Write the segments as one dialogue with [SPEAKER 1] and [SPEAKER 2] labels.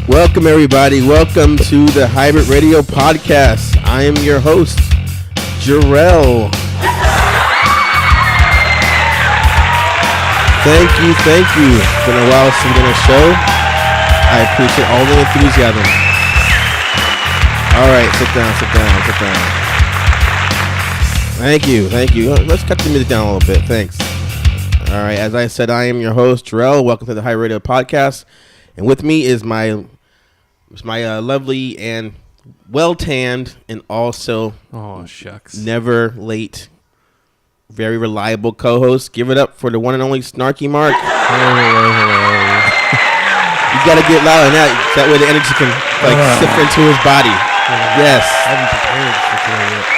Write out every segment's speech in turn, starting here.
[SPEAKER 1] Welcome, everybody. Welcome to the Hybrid Radio Podcast. I am your host, Jarrell. Thank you. It's been a while since we've done a show. I appreciate all the enthusiasm. All right, sit down. Thank you. Let's cut the music down a little bit. Thanks. All right, as I said, I am your host, Jarrell. Welcome to the Hybrid Radio Podcast. And with me is my lovely and well-tanned and also never late, very reliable co-host. Give it up for the one and only Snarky Mark.
[SPEAKER 2] Hello.
[SPEAKER 1] You got to get loud on that. That way the energy can sift into his body. Yes.
[SPEAKER 2] I haven't prepared for today yet.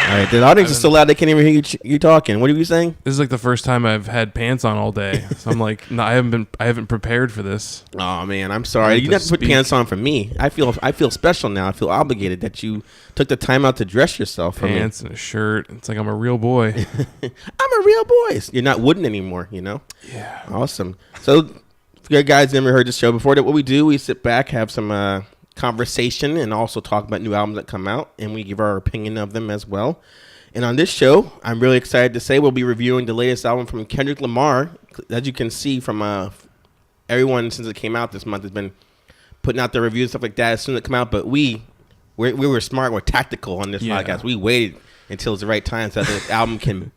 [SPEAKER 1] All right, the audience is so loud they can't even hear you talking. What are you saying?
[SPEAKER 2] This is like the first time I've had pants on all day, so I'm like, no, I haven't prepared for this.
[SPEAKER 1] Oh man, I'm sorry. You didn't have to put pants on for me. I feel special now. I feel obligated that you took the time out to dress yourself for
[SPEAKER 2] pants
[SPEAKER 1] me.
[SPEAKER 2] And a shirt. It's like I'm a real boy.
[SPEAKER 1] I'm a real boy. You're not wooden anymore. You know.
[SPEAKER 2] Yeah.
[SPEAKER 1] Awesome. So, if you guys never heard this show before, what we do, we sit back, have some conversation, and also talk about new albums that come out, and we give our opinion of them as well. And on this show, I'm really excited to say we'll be reviewing the latest album from Kendrick Lamar. As you can see from everyone since it came out this month has been putting out their reviews and stuff like that as soon as it come out. But we were smart, we're tactical on this podcast. We waited until it's the right time so that the album can,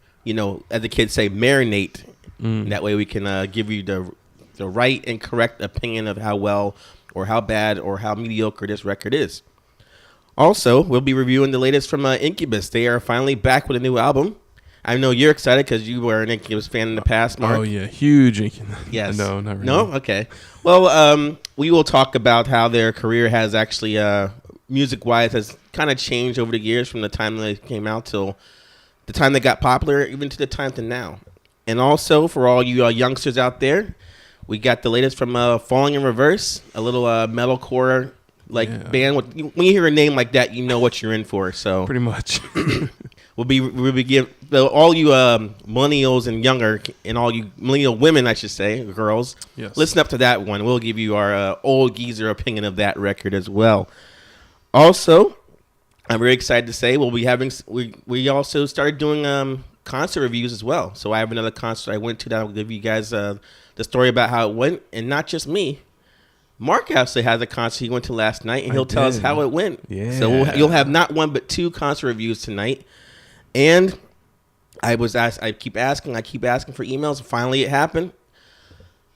[SPEAKER 1] as the kids say, marinate. And that way we can give you the right and correct opinion of how well or how bad or how mediocre this record is. Also, we'll be reviewing the latest from Incubus. They are finally back with a new album. I know you're excited because you were an Incubus fan in the past, Mark.
[SPEAKER 2] Oh, yeah. Huge Incubus.
[SPEAKER 1] Yes.
[SPEAKER 2] No, not really.
[SPEAKER 1] No? Okay. Well, we will talk about how their career has actually, music-wise, has kind of changed over the years from the time they came out till the time they got popular, even to the time to now. And also, for all you youngsters out there, we got the latest from Falling in Reverse, a little metalcore band. When you hear a name like that, you know what you're in for. So
[SPEAKER 2] pretty much,
[SPEAKER 1] we'll be give all you millennials and younger, and all you millennial women, I should say, girls.
[SPEAKER 2] Yes.
[SPEAKER 1] Listen up to that one. We'll give you our old geezer opinion of that record as well. Also, I'm very excited to say we'll be having. We also started doing concert reviews as well. So I have another concert I went to that I'll give you guys the story about how it went, and not just me. Mark actually has a concert he went to last night, and he'll tell us how it went.
[SPEAKER 2] Yeah.
[SPEAKER 1] So you'll have not one but two concert reviews tonight. And I keep asking for emails. Finally, it happened.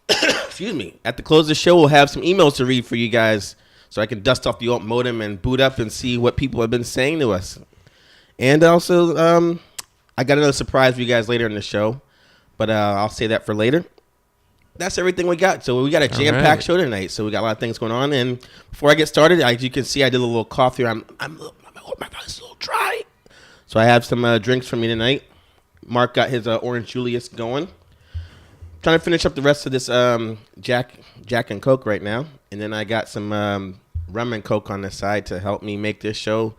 [SPEAKER 1] Excuse me. At the close of the show, we'll have some emails to read for you guys, so I can dust off the alt modem and boot up and see what people have been saying to us. And also, I got another surprise for you guys later in the show, but I'll say that for later. That's everything we got. So we got a jam-packed show tonight. So we got a lot of things going on. And before I get started, as you can see, I did a little cough here. My voice is a little dry. So I have some drinks for me tonight. Mark got his Orange Julius going. Trying to finish up the rest of this Jack and Coke right now. And then I got some rum and Coke on the side to help me make this show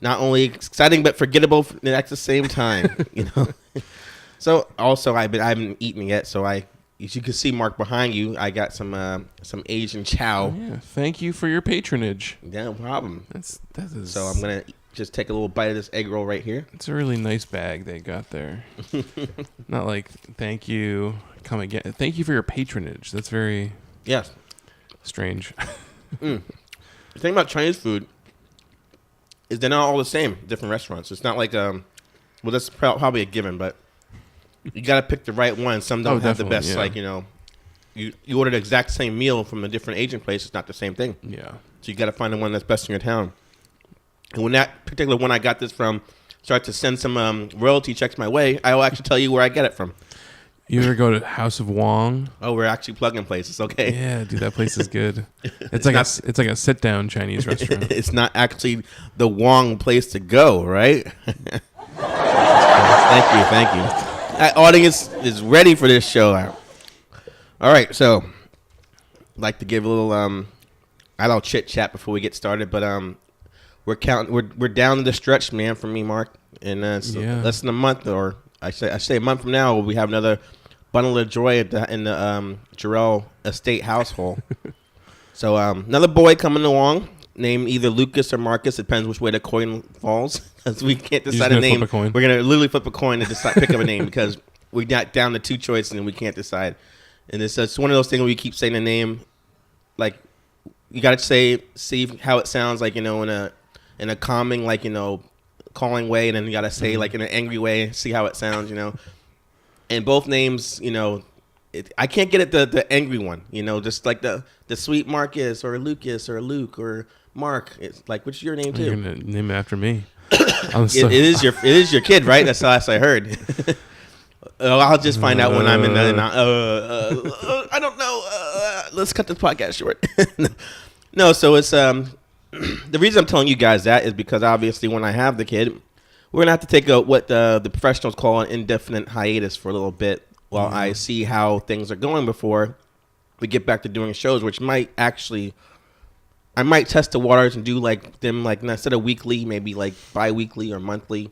[SPEAKER 1] not only exciting but forgettable at the same time. So also I haven't eaten yet, so as you can see, Mark, behind you, I got some Asian chow.
[SPEAKER 2] Oh, yeah. Thank you for your patronage.
[SPEAKER 1] Yeah, no problem.
[SPEAKER 2] That is.
[SPEAKER 1] So I'm gonna just take a little bite of this egg roll right here.
[SPEAKER 2] It's a really nice bag they got there. Not like thank you, come again. Thank you for your patronage. That's very strange.
[SPEAKER 1] The thing about Chinese food is they're not all the same. Different restaurants. It's not like that's probably a given, but. You got to pick the right one. Some don't have the best, you order the exact same meal from a different Asian place. It's not the same thing.
[SPEAKER 2] Yeah.
[SPEAKER 1] So you got to find the one that's best in your town. And when that particular one I got this from starts to send some royalty checks my way, I will actually tell you where I get it from.
[SPEAKER 2] You ever go to House of Wong?
[SPEAKER 1] Oh, we're actually plugging places. Okay.
[SPEAKER 2] Yeah, dude, that place is good. It's like a sit down Chinese restaurant.
[SPEAKER 1] It's not actually the Wong place to go, right? Thank you. That audience is ready for this show. All right, so I'd like to give a little chit chat before we get started, but we're down to the stretch, man, for me, Mark, and less than a month, or I say a month from now, we have another bundle of joy in the Jarrell estate household. So another boy coming along named either Lucas or Marcus. It depends which way the coin falls. Because we can't decide a name. We're going to literally flip a coin to decide, pick up a name because we got down to 2 choices and we can't decide. And it's one of those things where you keep saying the name. Like, you got to see how it sounds like, in a calming, like, calling way. And then you got to say, like, in an angry way, see how it sounds, And both names, I can't get it the angry one, just like the sweet Marcus or Lucas or Luke or Mark. It's like, what's your name too?
[SPEAKER 2] You're gonna name it after me.
[SPEAKER 1] It is your kid, right? That's the last I heard. I'll just find out when I'm in the. I don't know. Let's cut the podcast short. No, so it's the reason I'm telling you guys that is because obviously when I have the kid, we're gonna have to take what the professionals call an indefinite hiatus for a little bit while I see how things are going before we get back to doing shows, which I might test the waters and do them instead of weekly, maybe like bi-weekly or monthly.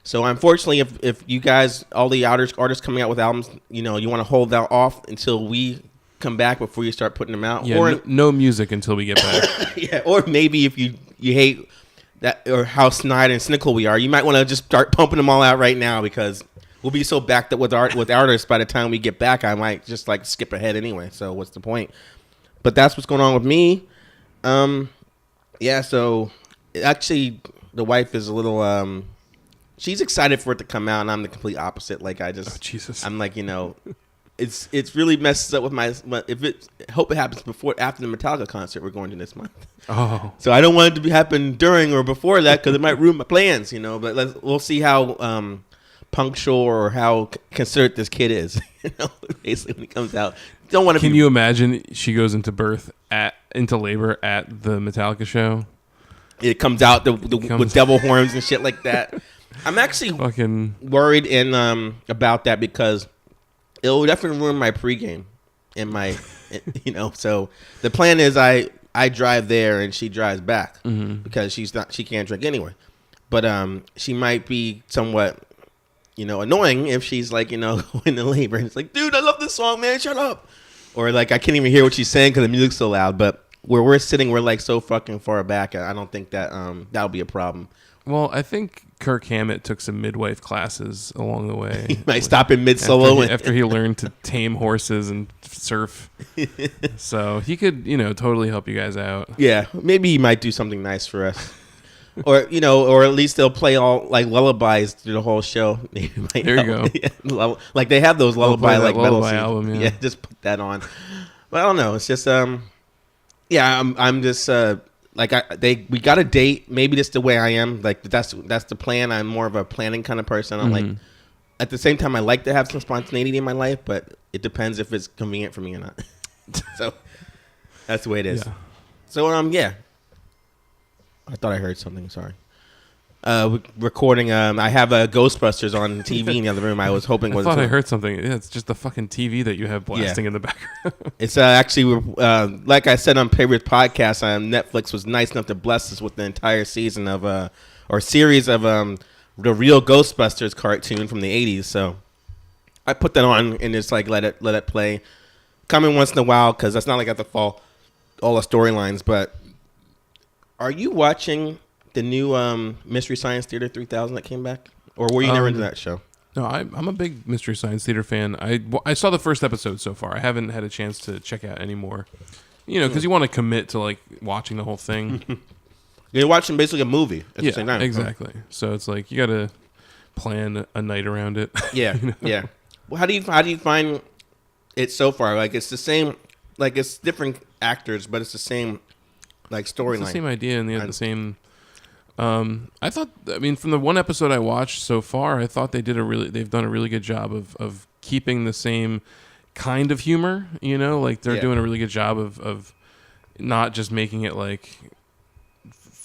[SPEAKER 1] So unfortunately, if you guys, all the artists coming out with albums, you want to hold that off until we come back before you start putting them out.
[SPEAKER 2] Yeah, or no music until we get back.
[SPEAKER 1] Yeah, or maybe if you hate that or how snide and cynical we are, you might want to just start pumping them all out right now because we'll be so backed up with artists by the time we get back. I might just skip ahead anyway. So what's the point? But that's what's going on with me. Yeah. So actually, the wife is a little. She's excited for it to come out, and I'm the complete opposite.
[SPEAKER 2] Jesus.
[SPEAKER 1] I'm it's really messes up with my. I hope it happens after the Metallica concert we're going to this month.
[SPEAKER 2] Oh.
[SPEAKER 1] So I don't want it to happen during or before that because it might ruin my plans, But we'll see how punctual or how considerate this kid is. Basically when he comes out. Don't want to.
[SPEAKER 2] Can you imagine she goes into labor at the Metallica show?
[SPEAKER 1] It comes out with devil horns and shit like that. I'm actually worried about that because it'll definitely ruin my pregame and my, So the plan is I drive there and she drives back because she can't drink anyway. But she might be somewhat, annoying if she's going to labor and it's like, dude, I love this song, man, shut up. Or I can't even hear what she's saying because the music's so loud. But where we're sitting, we're so fucking far back. I don't think that that'll be a problem.
[SPEAKER 2] Well, I think Kirk Hammett took some midwife classes along the way.
[SPEAKER 1] He might stop in mid-solo.
[SPEAKER 2] After he learned to tame horses and surf. So he could, totally help you guys out.
[SPEAKER 1] Yeah, maybe he might do something nice for us. Or, or at least they'll play all, lullabies through the whole show.
[SPEAKER 2] There you go.
[SPEAKER 1] Yeah, they have those lullaby, metal
[SPEAKER 2] album,
[SPEAKER 1] yeah, just put that on. But I don't know. It's just, I'm just... we got a date. Maybe that's the way I am. That's the plan. I'm more of a planning kind of person. I'm at the same time, I like to have some spontaneity in my life, but it depends if it's convenient for me or not. So that's the way it is. Yeah. So yeah. I thought I heard something. Sorry. Recording. I have Ghostbusters on TV in the other room. I was hoping.
[SPEAKER 2] I thought I heard something. Yeah, it's just the fucking TV that you have blasting in the background.
[SPEAKER 1] It's actually like I said on previous podcasts. Netflix was nice enough to bless us with the entire season of or series of the real Ghostbusters cartoon from the '80s. So I put that on and just let it play. Coming once in a while because that's not I have to follow all the storylines. But are you watching the new Mystery Science Theater 3000 that came back? Or were you never into that show?
[SPEAKER 2] No, I'm a big Mystery Science Theater fan. I saw the first episode so far. I haven't had a chance to check out any more. Because you want to commit to watching the whole thing.
[SPEAKER 1] You're watching basically a movie at the same time.
[SPEAKER 2] Exactly. So it's you got to plan a night around it.
[SPEAKER 1] Yeah, yeah. Well, how do you find it so far? It's the same, it's different actors, but it's the same storyline.
[SPEAKER 2] It's the same idea and the same. I thought. From the one episode I watched so far, I thought they've done a really good job of keeping the same kind of humor. They're doing a really good job of not just making it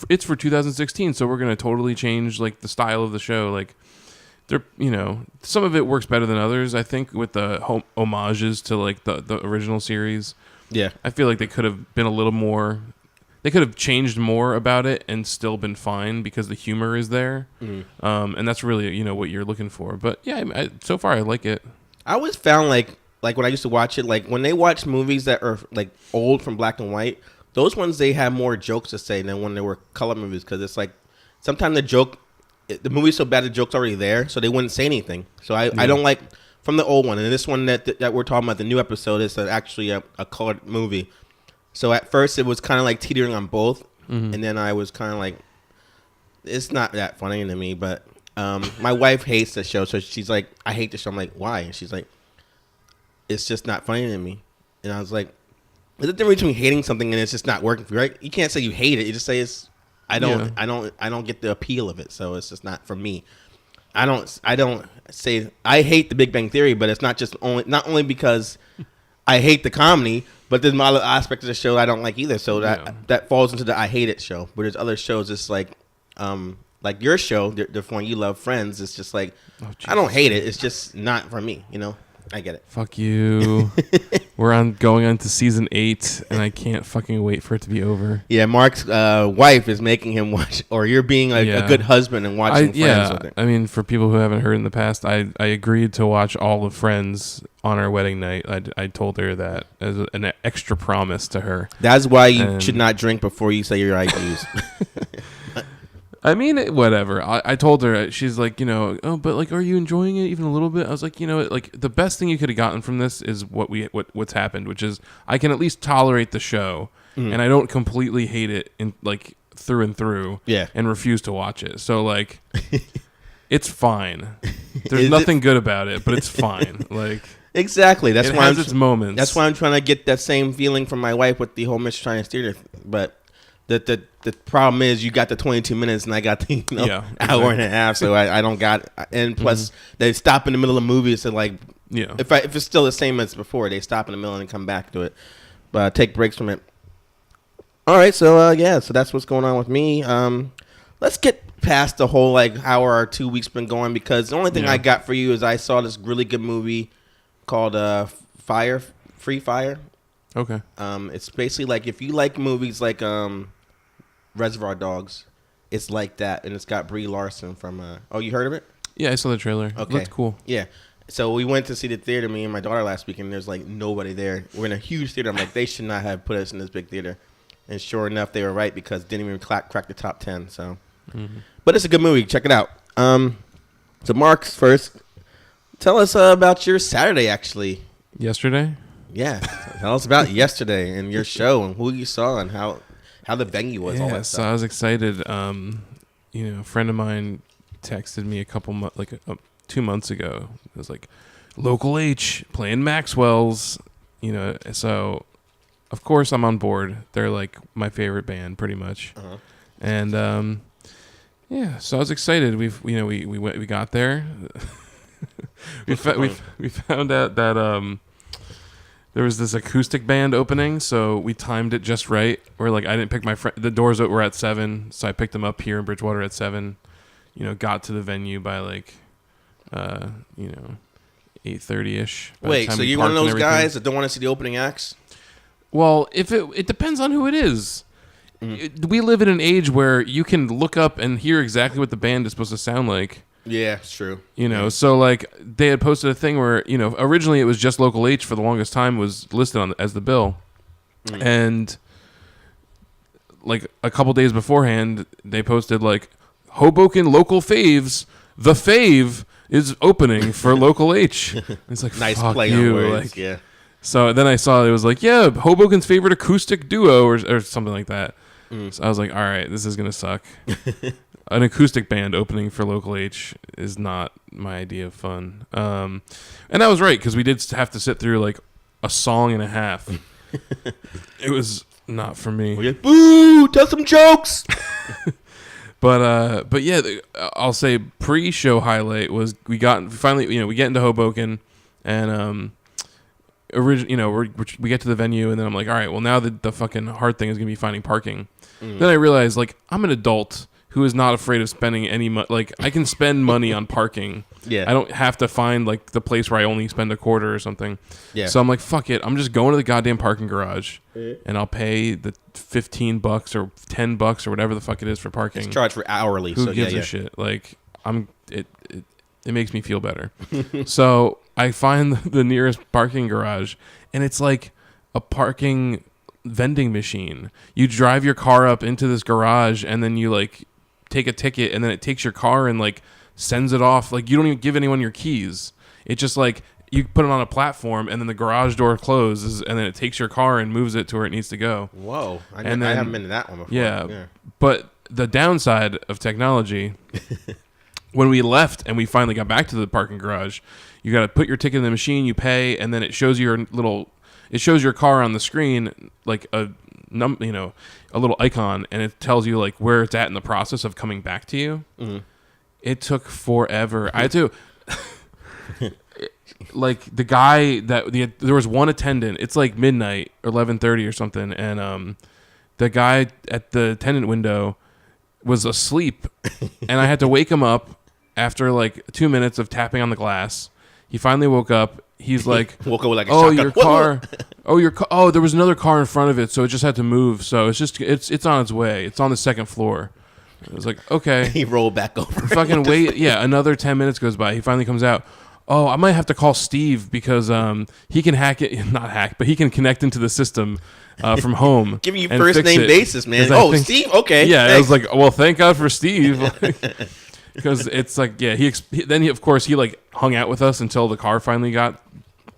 [SPEAKER 2] it's for 2016, so we're gonna totally change the style of the show. They're some of it works better than others. I think with the homages to the original series.
[SPEAKER 1] Yeah,
[SPEAKER 2] I feel like they could have been a little more. They could have changed more about it and still been fine because the humor is there. And that's really, what you're looking for. But yeah, so far I like it.
[SPEAKER 1] I always found when I used to watch it, when they watch movies that are old from black and white, those ones they have more jokes to say than when they were color movies because it's like sometimes the movie's so bad the joke's already there, so they wouldn't say anything. So I don't like from the old one, and this one that we're talking about, the new episode is actually a colored movie. So at first it was kind of like teetering on both, and then I was kind of like, it's not that funny to me. But my wife hates the show, so she's like, I hate the show. I'm like, why? And she's like, it's just not funny to me. And I was like, there's a difference between hating something and it's just not working for you, right? You can't say you hate it. You just say it's. I don't get the appeal of it, so it's just not for me. I don't say I hate the Big Bang Theory, but it's not only because I hate the comedy, but there's other aspects of the show I don't like either. So that falls into the I hate it show. But there's other shows it's like your show, the one you love, Friends. It's just like I don't hate it. It's just not for me. I get it.
[SPEAKER 2] Fuck you. We're going on to season 8, and I can't fucking wait for it to be over.
[SPEAKER 1] Yeah, Mark's wife is making him watch, or you're being a good husband and watching Friends with it.
[SPEAKER 2] I mean, for people who haven't heard in the past, I agreed to watch all of Friends on our wedding night. I told her that as an extra promise to her.
[SPEAKER 1] That's why you should not drink before you say your IQs.
[SPEAKER 2] I mean, whatever. I told her, she's like, oh, but like, are you enjoying it even a little bit? I was like, like the best thing you could have gotten from this is what's happened, which is I can at least tolerate the show, and I don't completely hate it through and through, and refuse to watch it. So like, it's fine. There's nothing good about it, but it's fine. Like
[SPEAKER 1] exactly. That's why
[SPEAKER 2] has its moments.
[SPEAKER 1] That's why I'm trying to get that same feeling from my wife with the whole Mr. Chinese Theater, but. The problem is you got the 22 minutes and I got the hour and a half, so I don't got. And plus they stop in the middle of the movie, so like if it's still the same as before, they stop in the middle and come back to it, but take breaks from it. All right, so so that's what's going on with me. Let's get past the whole like how our 2 weeks been going, because the only thing I got for you is I saw this really good movie called Free Fire.
[SPEAKER 2] Okay.
[SPEAKER 1] It's basically like if you like movies like Reservoir Dogs, it's like that, and it's got Brie Larson from. Oh, you heard of it?
[SPEAKER 2] Yeah, I saw the trailer.
[SPEAKER 1] Okay,
[SPEAKER 2] that's cool.
[SPEAKER 1] Yeah, so we went to see the theater, me and my daughter last week, and there's like nobody there. We're in a huge theater. I'm like, they should not have put us in this big theater, and sure enough, they were right because it didn't even crack the top 10. So, but it's a good movie. Check it out. So Mark's first. Tell us about your Saturday, actually.
[SPEAKER 2] Yesterday.
[SPEAKER 1] Yeah, tell us about yesterday and your show and who you saw and how the venue was. All that stuff.
[SPEAKER 2] So I was excited. A friend of mine texted me 2 months ago. It was like, Local H playing Maxwell's. So of course I'm on board. They're like my favorite band, pretty much. Uh-huh. And so I was excited. We got there. we found out that there was this acoustic band opening, so we timed it just right. Where like I didn't pick my friend. The doors were at 7, so I picked them up here in Bridgewater at 7. Got to the venue by like, 8:30ish.
[SPEAKER 1] Wait, so you're one of those guys that don't want to see the opening acts?
[SPEAKER 2] Well, if it depends on who it is. We live in an age where you can look up and hear exactly what the band is supposed to sound like.
[SPEAKER 1] Yeah, it's true.
[SPEAKER 2] So like they had posted a thing where, originally it was just Local H for the longest time was listed as the bill. And like a couple days beforehand, they posted like Hoboken Local Faves, the Fave is opening for Local H. It's like,
[SPEAKER 1] nice
[SPEAKER 2] fuck
[SPEAKER 1] play
[SPEAKER 2] you.
[SPEAKER 1] on words,
[SPEAKER 2] like,
[SPEAKER 1] yeah.
[SPEAKER 2] So then I saw it was like, Hoboken's favorite acoustic duo or something like that. So I was like, all right, this is going to suck. An acoustic band opening for Local H is not my idea of fun. And I was right, because we did have to sit through like a song and a half. It was not for me.
[SPEAKER 1] We're like, boo, tell some jokes.
[SPEAKER 2] But yeah, I'll say pre-show highlight was we get into Hoboken, and we get to the venue, and then I'm like, all right, well now the fucking hard thing is gonna be finding parking. Then I realized like I'm an adult who is not afraid of spending any money. Like I can spend money on parking.
[SPEAKER 1] Yeah.
[SPEAKER 2] I don't have to find like the place where I only spend a quarter or something.
[SPEAKER 1] Yeah.
[SPEAKER 2] So I'm like, fuck it. I'm just going to the goddamn parking garage, and I'll pay the $15 or $10 or whatever the fuck it is for parking.
[SPEAKER 1] It's charged for hourly.
[SPEAKER 2] Who gives a shit? Like it makes me feel better. So I find the nearest parking garage, and it's like a parking vending machine. You drive your car up into this garage, and then you like take a ticket, and then it takes your car and like sends it off. Like you don't even give anyone your keys. It just like you put it on a platform, and then the garage door closes, and then it takes your car and moves it to where it needs to go.
[SPEAKER 1] Whoa. I
[SPEAKER 2] And then-
[SPEAKER 1] haven't been to that one before.
[SPEAKER 2] Yeah. But the downside of technology, when we left and we finally got back to the parking garage, you got to put your ticket in the machine, you pay, and then it shows your car on the screen, like a little icon, and it tells you like where it's at in the process of coming back to you.
[SPEAKER 1] Mm-hmm.
[SPEAKER 2] It took forever. I had to like the guy there was one attendant. It's like midnight or 11:30 or something, and the guy at the attendant window was asleep, and I had to wake him up after like 2 minutes of tapping on the glass. He finally woke up. He's like,
[SPEAKER 1] woke up with like a
[SPEAKER 2] "Oh,
[SPEAKER 1] shotgun.
[SPEAKER 2] your car! Oh, your car! Oh, there was another car in front of it, so it just had to move. So it's on its way. It's on the second floor." I was like, "Okay."
[SPEAKER 1] He rolled back over.
[SPEAKER 2] Fucking wait. Yeah, another 10 minutes goes by. He finally comes out. Oh, I might have to call Steve because he can hack it. Not hack, but he can connect into the system from home.
[SPEAKER 1] Giving you
[SPEAKER 2] and
[SPEAKER 1] first
[SPEAKER 2] fix
[SPEAKER 1] name
[SPEAKER 2] it.
[SPEAKER 1] basis, man.
[SPEAKER 2] 'Cause I
[SPEAKER 1] Oh,
[SPEAKER 2] think-
[SPEAKER 1] Steve? Okay.
[SPEAKER 2] Yeah, I
[SPEAKER 1] thanks.
[SPEAKER 2] was like, well, thank God for Steve. Because it's like, yeah, then he, of course, he like hung out with us until the car finally got,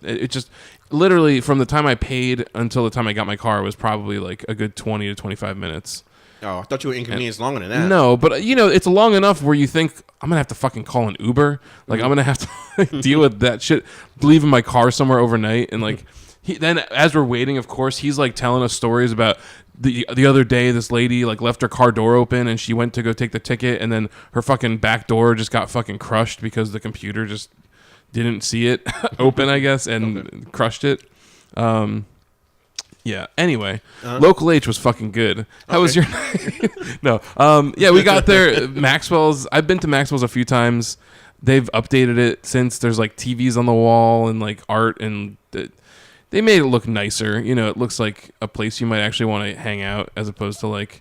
[SPEAKER 2] it just, literally from the time I paid until the time I got my car was probably like a good 20 to 25 minutes.
[SPEAKER 1] Oh, I thought you were inconvenienced longer than that.
[SPEAKER 2] No, but it's long enough where you think I'm gonna have to fucking call an Uber. Like I'm gonna have to deal with that shit, leaving my car somewhere overnight, and like then as we're waiting, of course, he's like telling us stories about the other day. This lady like left her car door open, and she went to go take the ticket, and then her fucking back door just got fucking crushed because the computer just didn't see it open, I guess, and crushed it. Yeah. Anyway, Local H was fucking good. How was your night? No. Yeah, we got there. Maxwell's. I've been to Maxwell's a few times. They've updated it since. There's like TVs on the wall and like art, and they made it look nicer. It looks like a place you might actually want to hang out as opposed to like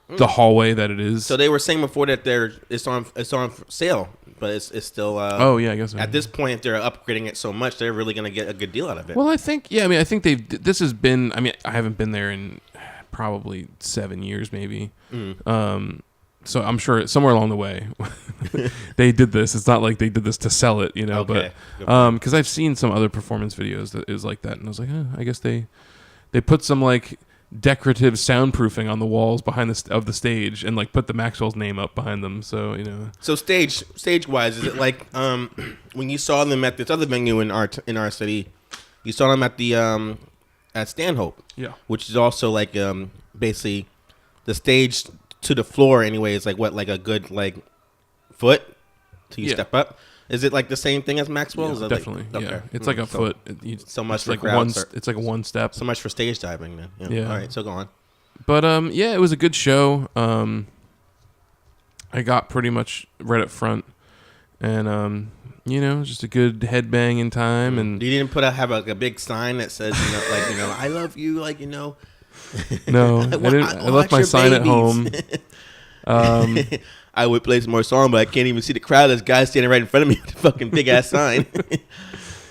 [SPEAKER 2] the hallway that it is.
[SPEAKER 1] So they were saying before that it's on sale, but it's still.
[SPEAKER 2] Oh yeah, I guess so.
[SPEAKER 1] At this point, they're upgrading it so much, they're really going to get a good deal out of it.
[SPEAKER 2] Well, I think this has been. I mean, I haven't been there in probably 7 years, maybe. So I'm sure somewhere along the way they did this. It's not like they did this to sell it,
[SPEAKER 1] Okay.
[SPEAKER 2] But because I've seen some other performance videos that is like that, and I was like, I guess they put some like decorative soundproofing on the walls behind of the stage, and like put the Maxwell's name up behind them. So
[SPEAKER 1] So stage wise, is it like when you saw them at this other venue in our city, you saw them at the at Stanhope,
[SPEAKER 2] yeah.
[SPEAKER 1] which is also like basically the stage to the floor anyway is like what, like a good like foot till you
[SPEAKER 2] Yeah.
[SPEAKER 1] step up. Is it like the same thing as Maxwell?
[SPEAKER 2] Yeah,
[SPEAKER 1] Is it
[SPEAKER 2] definitely.
[SPEAKER 1] Like,
[SPEAKER 2] Yeah, it's like a
[SPEAKER 1] so,
[SPEAKER 2] foot.
[SPEAKER 1] so much
[SPEAKER 2] it's
[SPEAKER 1] for
[SPEAKER 2] like
[SPEAKER 1] crowds
[SPEAKER 2] it's like one step.
[SPEAKER 1] So much for stage diving then.
[SPEAKER 2] Yeah.
[SPEAKER 1] All right, so go on.
[SPEAKER 2] But yeah, it was a good show. I got pretty much right up front, and just a good headbang in time. And
[SPEAKER 1] You didn't have a big sign that says I love you,
[SPEAKER 2] no, I didn't. I left
[SPEAKER 1] watch
[SPEAKER 2] my
[SPEAKER 1] your
[SPEAKER 2] sign at
[SPEAKER 1] babies.
[SPEAKER 2] home.
[SPEAKER 1] I would play some more song, but I can't even see the crowd. There's guys standing right in front of me with a fucking big ass sign.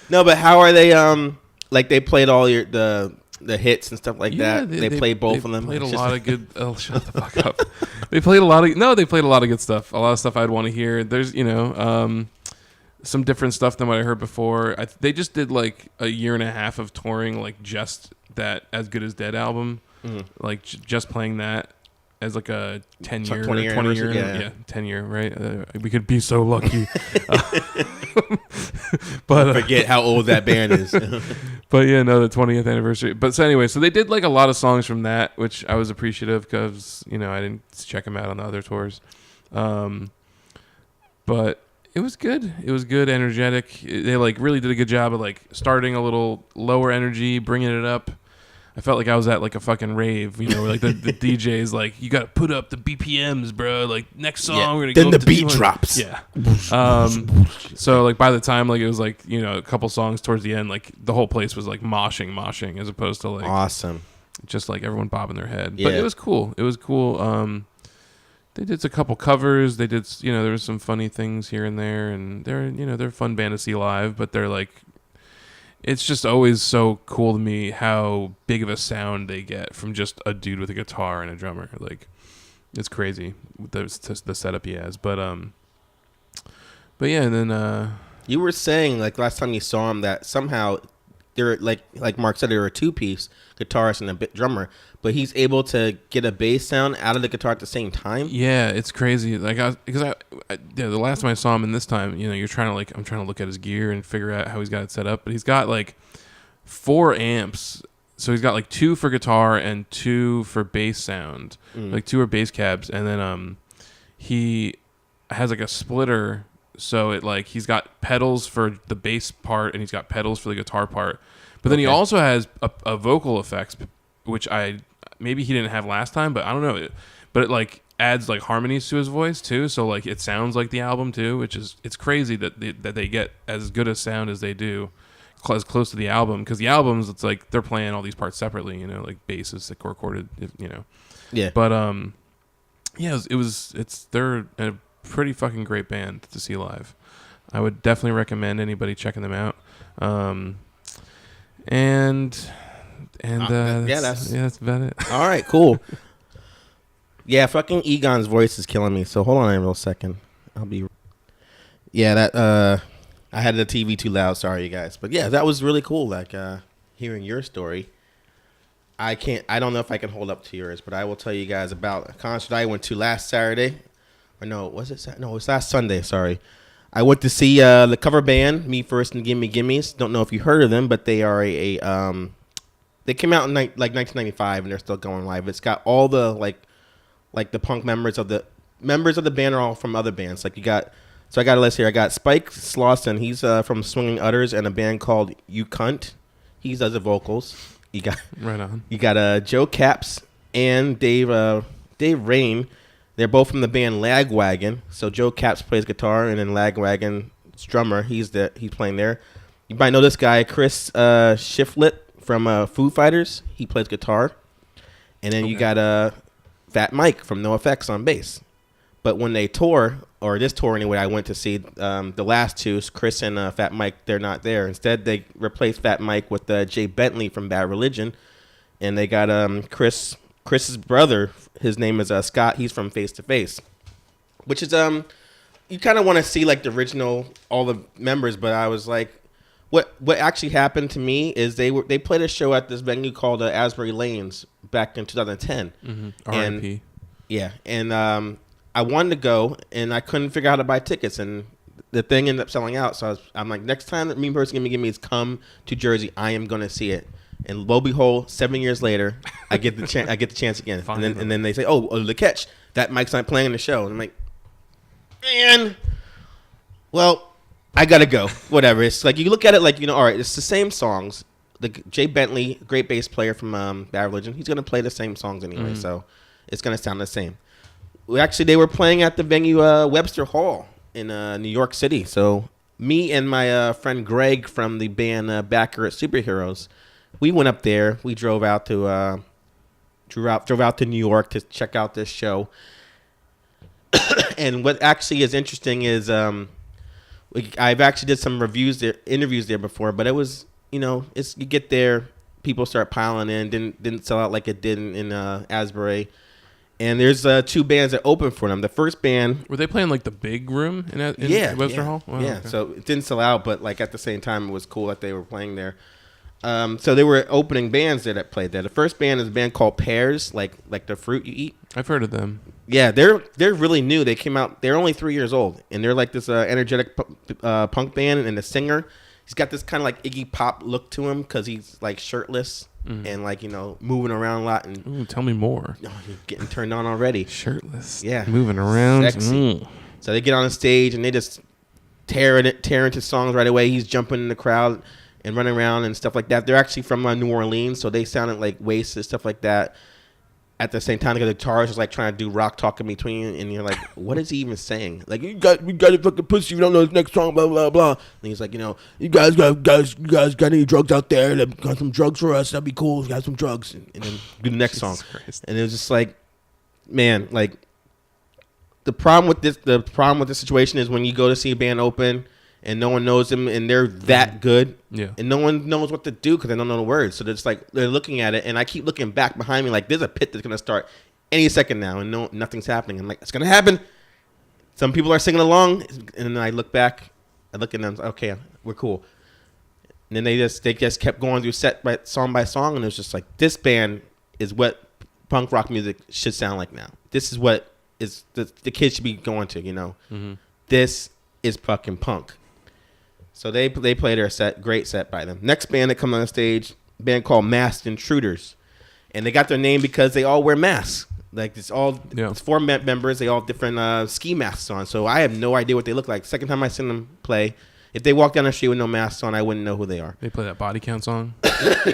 [SPEAKER 1] No, but how are they? Like they played all the hits and stuff like that. They played both of them.
[SPEAKER 2] Played a
[SPEAKER 1] It's just
[SPEAKER 2] lot of good. Oh, shut the fuck up. They played a lot of good stuff. A lot of stuff I'd want to hear. There's some different stuff than what I heard before. They just did like a year and a half of touring, like just that As Good as Dead album, like just playing that as like a 10 year,
[SPEAKER 1] 20 year
[SPEAKER 2] 20 year,
[SPEAKER 1] anniversary, yeah.
[SPEAKER 2] 10 year, right? We could be so lucky. But
[SPEAKER 1] forget how old that band is.
[SPEAKER 2] but yeah, no, the 20th anniversary. But so anyway, so they did like a lot of songs from that, which I was appreciative because I didn't check them out on the other tours. But it was good. It was good, energetic. They like really did a good job of like starting a little lower energy, bringing it up. I felt like I was at like a fucking rave, where like the DJ's like, you got to put up the BPMs, bro. Like next song, we're gonna
[SPEAKER 1] then
[SPEAKER 2] go
[SPEAKER 1] the
[SPEAKER 2] up to
[SPEAKER 1] beat
[SPEAKER 2] 200.
[SPEAKER 1] drops.
[SPEAKER 2] Yeah. So like by the time like it was like a couple songs towards the end, like the whole place was like moshing as opposed to like
[SPEAKER 1] Awesome.
[SPEAKER 2] just like everyone bobbing their head.
[SPEAKER 1] Yeah.
[SPEAKER 2] But it was cool. It was cool. They did a couple covers. They did there was some funny things here and there, and they're a fun band to see live. But they're like it's just always so cool to me how big of a sound they get from just a dude with a guitar and a drummer. Like, it's crazy the setup he has. But yeah, and then
[SPEAKER 1] You were saying like last time you saw him that somehow they're like Mark said, they're a two-piece guitarist and a drummer, but he's able to get a bass sound out of the guitar at the same time.
[SPEAKER 2] yeah, it's crazy. Like the last time I saw him and this time, I'm trying to look at his gear and figure out how he's got it set up, but he's got like 4 amps. So he's got like 2 for guitar and 2 for bass sound, like 2 are bass cabs, and then he has like a splitter. So it like he's got pedals for the bass part and he's got pedals for the guitar part. But then he also has a vocal effects, which maybe he didn't have last time, but I don't know. But it like adds like harmonies to his voice too. So like it sounds like the album too, which is it's crazy that they get as good a sound as they do, as close to the album. Because the albums, it's like they're playing all these parts separately. Like bass is like recorded.
[SPEAKER 1] Yeah.
[SPEAKER 2] But yeah, they're a pretty fucking great band to see live. I would definitely recommend anybody checking them out. That's about it.
[SPEAKER 1] All right, cool. Yeah, fucking Egon's voice is killing me. So hold on a real second. I had the TV too loud. Sorry, you guys. But yeah, that was really cool. Like hearing your story. I don't know if I can hold up to yours, but I will tell you guys about a concert I went to last Saturday. Or no, was it Saturday? No, it was last Sunday. Sorry. I went to see the cover band, Me First and Gimme Gimmes. Don't know if you heard of them, but they are they came out in like 1995 and they're still going live. It's got all the like the punk members of the band are all from other bands. Like I got a list here. I got Spike Slauson. He's from Swinging Utters and a band called You Cunt. He does the vocals. You got
[SPEAKER 2] right on.
[SPEAKER 1] You got Joe Caps and Dave Rain. They're both from the band Lagwagon. So Joe Caps plays guitar, and then Lagwagon's drummer, he's playing there. You might know this guy, Chris Shiflett from Foo Fighters. He plays guitar. And then you got Fat Mike from NoFX on bass. But when they tour, or this tour anyway, I went to see the last two, Chris and Fat Mike, they're not there. Instead, they replaced Fat Mike with Jay Bentley from Bad Religion. And they got Chris's brother, his name is Scott. He's from Face to Face, which is you kind of want to see like the original, all the members. But I was like, what actually happened to me is they played a show at this venue called Asbury Lanes back in 2010.
[SPEAKER 2] Mm-hmm. R.I.P.
[SPEAKER 1] Yeah, and I wanted to go and I couldn't figure out how to buy tickets, and the thing ended up selling out. So I'm like, next time that Me First Gimme is come to Jersey, I am gonna see it. And lo and behold, 7 years later, I get the chance. I get the chance again, and then they say, "Oh, the catch that Mike's not playing the show." And I'm like, "Man, well, I gotta go. Whatever." It's like you look at it like all right, it's the same songs. Jay Bentley, great bass player from Bad Religion, he's gonna play the same songs anyway, so it's gonna sound the same. They were playing at the venue Webster Hall in New York City. So me and my friend Greg from the band Backer at Superheroes. We went up there. We drove out to New York to check out this show. And what actually is interesting is I've actually did some interviews there before, but it was it's you get there, people start piling in. Didn't sell out like it did in Asbury. And there's 2 bands that opened for them. The first band,
[SPEAKER 2] were they playing like the big room in Webster Hall? Wow,
[SPEAKER 1] yeah.
[SPEAKER 2] Okay.
[SPEAKER 1] So it didn't sell out, but like at the same time, it was cool that they were playing there. So they were opening bands there that played there. The first band is a band called Pears, like the fruit you eat.
[SPEAKER 2] I've heard of them.
[SPEAKER 1] Yeah, they're really new. They came out. They're only 3 years old, and they're like this energetic punk band. And the singer, he's got this kind of like Iggy Pop look to him because he's like shirtless and like moving around a lot. And
[SPEAKER 2] ooh, tell me more.
[SPEAKER 1] you're getting turned on already.
[SPEAKER 2] Shirtless.
[SPEAKER 1] Yeah,
[SPEAKER 2] moving around.
[SPEAKER 1] Sexy. So they get on the stage and they just tear into songs right away. He's jumping in the crowd and running around and stuff like that. They're actually from New Orleans, so they sounded like Oasis, stuff like that. At the same time, the guitarist is like trying to do rock talk in between, and you're like, what is he even saying? Like, we got a fucking pussy, you don't know his next song, blah, blah, blah. And he's like, you guys got any drugs out there? That got some drugs for us? That'd be cool. Got some drugs. And then do the next song.
[SPEAKER 2] Christ.
[SPEAKER 1] And it was just like, man, like, the problem with this situation is when you go to see a band open and no one knows them, and they're that good,
[SPEAKER 2] Yeah.
[SPEAKER 1] and no one knows what to do because they don't know the words. So it's like they're looking at it, and I keep looking back behind me like there's a pit that's gonna start any second now, and nothing's happening. I'm like, it's gonna happen. Some people are singing along, and then I look back, I look at them, okay, we're cool. And then they just kept going through song by song, and it was just like, this band is what punk rock music should sound like now. This is what is the kids should be going to, you know.
[SPEAKER 2] Mm-hmm.
[SPEAKER 1] This is fucking punk. So they play their set, great set by them. Next band that comes on stage, band called Masked Intruders, and they got their name because they all wear masks. Like it's 4 members, they all have different ski masks on. So I have no idea what they look like. Second time I seen them play, if they walk down the street with no masks on, I wouldn't know who they are.
[SPEAKER 2] They play that Body Count song.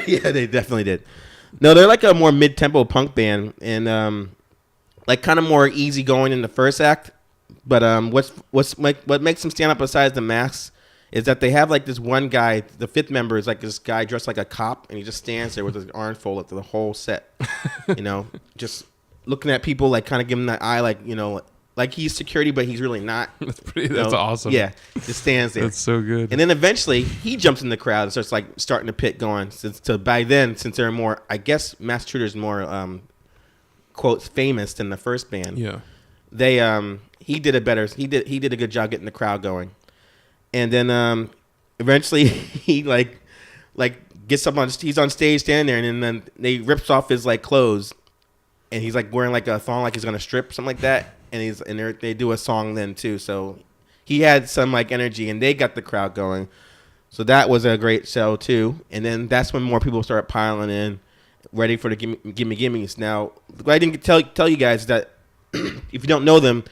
[SPEAKER 1] Yeah, they definitely did. No, they're like a more mid-tempo punk band, and like kind of more easy going in the first act. But what makes them stand up besides the masks is that they have like this one guy. The 5th member is like this guy dressed like a cop, and he just stands there with his arms folded through the whole set. You know, just looking at people, like kind of giving that eye, like, you know, like he's security, but he's really not.
[SPEAKER 2] That's awesome.
[SPEAKER 1] Yeah, just stands there.
[SPEAKER 2] That's so good.
[SPEAKER 1] And then eventually he jumps in the crowd and starts like starting the pit going. Since by then, since they're more, I guess, Masked Intruders more quotes famous than the first band.
[SPEAKER 2] Yeah.
[SPEAKER 1] They he did a good job getting the crowd going. And then eventually he like gets up on, he's on stage standing there, and then they rips off his like clothes, and he's like wearing like a thong, like he's gonna strip, something like that. And they do a song then too. So he had some like energy, and they got the crowd going. So that was a great show too. And then that's when more people started piling in, ready for the gimme gimmes. Now, what I didn't tell you guys is that if you don't know them,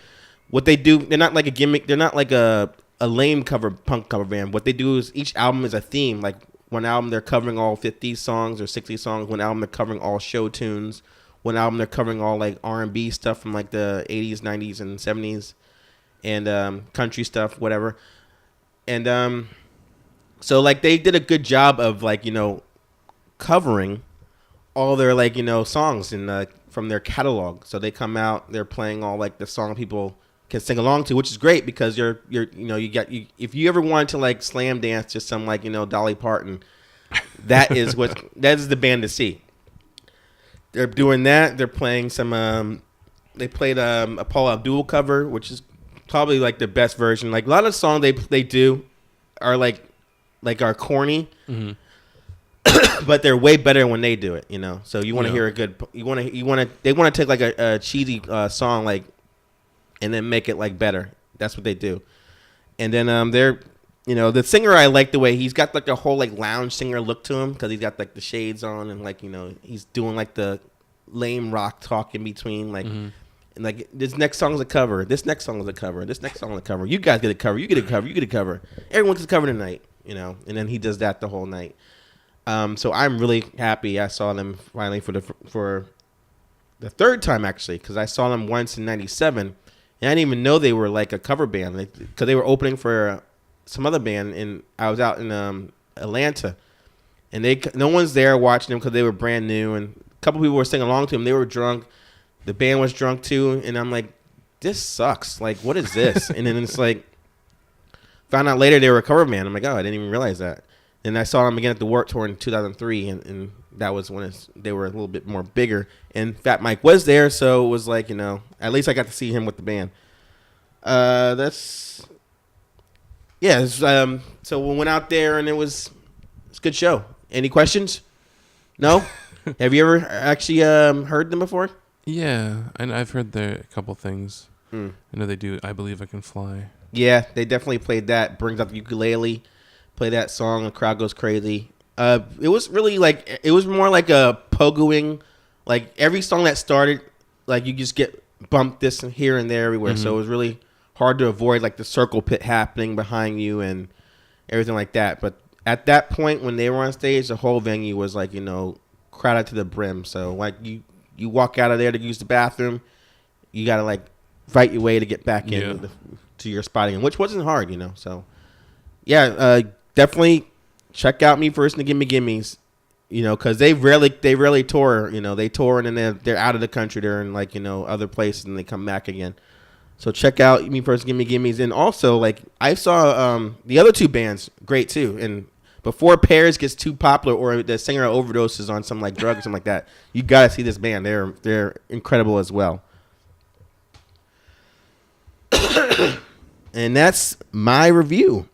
[SPEAKER 1] what they do, they're not like a gimmick. They're not like a lame punk cover band. What they do is each album is a theme. Like one album they're covering all 50 songs or 60 songs. One album they're covering all show tunes. One album they're covering all like R&B stuff from like the 80s, 90s, and 70s, and country stuff, whatever. And so like they did a good job of like, you know, covering all their like, you know, songs in from their catalog. So they come out, they're playing all like the song people can sing along to, which is great because you're you know, if you ever wanted to like slam dance to some like, you know, Dolly Parton, that is the band to see. They're doing that. They're playing some. They played a Paula Abdul cover, which is probably like the best version. Like a lot of songs they do are like are corny, but they're way better when they do it. You know, so you want to hear a good. They want to take like a cheesy song like, and then make it like better. That's what they do. And then they're. You know, the singer, I like the way he's got like a whole like lounge singer look to him because he's got like the shades on and like, you know, he's doing like the lame rock talk in between, like, and like this next song is a cover. This next song is a cover. This next song is a cover. You guys get a cover. You get a cover. You get a cover. Everyone gets a cover tonight, you know. And then he does that the whole night. So I'm really happy I saw them finally for the third time actually, because I saw them once in '97 and I didn't even know they were like a cover band because they were opening for some other band, and I was out in Atlanta, and no one's there watching them because they were brand new, and a couple people were singing along to them. They were drunk, the band was drunk too, and I'm like, this sucks. Like, what is this? And then it's like, found out later they were a cover band. I'm like, oh, I didn't even realize that. And I saw them again at the Warped Tour in 2003, and that was when they were a little bit more bigger. And Fat Mike was there, so it was like, you know, at least I got to see him with the band. Yeah, so we went out there, and it's a good show. Any questions? No? Have you ever actually heard them before?
[SPEAKER 2] Yeah, and I've heard a couple things. I know they do I Believe I Can Fly.
[SPEAKER 1] Yeah, they definitely played that. Brings out the ukulele, play that song, the crowd goes crazy. It was really like, it was more like a pogoing. Like every song that started, like you just get bumped this and here and there everywhere. So it was really hard to avoid like the circle pit happening behind you and everything like that. But at that point when they were on stage, the whole venue was like, you know, crowded to the brim. So like you walk out of there to use the bathroom, you got to like fight your way to get back in to your spot again, which wasn't hard, you know. So yeah, definitely check out Me First and the Gimme Gimmes, you know, because they rarely tour. You know, they tour and then they're out of the country. They're in like, you know, other places and they come back again. So check out Me First, Gimme Gimmes. And also, like, I saw the other two bands, great too. And before Pears gets too popular or the singer overdoses on some like drug or something like that, you gotta see this band. They're incredible as well. And that's my review.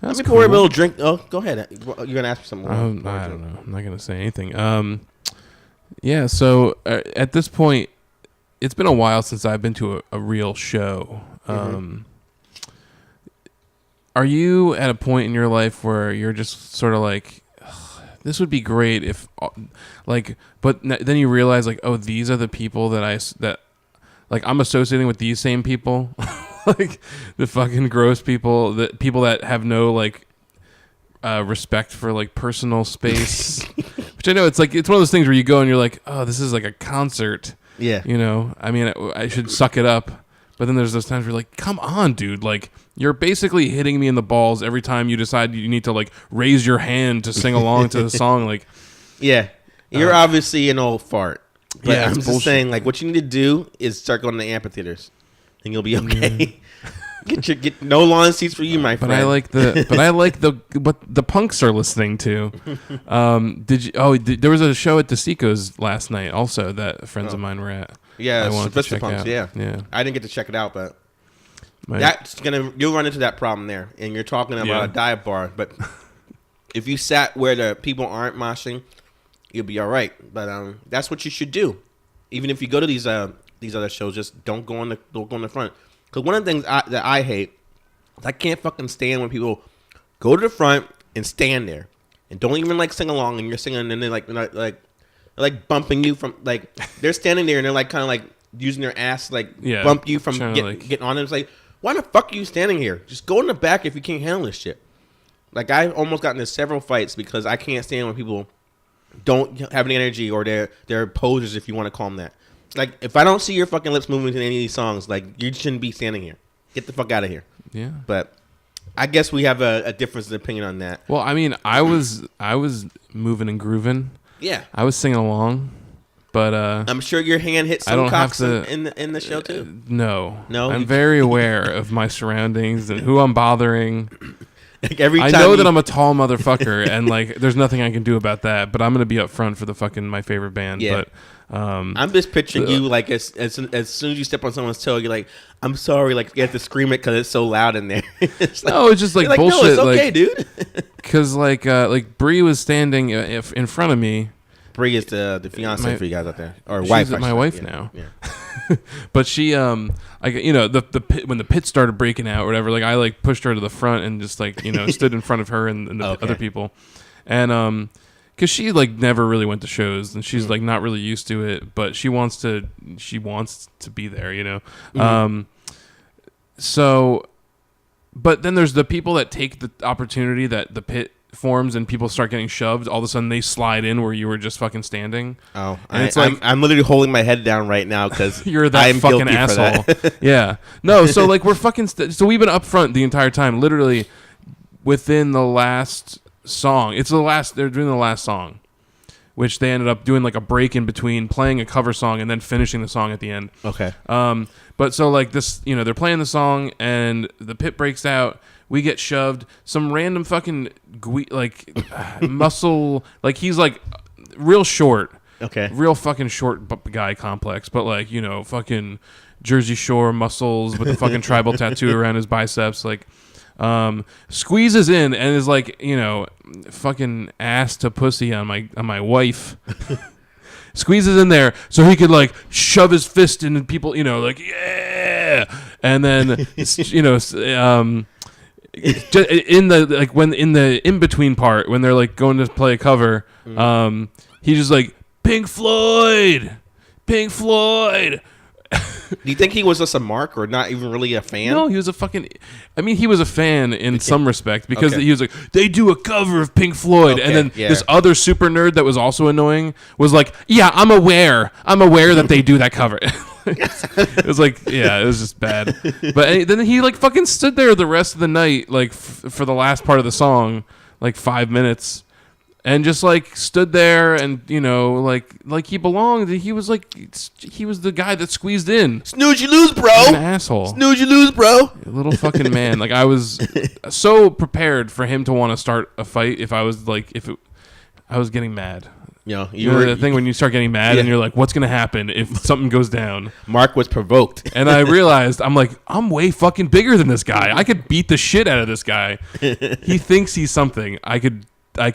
[SPEAKER 2] That's
[SPEAKER 1] Let me pour a
[SPEAKER 2] cool.
[SPEAKER 1] little drink. Oh, go ahead. You're gonna ask me something.
[SPEAKER 2] I don't know. I'm not gonna say anything. Yeah. So at this point, it's been a while since I've been to a real show. Are you at a point in your life where you're just sort of like, this would be great if, like, but then you realize like, oh, these are the people that like I'm associating with these same people, like the fucking gross people, that have no like respect for like personal space. Which I know it's like it's one of those things where you go and you're like, oh, this is like a concert.
[SPEAKER 1] Yeah.
[SPEAKER 2] You know, I mean, I should suck it up. But then there's those times where you're like, come on, dude. Like, you're basically hitting me in the balls every time you decide you need to, like, raise your hand to sing along to the song. Like,
[SPEAKER 1] yeah. You're obviously an old fart. But
[SPEAKER 2] yeah,
[SPEAKER 1] I'm
[SPEAKER 2] it's
[SPEAKER 1] just
[SPEAKER 2] bullshit.
[SPEAKER 1] saying, like, what you need to do is start going to amphitheaters. And you'll be okay. Get no lawn seats for you, my friend.
[SPEAKER 2] But I like what the punks are listening to. There was a show at DeSico's last night also that friends of mine were at.
[SPEAKER 1] Yeah,
[SPEAKER 2] I wanted to
[SPEAKER 1] Sylvester
[SPEAKER 2] check
[SPEAKER 1] Punks,
[SPEAKER 2] out.
[SPEAKER 1] yeah. I didn't get to check it out, but
[SPEAKER 2] Right.
[SPEAKER 1] you'll run into that problem there. And you're talking about a dive bar, but if you sat where the people aren't moshing, you'll be all right. But that's what you should do. Even if you go to these other shows, just don't go in the front. Because one of the things that I hate is I can't fucking stand when people go to the front and stand there and don't even like sing along, and you're singing and they're like bumping you from like they're standing there and they're like kind of like using their ass to, like bump you from getting on it. It's like, why the fuck are you standing here? Just go in the back if you can't handle this shit. Like I almost got into several fights because I can't stand when people don't have any energy or they're posers, if you want to call them that. Like, if I don't see your fucking lips moving to any of these songs, like, you shouldn't be standing here. Get the fuck out of here.
[SPEAKER 2] Yeah.
[SPEAKER 1] But I guess we have a difference in opinion on that.
[SPEAKER 2] Well, I mean, I was moving and grooving.
[SPEAKER 1] Yeah.
[SPEAKER 2] I was singing along, but
[SPEAKER 1] I'm sure your hand hit some cocks in the show, too.
[SPEAKER 2] No.
[SPEAKER 1] No?
[SPEAKER 2] I'm very aware of my surroundings and who I'm bothering.
[SPEAKER 1] Like every time
[SPEAKER 2] I know that I'm a tall motherfucker, and like, there's nothing I can do about that. But I'm gonna be up front for the fucking my favorite band.
[SPEAKER 1] Yeah.
[SPEAKER 2] But
[SPEAKER 1] I'm just picturing you like as soon as you step on someone's toe, you're like, I'm sorry, like you have to scream it because it's so loud in there. It's like,
[SPEAKER 2] no, it's just like bullshit.
[SPEAKER 1] No, it's okay,
[SPEAKER 2] like,
[SPEAKER 1] dude.
[SPEAKER 2] Because like Bree was standing in front of me.
[SPEAKER 1] Bree is the fiance for you guys out there, or wife.
[SPEAKER 2] She's my wife now. Yeah. But she like the pit, when the pit started breaking out or whatever, like I like pushed her to the front and just like stood in front of her and the other people, and because she like never really went to shows and she's like not really used to it, but she wants to be there, so but then there's the people that take the opportunity that the pit forms and people start getting shoved. All of a sudden they slide in where you were just fucking standing.
[SPEAKER 1] Oh,
[SPEAKER 2] and it's like
[SPEAKER 1] I'm literally holding my head down right now because
[SPEAKER 2] you're that fucking asshole. Yeah, no, so like we're fucking so we've been up front the entire time, literally within the last song. They're doing the last song, which they ended up doing like a break in between playing a cover song and then finishing the song at the end.
[SPEAKER 1] Okay.
[SPEAKER 2] But so like this, they're playing the song and the pit breaks out. We get shoved. Some random fucking muscle, like he's like real short.
[SPEAKER 1] Okay.
[SPEAKER 2] Real fucking short guy complex, but like, fucking Jersey Shore muscles with a fucking tribal tattoo around his biceps, like squeezes in and is like, fucking ass to pussy on my wife. Squeezes in there so he could like shove his fist into people, like, yeah. And then in the like when in the in between part when they're like going to play a cover, he's just like Pink Floyd.
[SPEAKER 1] Do you think he was just a mark or not even really a fan?
[SPEAKER 2] No, he was a fucking. I mean, he was a fan in some respect because he was like, they do a cover of Pink Floyd, and then this other super nerd that was also annoying was like, yeah, I'm aware that they do that cover. It was like, yeah, it was just bad. But then he like fucking stood there the rest of the night, like for the last part of the song, like 5 minutes. and just like stood there and like he belonged. He was the guy that squeezed in.
[SPEAKER 1] Snooze, you lose, bro.
[SPEAKER 2] An asshole.
[SPEAKER 1] Snooze, you lose, bro.
[SPEAKER 2] Little fucking man. Like I was so prepared for him to want to start a fight. I was getting mad. You know the thing when you start getting mad and you're like, what's gonna happen if something goes down?
[SPEAKER 1] Mark was provoked,
[SPEAKER 2] and I realized I'm way fucking bigger than this guy. I could beat the shit out of this guy. He thinks he's something. I could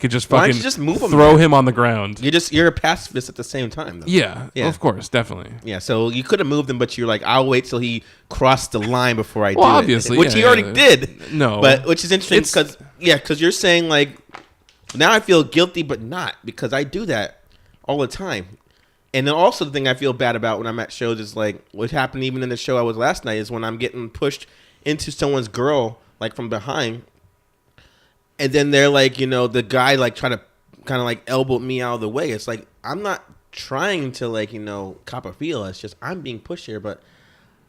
[SPEAKER 2] just fucking
[SPEAKER 1] just move him,
[SPEAKER 2] throw him on the ground.
[SPEAKER 1] You're a pacifist at the same time, though.
[SPEAKER 2] Yeah, of course, definitely.
[SPEAKER 1] Yeah, so you could have moved him, but you're like, I'll wait till he crossed the line before I do
[SPEAKER 2] obviously,
[SPEAKER 1] it. Which he already did.
[SPEAKER 2] No.
[SPEAKER 1] But which is interesting because you're saying like, now I feel guilty, but not, because I do that all the time. And then also the thing I feel bad about when I'm at shows is like what happened even in the show I was last night is when I'm getting pushed into someone's girl like from behind. And then they're like, the guy like trying to kind of like elbow me out of the way. It's like, I'm not trying to like, cop a feel. It's just I'm being pushed here, but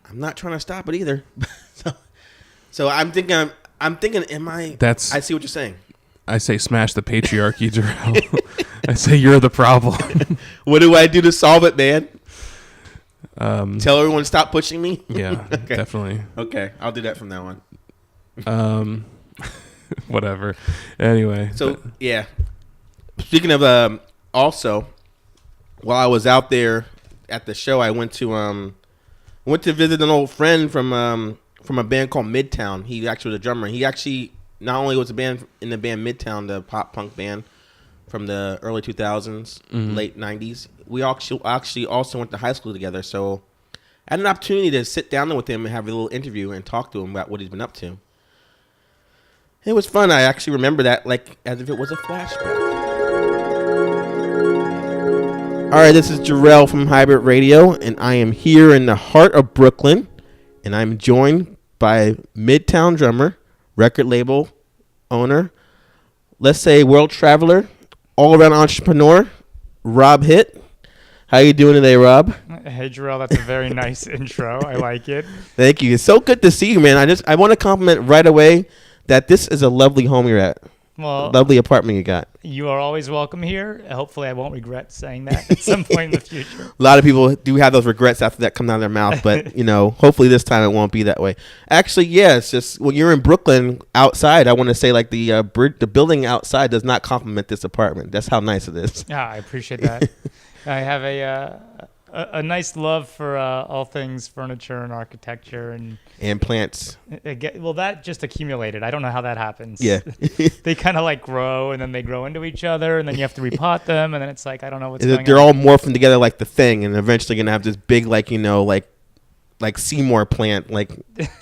[SPEAKER 1] I'm not trying to stop it either. so I'm thinking, I see what you're saying.
[SPEAKER 2] I say smash the patriarchy, Jarrell. I say you're the problem.
[SPEAKER 1] What do I do to solve it, man? Tell everyone to stop pushing me?
[SPEAKER 2] Yeah,
[SPEAKER 1] okay.
[SPEAKER 2] Definitely.
[SPEAKER 1] Okay, I'll do that from now on.
[SPEAKER 2] Whatever. Anyway.
[SPEAKER 1] So, yeah. Speaking of, also, while I was out there at the show, I went to visit an old friend from a band called Midtown. He actually was a drummer. He actually not only was in the band Midtown, the pop punk band from the early 2000s, late 90s. We actually also went to high school together. So I had an opportunity to sit down with him and have a little interview and talk to him about what he's been up to. It was fun. I actually remember that like as if it was a flashback. All right, this is Jarrell from Hybrid Radio, and I am here in the heart of Brooklyn, and I'm joined by Midtown drummer, record label owner, let's say world traveler, all-around entrepreneur, Rob Hitt. How you doing today, Rob?
[SPEAKER 3] Hey, Jarrell, that's a very nice intro. I like it.
[SPEAKER 1] Thank you. It's so good to see you, man. I want to compliment right away that this is a lovely home you're at.
[SPEAKER 3] Well,
[SPEAKER 1] lovely apartment you got.
[SPEAKER 3] You are always welcome here. Hopefully, I won't regret saying that at some point in the future.
[SPEAKER 1] A lot of people do have those regrets after that come out of their mouth, but hopefully this time it won't be that way. Actually, yeah, it's just when you're in Brooklyn outside, I want to say like the building outside does not complement this apartment. That's how nice it is.
[SPEAKER 3] Yeah, I appreciate that. I have a nice love for all things furniture and architecture
[SPEAKER 1] and plants.
[SPEAKER 3] Well, that just accumulated. I don't know how that happens.
[SPEAKER 1] Yeah.
[SPEAKER 3] They kind of like grow, and then they grow into each other, and then you have to repot them, and then it's like I don't know what's going on.
[SPEAKER 1] They're all morphing together like the Thing, and eventually gonna have this big like Seymour plant, like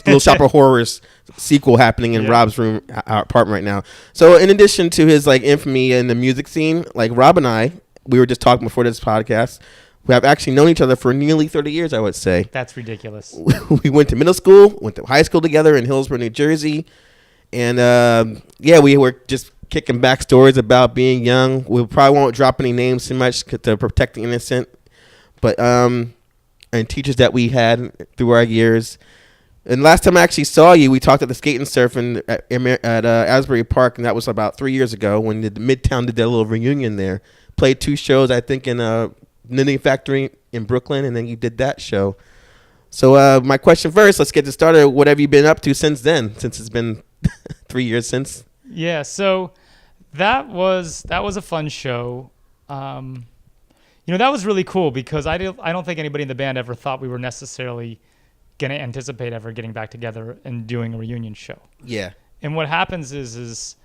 [SPEAKER 1] Little Shop of Horrors sequel happening in Rob's room apartment right now. So in addition to his like infamy in the music scene, like Rob and I, we were just talking before this podcast. We have actually known each other for nearly 30 years, I would say.
[SPEAKER 3] That's ridiculous.
[SPEAKER 1] We went to middle school, went to high school together in Hillsborough, New Jersey. And, we were just kicking back stories about being young. We probably won't drop any names too much to protect the innocent. But, and teachers that we had through our years. And last time I actually saw you, we talked at the Skate and Surfing at Asbury Park, and that was about 3 years ago when the Midtown did their little reunion there. Played 2 shows, I think, in Knitting Factory in Brooklyn, and then you did that show. So my question first, let's get this started. What have you been up to since then, since it's been 3 years since?
[SPEAKER 3] Yeah, so that was a fun show. That was really cool because I don't think anybody in the band ever thought we were necessarily going to anticipate ever getting back together and doing a reunion show.
[SPEAKER 1] Yeah.
[SPEAKER 3] And what happens is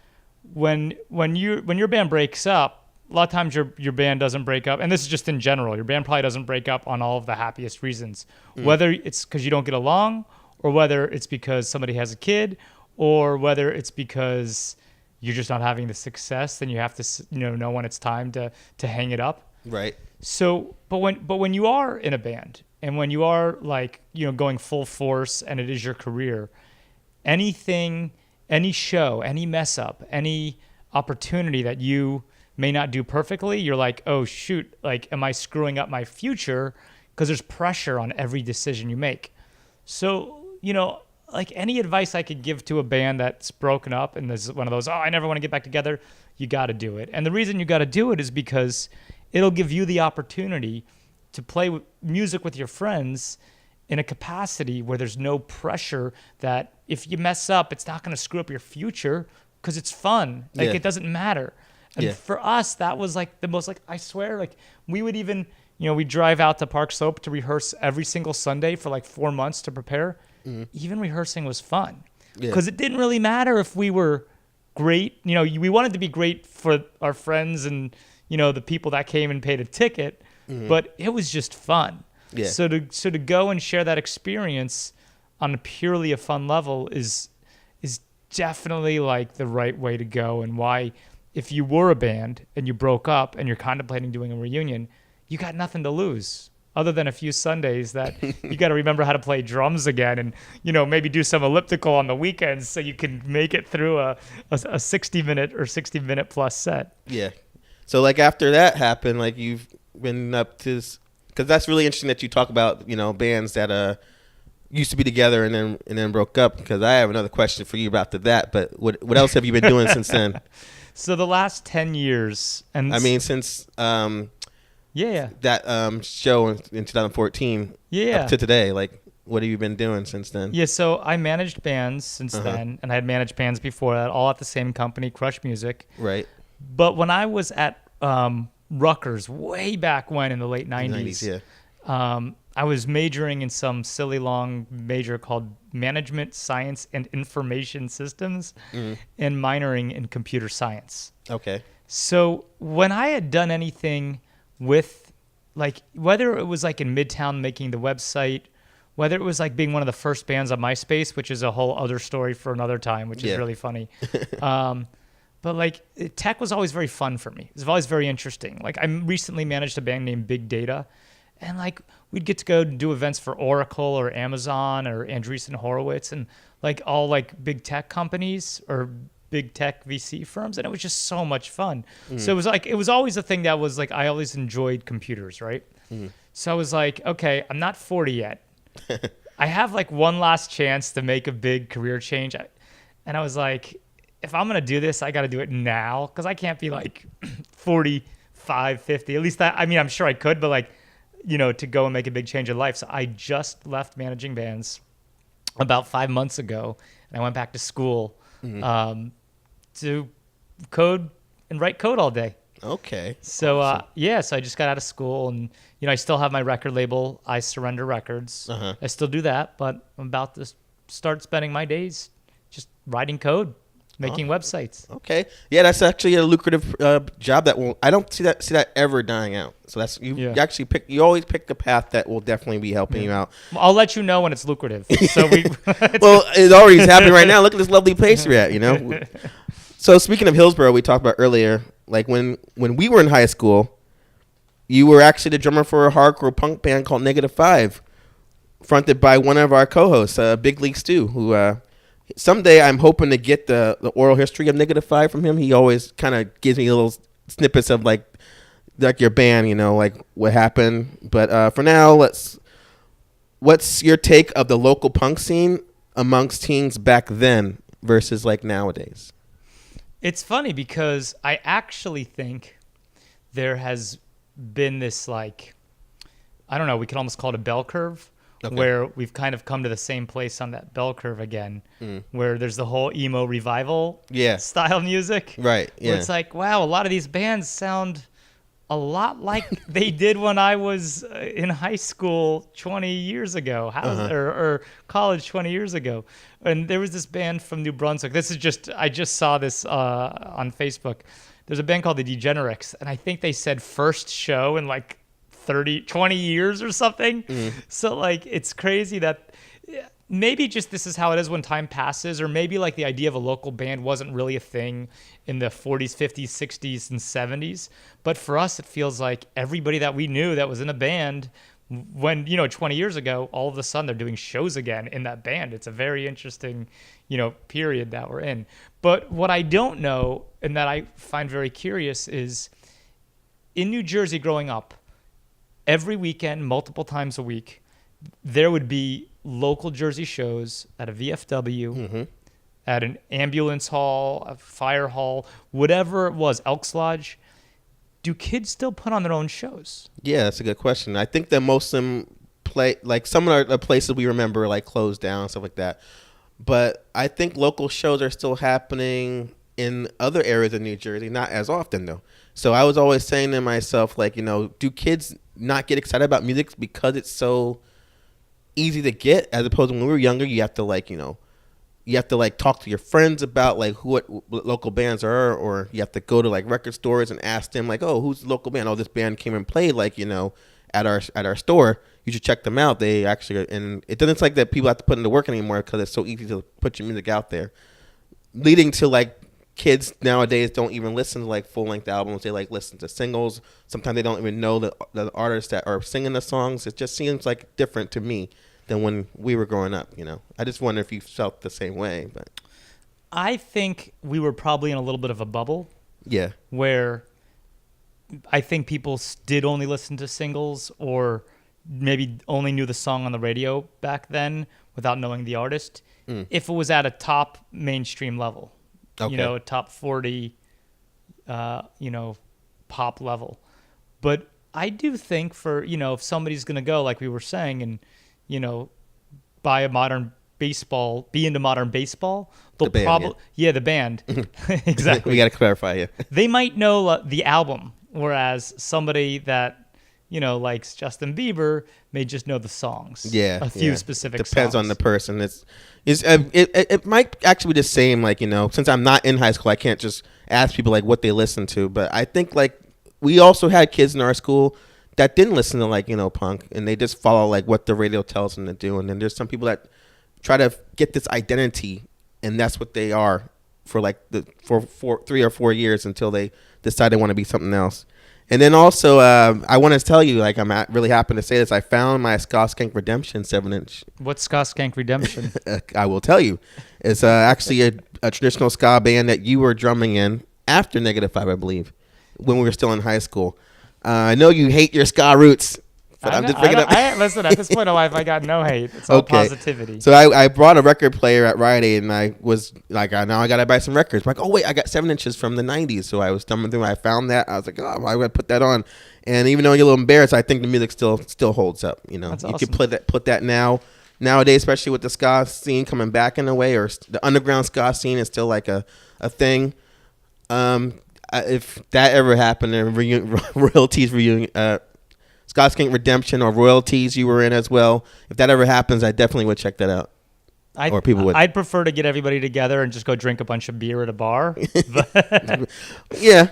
[SPEAKER 3] when your band breaks up, a lot of times your band doesn't break up, and this is just in general. Your band probably doesn't break up on all of the happiest reasons, whether it's because you don't get along, or whether it's because somebody has a kid, or whether it's because you're just not having the success, and you have to know when it's time to hang it up.
[SPEAKER 1] Right.
[SPEAKER 3] So, but when you are in a band, and when you are going full force, and it is your career, anything, any show, any mess up, any opportunity that you may not do perfectly, you're like, oh shoot, like am I screwing up my future? Because there's pressure on every decision you make. So like any advice I could give to a band that's broken up and there's one of those, oh, I never want to get back together, you got to do it. And the reason you got to do it is because it'll give you the opportunity to play music with your friends in a capacity where there's no pressure that if you mess up, it's not going to screw up your future because it's fun. Like
[SPEAKER 1] Yeah.
[SPEAKER 3] it doesn't matter. And
[SPEAKER 1] Yeah.
[SPEAKER 3] for us, that was like the most, like, I swear, like we would even, we drive out to Park Slope to rehearse every single Sunday for like 4 months to prepare. Even rehearsing was fun
[SPEAKER 1] Yeah.
[SPEAKER 3] because it didn't really matter if we were great. We wanted to be great for our friends and, the people that came and paid a ticket, but it was just fun.
[SPEAKER 1] Yeah.
[SPEAKER 3] So to go and share that experience on a purely a fun level is definitely like the right way to go, and why if you were a band and you broke up and you're contemplating doing a reunion, you got nothing to lose other than a few Sundays that you got to remember how to play drums again, and maybe do some elliptical on the weekends so you can make it through a 60-minute or 60-minute plus set.
[SPEAKER 1] Yeah. So like after that happened, like you've been up to, because that's really interesting that you talk about bands that used to be together and then broke up. Because I have another question for you about that. But what else have you been doing since then?
[SPEAKER 3] So the last 10 years, and
[SPEAKER 1] I mean, since
[SPEAKER 3] yeah,
[SPEAKER 1] that show in 2014
[SPEAKER 3] Yeah.
[SPEAKER 1] up to today, like what have you been doing since then?
[SPEAKER 3] yeah. So I managed bands since then, and I had managed bands before that, all at the same company, Crush Music.
[SPEAKER 1] Right.
[SPEAKER 3] But when I was at Rutgers, way back when in the late 90s,
[SPEAKER 1] yeah.
[SPEAKER 3] I was majoring in some silly long major called Management Science and Information Systems, and minoring in computer science.
[SPEAKER 1] Okay.
[SPEAKER 3] So when I had done anything with, like, whether it was like in Midtown making the website, whether it was like being one of the first bands on MySpace, which is a whole other story for another time, which
[SPEAKER 1] Yeah.
[SPEAKER 3] is really funny. But like tech was always very fun for me. It was always very interesting. Like I recently managed a band named Big Data, and like we'd get to go do events for Oracle or Amazon or Andreessen Horowitz and like all like big tech companies or big tech VC firms, and it was just so much fun. So it was always a thing that was like I always enjoyed computers, right? So I was like, okay, I'm not 40 yet. I have like one last chance to make a big career change, and I was like, if I'm going to do this, I got to do it now, because I can't be like 45, 50. At least I'm sure I could, but like, to go and make a big change in life. So I just left managing bands about 5 months ago, and I went back to school to code and write code all day.
[SPEAKER 1] Okay.
[SPEAKER 3] So,
[SPEAKER 1] Awesome.
[SPEAKER 3] so I just got out of school, and, I still have my record label, I Surrender Records. I still do that, but I'm about to start spending my days just writing code, making websites.
[SPEAKER 1] Okay. Yeah, that's actually a lucrative job that I don't see that ever dying out. So that's you actually you always pick the path that will definitely be helping you out.
[SPEAKER 3] I'll let you know when it's lucrative. So
[SPEAKER 1] Well, it already is happening right now. Look at this lovely place you're at, So speaking of Hillsborough, we talked about earlier, like when we were in high school, you were actually the drummer for a hardcore punk band called Negative 5, fronted by one of our co-hosts, Big League Stu, who someday I'm hoping to get the oral history of Negative 5 from him. He always kind of gives me little snippets of like your band, like what happened. But for now, what's your take of the local punk scene amongst teens back then versus like nowadays?
[SPEAKER 3] It's funny because I actually think there has been this, like, I don't know, we could almost call it a bell curve, where we've kind of come to the same place on that bell curve again, where there's the whole emo revival style music.
[SPEAKER 1] Right, yeah.
[SPEAKER 3] Where it's like, wow, a lot of these bands sound a lot like they did when I was in high school 20 years ago, or college 20 years ago. And there was this band from New Brunswick. I just saw this on Facebook. There's a band called the Degenerics, and I think they said first show in like 20 years or something. So like, it's crazy that maybe just this is how it is when time passes, or maybe like the idea of a local band wasn't really a thing in the 40s, 50s, 60s, and 70s. But for us, it feels like everybody that we knew that was in a band when, 20 years ago, all of a sudden they're doing shows again in that band. It's a very interesting, period that we're in. But what I don't know, and that I find very curious, is in New Jersey growing up, every weekend, multiple times a week, there would be local Jersey shows at a VFW, at an ambulance hall, a fire hall, whatever it was, Elks Lodge. Do kids still put on their own shows?
[SPEAKER 1] Yeah, that's a good question. I think that most of them play, like some of the places we remember like closed down and stuff like that. But I think local shows are still happening in other areas of New Jersey, not as often though. So I was always saying to myself, like, do kids not get excited about music because it's so easy to get, as opposed to when we were younger, you have to talk to your friends about like what local bands are, or you have to go to like record stores and ask them like, oh, who's the local band? Oh, this band came and played like, at our store. You should check them out. They actually, and it doesn't like that people have to put into work anymore because it's so easy to put your music out there, leading to like kids nowadays don't even listen to like full length albums. They like listen to singles. Sometimes they don't even know the artists that are singing the songs. It just seems like different to me than when we were growing up. I just wonder if you felt the same way. But
[SPEAKER 3] I think we were probably in a little bit of a bubble.
[SPEAKER 1] Yeah.
[SPEAKER 3] Where I think people did only listen to singles, or maybe only knew the song on the radio back then without knowing the artist. If it was at a top mainstream level, a top 40, pop level. But I do think for, if somebody's going to go, like we were saying, and, buy a modern baseball, be into modern baseball, they'll probably, the band. Exactly.
[SPEAKER 1] We got to clarify, yeah.
[SPEAKER 3] They might know the album, whereas somebody that, likes Justin Bieber may just know the songs.
[SPEAKER 1] Yeah.
[SPEAKER 3] A few specific songs.
[SPEAKER 1] Depends on the person. It might actually be the same, like, since I'm not in high school, I can't just ask people like what they listen to. But I think like we also had kids in our school that didn't listen to like, punk, and they just follow like what the radio tells them to do. And then there's some people that try to get this identity, and that's what they are for like for 3 or 4 years until they decide they want to be something else. And then also, I want to tell you, like, I'm really happy to say this. I found my Ska Skank Redemption 7-inch.
[SPEAKER 3] What's Ska Skank Redemption?
[SPEAKER 1] I will tell you. It's actually a traditional ska band that you were drumming in after Negative 5, I believe, when we were still in high school. I know you hate your ska roots, but I'm just bringing up.
[SPEAKER 3] Listen, at this point in life, I got no hate. It's all positivity.
[SPEAKER 1] So I brought a record player at Rite Aid, and I was like, now I got to buy some records. I'm like, oh, wait, I got 7 inches from the 90s. So I was thumbing through. I found that. I was like, oh, I'm going to put that on. And even though you're a little embarrassed, I think the music still holds up.
[SPEAKER 3] That's
[SPEAKER 1] you
[SPEAKER 3] awesome.
[SPEAKER 1] could put that nowadays, especially with the ska scene coming back in a way, or the underground ska scene is still like a thing. If that ever happened, royalties reunion, Ska Skank Redemption or Royalties you were in as well. If that ever happens, I definitely would check that out. Or people would.
[SPEAKER 3] I'd prefer to get everybody together and just go drink a bunch of beer at a bar.
[SPEAKER 1] Yeah.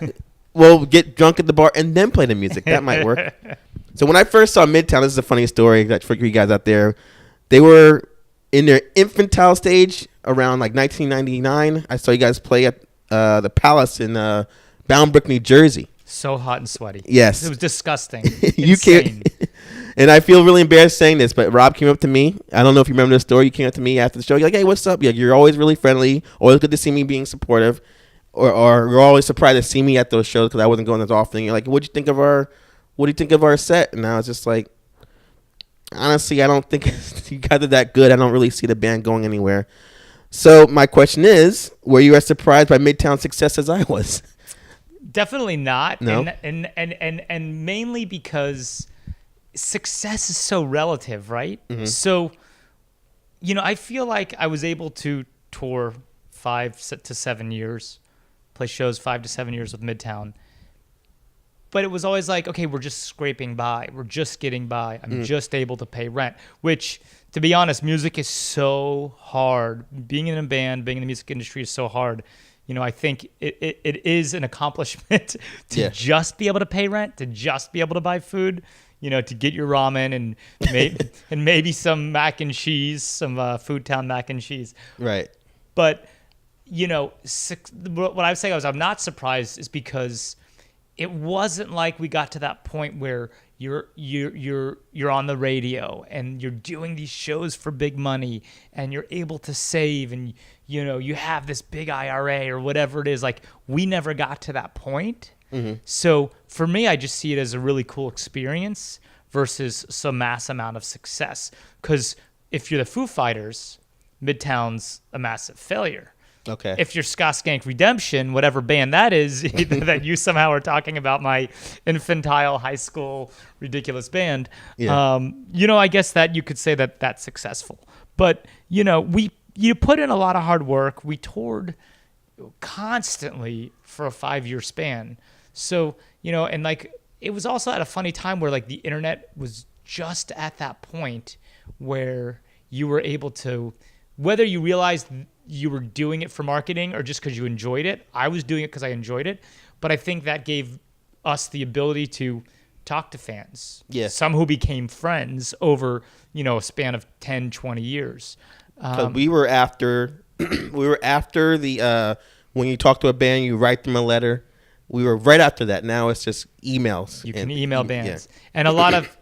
[SPEAKER 1] Well, get drunk at the bar and then play the music. That might work. So when I first saw Midtown, this is a funny story that for you guys out there. They were in their infantile stage around like 1999. I saw you guys play at the Palace in Bound Brook, New Jersey.
[SPEAKER 3] So hot and sweaty.
[SPEAKER 1] Yes.
[SPEAKER 3] It was disgusting.
[SPEAKER 1] You
[SPEAKER 3] Insane.
[SPEAKER 1] And I feel really embarrassed saying this, but Rob came up to me. I don't know if you remember the story. You came up to me after the show. You're like, hey, what's up? You're always really friendly. Always good to see me being supportive. Or you're always surprised to see me at those shows because I wasn't going as often. You're like, what do you think of our set? And I was just like, honestly, I don't think you guys are that good. I don't really see the band going anywhere. So my question is, were you as surprised by Midtown's success as I was?
[SPEAKER 3] Definitely not.
[SPEAKER 1] No.
[SPEAKER 3] And mainly because success is so relative, right?
[SPEAKER 1] Mm-hmm.
[SPEAKER 3] So, I feel like I was able to tour 5 to 7 years, play shows 5 to 7 years with Midtown. But it was always like, okay, we're just scraping by. We're just getting by. I'm just able to pay rent, which, to be honest, music is so hard. Being in a band, being in the music industry is so hard. I think it is an accomplishment to just be able to pay rent, to just be able to buy food, to get your ramen and maybe some mac and cheese, some Food Town mac and cheese.
[SPEAKER 1] Right.
[SPEAKER 3] But, what I was saying I'm not surprised is because it wasn't like we got to that point where you're on the radio and you're doing these shows for big money and you're able to save and you have this big IRA or whatever it is. Like, we never got to that point. Mm-hmm. So for me, I just see it as a really cool experience versus some mass amount of success. Because if you're the Foo Fighters, Midtown's a massive failure.
[SPEAKER 1] Okay.
[SPEAKER 3] If you're Ska Skank Redemption, whatever band that is, that you somehow are talking about my infantile high school ridiculous band,
[SPEAKER 1] Yeah.
[SPEAKER 3] I guess that you could say that that's successful. But, you put in a lot of hard work. We toured constantly for a 5-year span. So, and like, it was also at a funny time where like the internet was just at that point where you were able to, whether you realized you were doing it for marketing or just because you enjoyed it. I was doing it because I enjoyed it. But I think that gave us the ability to talk to fans.
[SPEAKER 1] Yeah.
[SPEAKER 3] Some who became friends over, a span of 10, 20 years.
[SPEAKER 1] 'Cause we were after the when you talk to a band, you write them a letter. We were right after that. Now it's just emails.
[SPEAKER 3] You can email bands. And a lot of,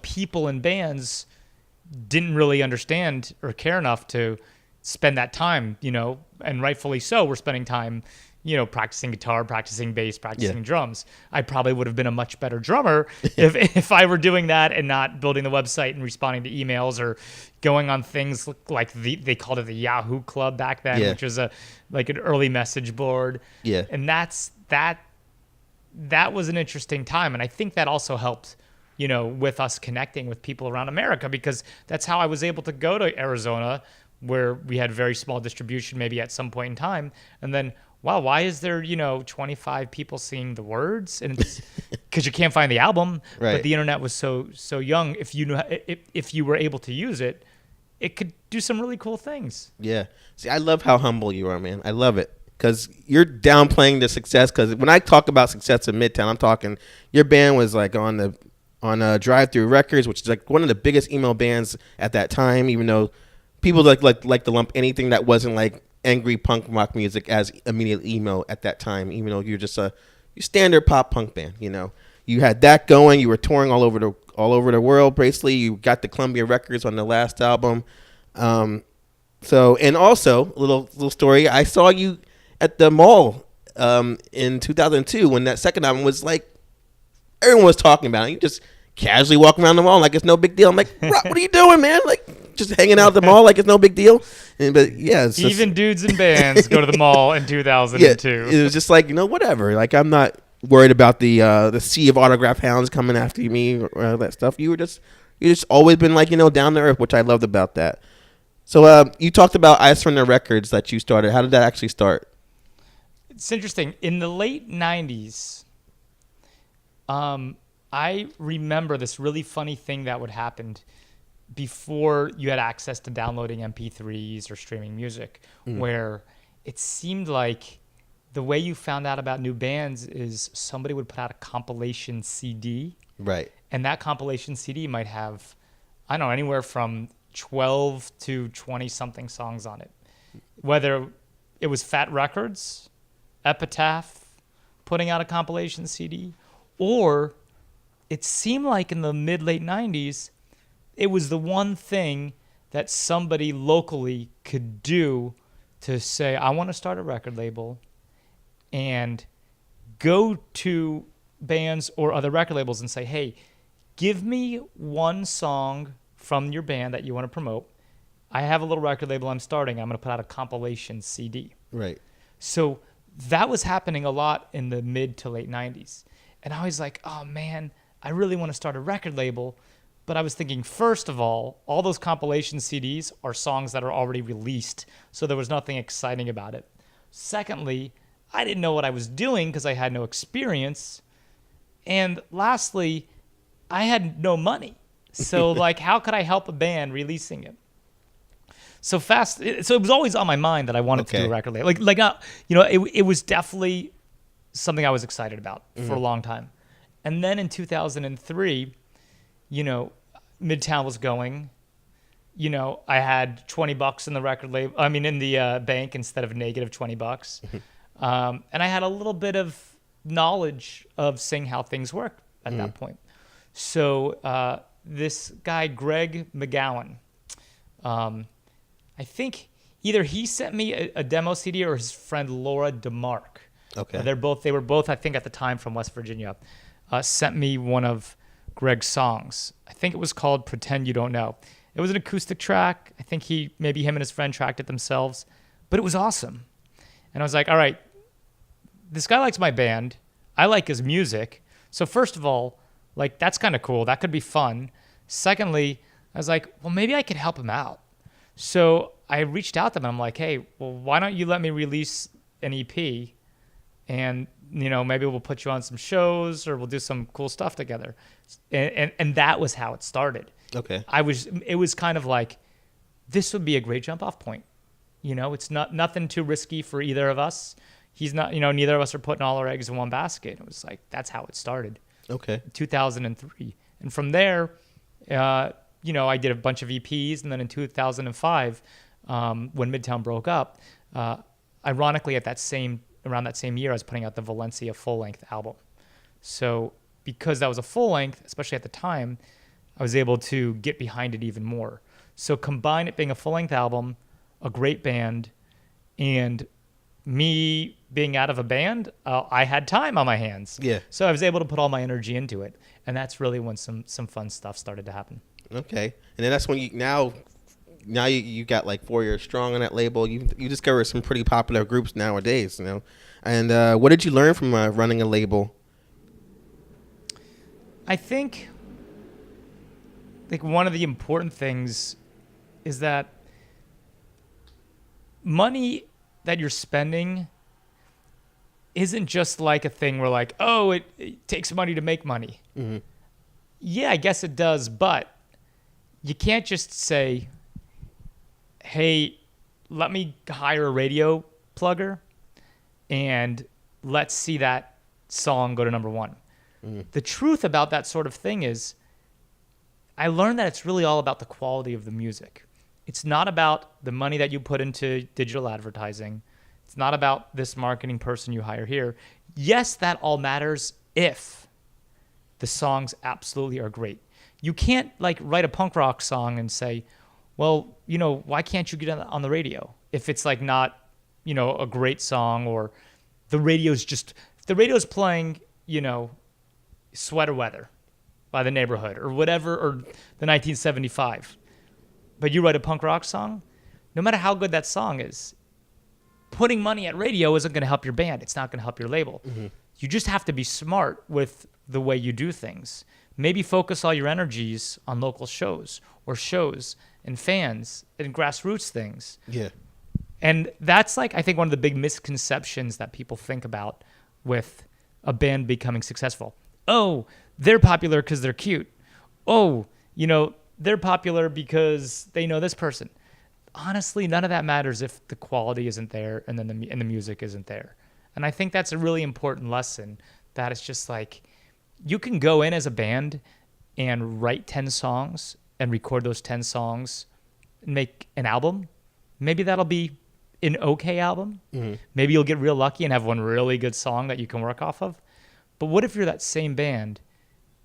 [SPEAKER 3] people in bands didn't really understand or care enough to spend that time, and rightfully so. We're spending time, practicing guitar, practicing bass, practicing drums. I probably would have been a much better drummer if I were doing that and not building the website and responding to emails or going on things like they called it the Yahoo Club back then, which was an early message board.
[SPEAKER 1] Yeah.
[SPEAKER 3] And that was an interesting time. And I think that also helped, with us connecting with people around America, because that's how I was able to go to Arizona, where we had very small distribution maybe at some point in time. And then, wow, why is there, 25 people seeing the words? And it's because you can't find the album,
[SPEAKER 1] Right.
[SPEAKER 3] but the internet was so young. If you were able to use it, it could do some really cool things.
[SPEAKER 1] Yeah. See, I love how humble you are, man. I love it. Because you're downplaying the success. Because when I talk about success in Midtown, I'm talking your band was like on Drive Through Records, which is like one of the biggest email bands at that time. Even though people like to lump anything that wasn't like angry punk rock music as immediate emo at that time. Even though you're just your standard pop punk band, you had that going. You were touring all over the world. Basically, you got the Columbia Records on the last album. So, and also little story. I saw you at the mall in 2002 when that second album was like everyone was talking about it. You just casually walk around the mall like it's no big deal. I'm like, what are you doing, man? Like just hanging out at the mall like it's no big deal. But yeah, it's just,
[SPEAKER 3] Even dudes in bands go to the mall in 2002.
[SPEAKER 1] yeah, it was just like whatever. Like I'm not worried about the sea of autograph hounds coming after me or that stuff. You just always been like down to earth, which I loved about that. So you talked about Eyes from the Records that you started. How did that actually start?
[SPEAKER 3] It's interesting. In the late 90s, I remember this really funny thing that would happen before you had access to downloading MP3s or streaming music, where it seemed like the way you found out about new bands is somebody would put out a compilation CD.
[SPEAKER 1] Right.
[SPEAKER 3] And that compilation CD might have, I don't know, anywhere from 12 to 20-something songs on it. Whether it was Fat Records, Epitaph putting out a compilation CD, or it seemed like in the mid-late 90s, it was the one thing that somebody locally could do to say, I want to start a record label, and go to bands or other record labels and say, hey, give me one song from your band that you want to promote. I have a little record label I'm starting. I'm going to put out a compilation CD.
[SPEAKER 1] Right.
[SPEAKER 3] So that was happening a lot in the mid to late 90s. And I was like, oh man, I really want to start a record label. But I was thinking, first of all those compilation CDs are songs that are already released. So there was nothing exciting about it. Secondly, I didn't know what I was doing because I had no experience. And lastly, I had no money. So like, how could I help a band releasing it? So it was always on my mind that I wanted to do a record label. It was definitely something I was excited about for a long time. And then in 2003, Midtown was going. I had $20 in the record label. I mean, in the bank instead of negative $20. And I had a little bit of knowledge of seeing how things work at that point. So this guy, Greg McGowan, I think either he sent me a demo CD or his friend Laura DeMarc.
[SPEAKER 1] Okay.
[SPEAKER 3] They were both, I think, at the time from West Virginia. Sent me one of Greg's songs. I think it was called Pretend You Don't Know. It was an acoustic track. I think maybe him and his friend tracked it themselves, but it was awesome. And I was like, all right, this guy likes my band. I like his music. So first of all, like, that's kind of cool. That could be fun. Secondly, I was like, well, maybe I could help him out. So I reached out to them. I'm like, hey, well, why don't you let me release an EP, and maybe we'll put you on some shows, or we'll do some cool stuff together. And that was how it started.
[SPEAKER 1] Okay.
[SPEAKER 3] It was kind of like, this would be a great jump off point. It's nothing too risky for either of us. He's not, neither of us are putting all our eggs in one basket. It was like, that's how it started.
[SPEAKER 1] Okay.
[SPEAKER 3] 2003. And from there, I did a bunch of EPs. And then in 2005, when Midtown broke up, ironically around that same year, I was putting out the Valencia full-length album. So because that was a full-length, especially at the time, I was able to get behind it even more. So combine it being a full-length album, a great band, and me being out of a band, I had time on my hands.
[SPEAKER 1] Yeah.
[SPEAKER 3] So I was able to put all my energy into it. And that's really when some fun stuff started to happen.
[SPEAKER 1] Okay. And then that's when you got like 4 Years Strong on that label. You discovered some pretty popular groups nowadays, And what did you learn from running a label?
[SPEAKER 3] I think like one of the important things is that money that you're spending isn't just like a thing where like, oh, it takes money to make money. Mm-hmm. Yeah, I guess it does, but you can't just say, hey, let me hire a radio plugger and let's see that song go to number one. Mm-hmm. The truth about that sort of thing is I learned that it's really all about the quality of the music. It's not about the money that you put into digital advertising. It's not about this marketing person you hire here. Yes, that all matters if the songs absolutely are great. You can't like write a punk rock song and say, well, why can't you get on the radio if it's like not, a great song, or the radio's playing, Sweater Weather by The Neighborhood or whatever, or the 1975. But you write a punk rock song, no matter how good that song is, putting money at radio isn't going to help your band. It's not going to help your label. Mm-hmm. You just have to be smart with the way you do things. Maybe focus all your energies on local shows and fans and grassroots things.
[SPEAKER 1] Yeah.
[SPEAKER 3] And that's like, I think, one of the big misconceptions that people think about with a band becoming successful. Oh, they're popular because they're cute. Oh, they're popular because they know this person. Honestly, none of that matters if the quality isn't there and then the music isn't there. And I think that's a really important lesson, that it's just like, you can go in as a band and write 10 songs and record those 10 songs and make an album. Maybe that'll be an okay album. Mm-hmm. Maybe you'll get real lucky and have one really good song that you can work off of. But what if you're that same band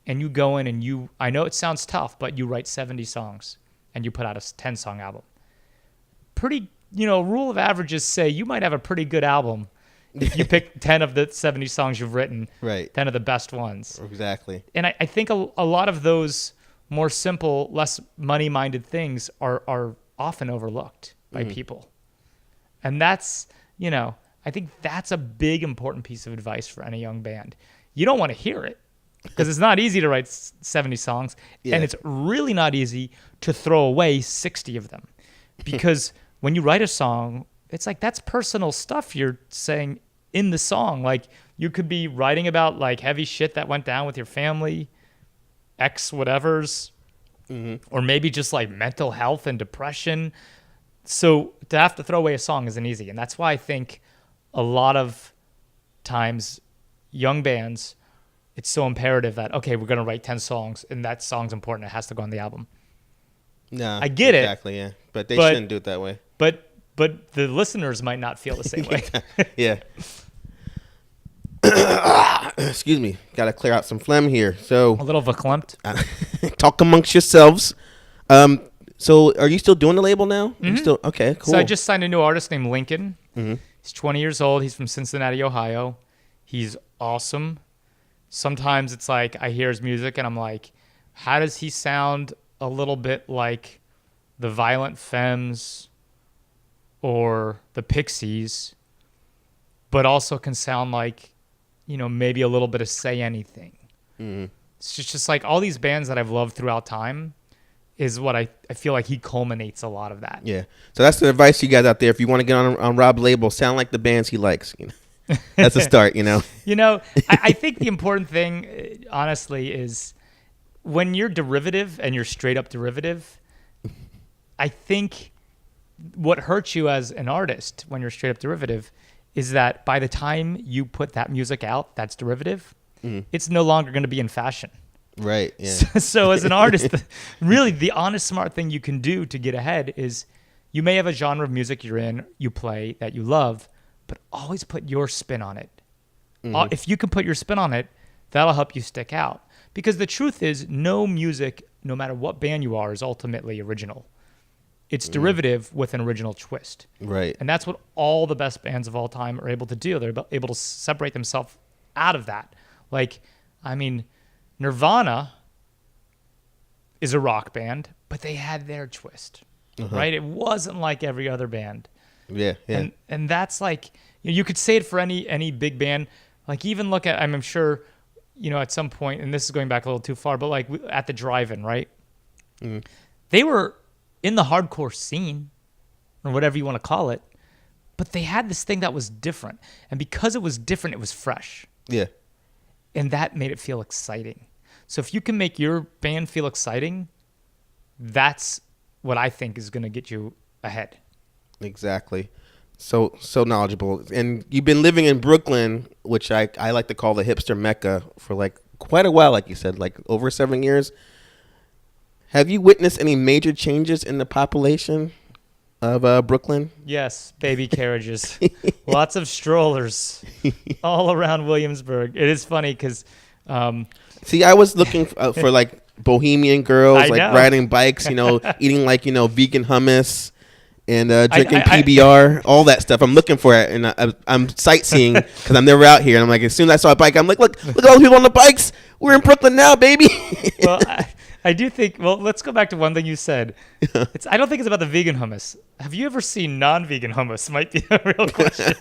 [SPEAKER 3] and you go in and I know it sounds tough, but you write 70 songs and you put out a 10-song album. Pretty, rule of averages say you might have a pretty good album if you pick 10 of the 70 songs you've written,
[SPEAKER 1] right?
[SPEAKER 3] 10 of the best ones.
[SPEAKER 1] Exactly.
[SPEAKER 3] And I think a lot of those more simple, less money-minded things are often overlooked by people. And that's, I think that's a big, important piece of advice for any young band. You don't want to hear it because it's not easy to write 70 songs. Yeah. And it's really not easy to throw away 60 of them. Because when you write a song, it's like that's personal stuff you're saying in the song. Like you could be writing about like heavy shit that went down with your family, ex whatevers, or maybe just like mental health and depression. So to have to throw away a song isn't easy. And that's why I think a lot of times young bands, it's so imperative that, okay, we're going to write 10 songs and that song's important. It has to go on the album.
[SPEAKER 1] No,
[SPEAKER 3] I get
[SPEAKER 1] exactly, yeah. But they shouldn't do it that way.
[SPEAKER 3] But the listeners might not feel the same way.
[SPEAKER 1] Yeah. Excuse me. Got to clear out some phlegm here. So
[SPEAKER 3] a little verklempt.
[SPEAKER 1] Talk amongst yourselves. So are you still doing the label now? Mm-hmm. Still okay, cool.
[SPEAKER 3] So I just signed a new artist named Lincoln. Mm-hmm. He's 20 years old. He's from Cincinnati, Ohio. He's awesome. Sometimes it's like I hear his music and I'm like, how does he sound a little bit like the Violent Femmes or the Pixies, but also can sound like, maybe a little bit of Say Anything.
[SPEAKER 1] Mm-hmm.
[SPEAKER 3] It's just like all these bands that I've loved throughout time is what I feel like he culminates a lot of that.
[SPEAKER 1] Yeah. So that's the advice you guys out there. If you want to get on Rob's label, sound like the bands he likes. That's a start,
[SPEAKER 3] I think the important thing, honestly, is when you're derivative and you're straight up derivative, I think what hurts you as an artist when you're straight up derivative is that by the time you put that music out that's derivative, it's no longer going to be in fashion.
[SPEAKER 1] Right. Yeah.
[SPEAKER 3] So as an artist, really the honest, smart thing you can do to get ahead is you may have a genre of music you play that you love, but always put your spin on it. If you can put your spin on it, that'll help you stick out. Because the truth is, no music, no matter what band you are, is ultimately original. It's derivative with an original twist.
[SPEAKER 1] Right.
[SPEAKER 3] And that's what all the best bands of all time are able to do. They're able to separate themselves out of that. Nirvana is a rock band, but they had their twist, right? It wasn't like every other band.
[SPEAKER 1] Yeah, yeah.
[SPEAKER 3] And that's like, you could say it for any big band. Like even look at, I'm sure, at some point, and this is going back a little too far, but like at the drive-in, right? They were in the hardcore scene, or whatever you want to call it, but they had this thing that was different. And because it was different, it was fresh.
[SPEAKER 1] Yeah.
[SPEAKER 3] And that made it feel exciting. So if you can make your band feel exciting, that's what I think is going to get you ahead.
[SPEAKER 1] Exactly. So knowledgeable. And you've been living in Brooklyn, which I like to call the hipster mecca, for like quite a while, like you said, like over 7 years. Have you witnessed any major changes in the population of Brooklyn?
[SPEAKER 3] Yes, baby carriages. Lots of strollers all around Williamsburg. It is funny because...
[SPEAKER 1] See, I was looking for like bohemian girls,
[SPEAKER 3] I
[SPEAKER 1] like
[SPEAKER 3] know.
[SPEAKER 1] riding bikes, eating like, vegan hummus and drinking PBR, all that stuff. I'm looking for it, and I'm sightseeing because I'm never out here. And I'm like, as soon as I saw a bike, I'm like, look at all the people on the bikes. We're in Brooklyn now, baby.
[SPEAKER 3] Well, I do think, let's go back to one thing you said. I don't think it's about the vegan hummus. Have you ever seen non-vegan hummus? Might be a real question.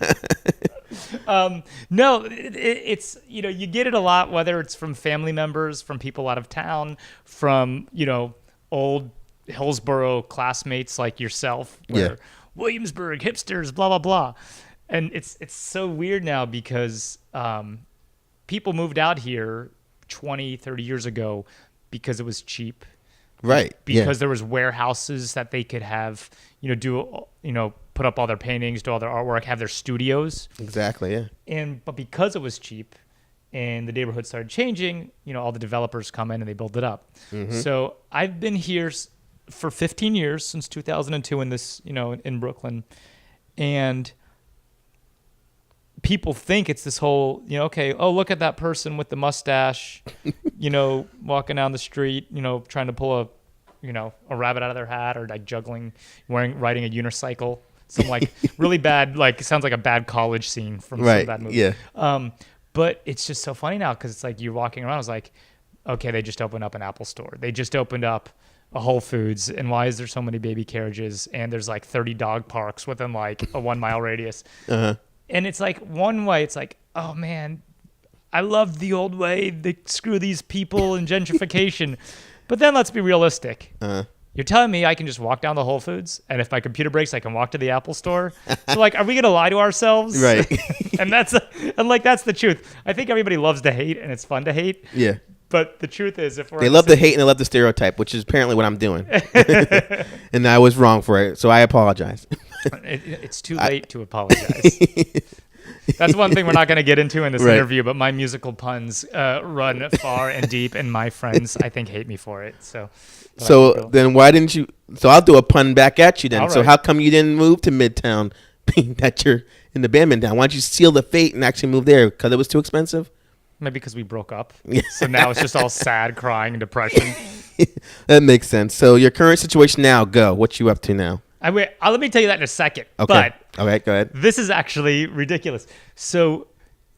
[SPEAKER 3] No, it's, you get it a lot, whether it's from family members, from people out of town, from, old Hillsborough classmates like yourself, where Williamsburg hipsters, blah, blah, blah. And it's so weird now because people moved out here 20, 30 years ago because it was cheap.
[SPEAKER 1] Right.
[SPEAKER 3] Because there was warehouses that they could have, put up all their paintings, do all their artwork, have their studios.
[SPEAKER 1] Exactly, yeah.
[SPEAKER 3] But because it was cheap and the neighborhood started changing, all the developers come in and they build it up. So I've been here for 15 years, since 2002 in this, in Brooklyn. And people think it's this whole, look at that person with the mustache, walking down the street, trying to pull a rabbit out of their hat, or like riding a unicycle. Some like really bad, like sounds like a bad college scene from some bad movie.
[SPEAKER 1] Yeah.
[SPEAKER 3] But it's just so funny now because it's like you're walking around. It's like, okay, they just opened up an Apple store. They just opened up a Whole Foods. And why is there so many baby carriages? And there's like 30 dog parks within like a 1 mile radius. And it's like one way, it's like, oh man, I love the old way. They screw these people and gentrification. But then let's be realistic. You're telling me I can just walk down the Whole Foods, and if my computer breaks, I can walk to the Apple store? So like, are we gonna lie to ourselves?
[SPEAKER 1] Right.
[SPEAKER 3] and that's the truth. I think everybody loves to hate, and it's fun to hate.
[SPEAKER 1] Yeah.
[SPEAKER 3] But the truth is, if
[SPEAKER 1] they love the hate and they love the stereotype, which is apparently what I'm doing, and I was wrong for it, so I apologize.
[SPEAKER 3] It's too late to apologize. That's one thing we're not going to get into in this interview, but my musical puns run far and deep, and my friends, I think, hate me for it. So
[SPEAKER 1] then why didn't you? So I'll do a pun back at you then.
[SPEAKER 3] All
[SPEAKER 1] so
[SPEAKER 3] right.
[SPEAKER 1] how come you didn't move to Midtown, being that you're in the band Midtown? Why don't you seal the fate and actually move there? Because it was too expensive?
[SPEAKER 3] Maybe because we broke up. So now it's just all sad, crying, and depression.
[SPEAKER 1] That makes sense. So your current situation now, go. What you up to now?
[SPEAKER 3] Let me tell you that in a second.
[SPEAKER 1] Okay.
[SPEAKER 3] But
[SPEAKER 1] all right, go ahead.
[SPEAKER 3] this is actually ridiculous. So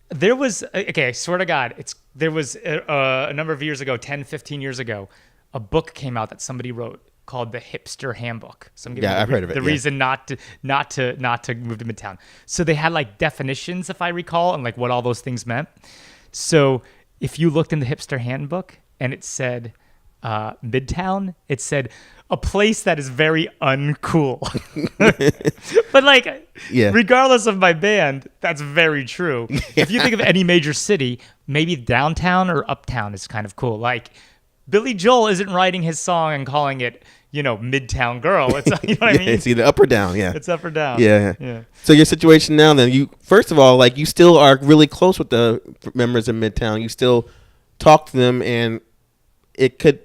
[SPEAKER 3] there was, I swear to God, it's there was a number of years ago, 10, 15 years ago, a book came out that somebody wrote called The Hipster Handbook. So I'm giving
[SPEAKER 1] Yeah,
[SPEAKER 3] you
[SPEAKER 1] I've heard of it,
[SPEAKER 3] The
[SPEAKER 1] yeah.
[SPEAKER 3] reason not to move to Midtown. So they had like definitions, if I recall, and like what all those things meant. So if you looked in the Hipster Handbook and it said Midtown, it said a place that is very uncool. But like,
[SPEAKER 1] Yeah.
[SPEAKER 3] regardless of my band, that's very true. If you think of any major city, maybe downtown or uptown is kind of cool. Like Billy Joel isn't writing his song and calling it, Midtown Girl. It's, you know what I
[SPEAKER 1] Yeah,
[SPEAKER 3] mean?
[SPEAKER 1] it's either up or down. Yeah.
[SPEAKER 3] It's up or down.
[SPEAKER 1] Yeah. So your situation now, then, you first of all, like, you still are really close with the members of Midtown. You still talk to them, and it could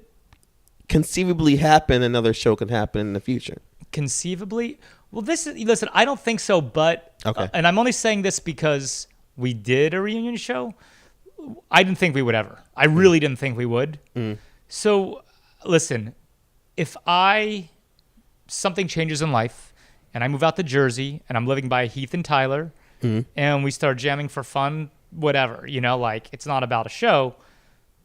[SPEAKER 1] conceivably happen. Another show could happen in the future.
[SPEAKER 3] Conceivably, well, listen. I don't think so, but
[SPEAKER 1] Okay.
[SPEAKER 3] and I'm only saying this because we did a reunion show. I didn't think we would ever. I really didn't think we would. So, listen, if something changes in life and I move out to Jersey and I'm living by Heath and Tyler and we start jamming for fun, whatever, like it's not about a show,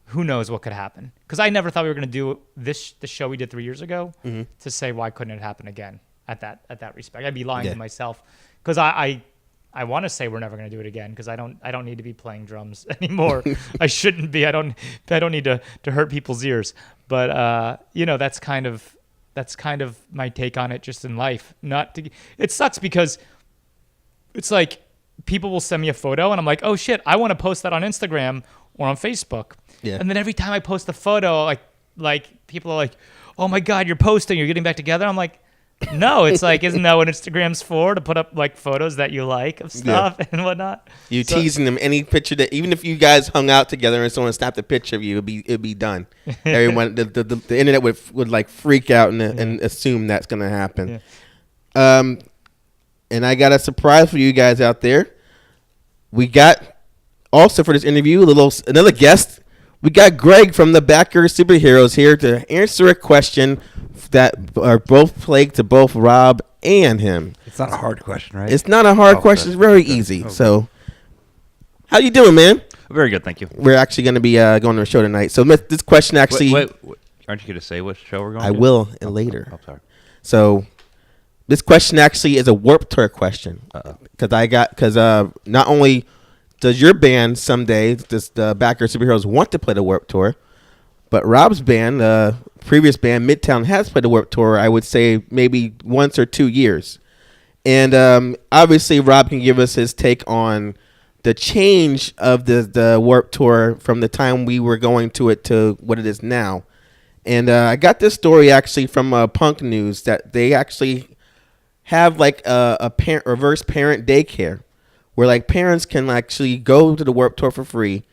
[SPEAKER 3] who knows what could happen? Because I never thought we were going to do the show we did 3 years ago to say why couldn't it happen again at that respect. I'd be lying to myself because I want to say we're never going to do it again because I don't need to be playing drums anymore. I shouldn't be. I don't need to hurt people's ears. But that's kind of my take on it just in life. It sucks because it's like people will send me a photo and I'm like, oh shit, I want to post that on Instagram or on Facebook.
[SPEAKER 1] Yeah.
[SPEAKER 3] And then every time I post a photo, like people are like, oh my God, you're posting, you're getting back together. I'm like, no, it's like, isn't that what Instagram's for? To put up like photos that you like of stuff and whatnot.
[SPEAKER 1] You teasing them any picture that, even if you guys hung out together and someone snapped a picture of you, it'd be done. Everyone, the internet would like freak out and assume that's gonna happen.
[SPEAKER 3] Yeah.
[SPEAKER 1] And I got a surprise for you guys out there. We got also for this interview another guest. We got Greg from the Backer Superheroes here to answer a question that are both plagued to both Rob and him.
[SPEAKER 4] It's not a hard question, right?
[SPEAKER 1] It's not a hard question. It's very easy.
[SPEAKER 4] Okay.
[SPEAKER 1] So, how you doing, man?
[SPEAKER 4] Very good, thank you.
[SPEAKER 1] We're actually going to be going to a show tonight. So this question actually,
[SPEAKER 4] Wait, aren't you going to say what show we're going to?
[SPEAKER 1] I will later.
[SPEAKER 4] Oh, sorry.
[SPEAKER 1] So this question actually is a Warped Tour question because not only does your band someday, the Backer Superheroes, want to play the Warped Tour, but Rob's band, previous band Midtown, has played the Warped Tour. I would say maybe once or 2 years, and obviously Rob can give us his take on the change of the Warped Tour from the time we were going to it to what it is now. And I got this story actually from Punk News that they actually have like a reverse parent daycare where like parents can actually go to the Warped Tour for free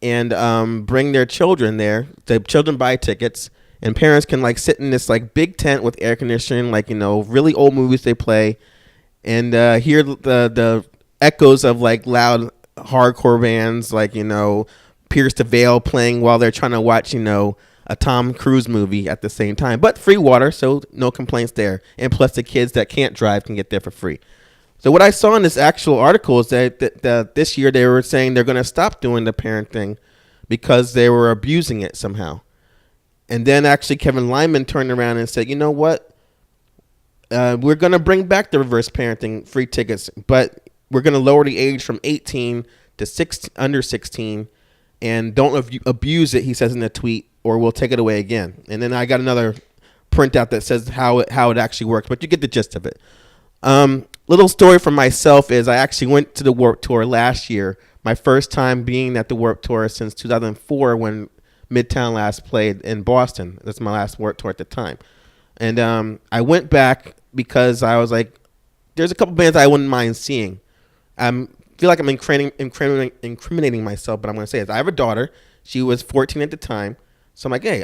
[SPEAKER 1] and bring their children there. The children buy tickets and parents can like sit in this like big tent with air conditioning, like, really old movies they play and hear the echoes of like loud hardcore bands like, Pierce the Veil playing while they're trying to watch, a Tom Cruise movie at the same time, but free water, so no complaints there. And plus the kids that can't drive can get there for free. So what I saw in this actual article is that this year they were saying they're going to stop doing the parent thing because they were abusing it somehow. And then actually Kevin Lyman turned around and said, you know what? We're going to bring back the reverse parenting free tickets, but we're going to lower the age from 18 to under 16 and don't abuse it, he says in a tweet, or we'll take it away again. And then I got another printout that says how it actually works, but you get the gist of it. Little story from myself is I actually went to the Warped Tour last year, my first time being at the Warped Tour since 2004 when Midtown last played in Boston. That's my last Warped Tour at the time. And I went back because I was like, there's a couple bands I wouldn't mind seeing. I feel like I'm incriminating myself, but I'm going to say it. I have a daughter. She was 14 at the time. So I'm like, hey,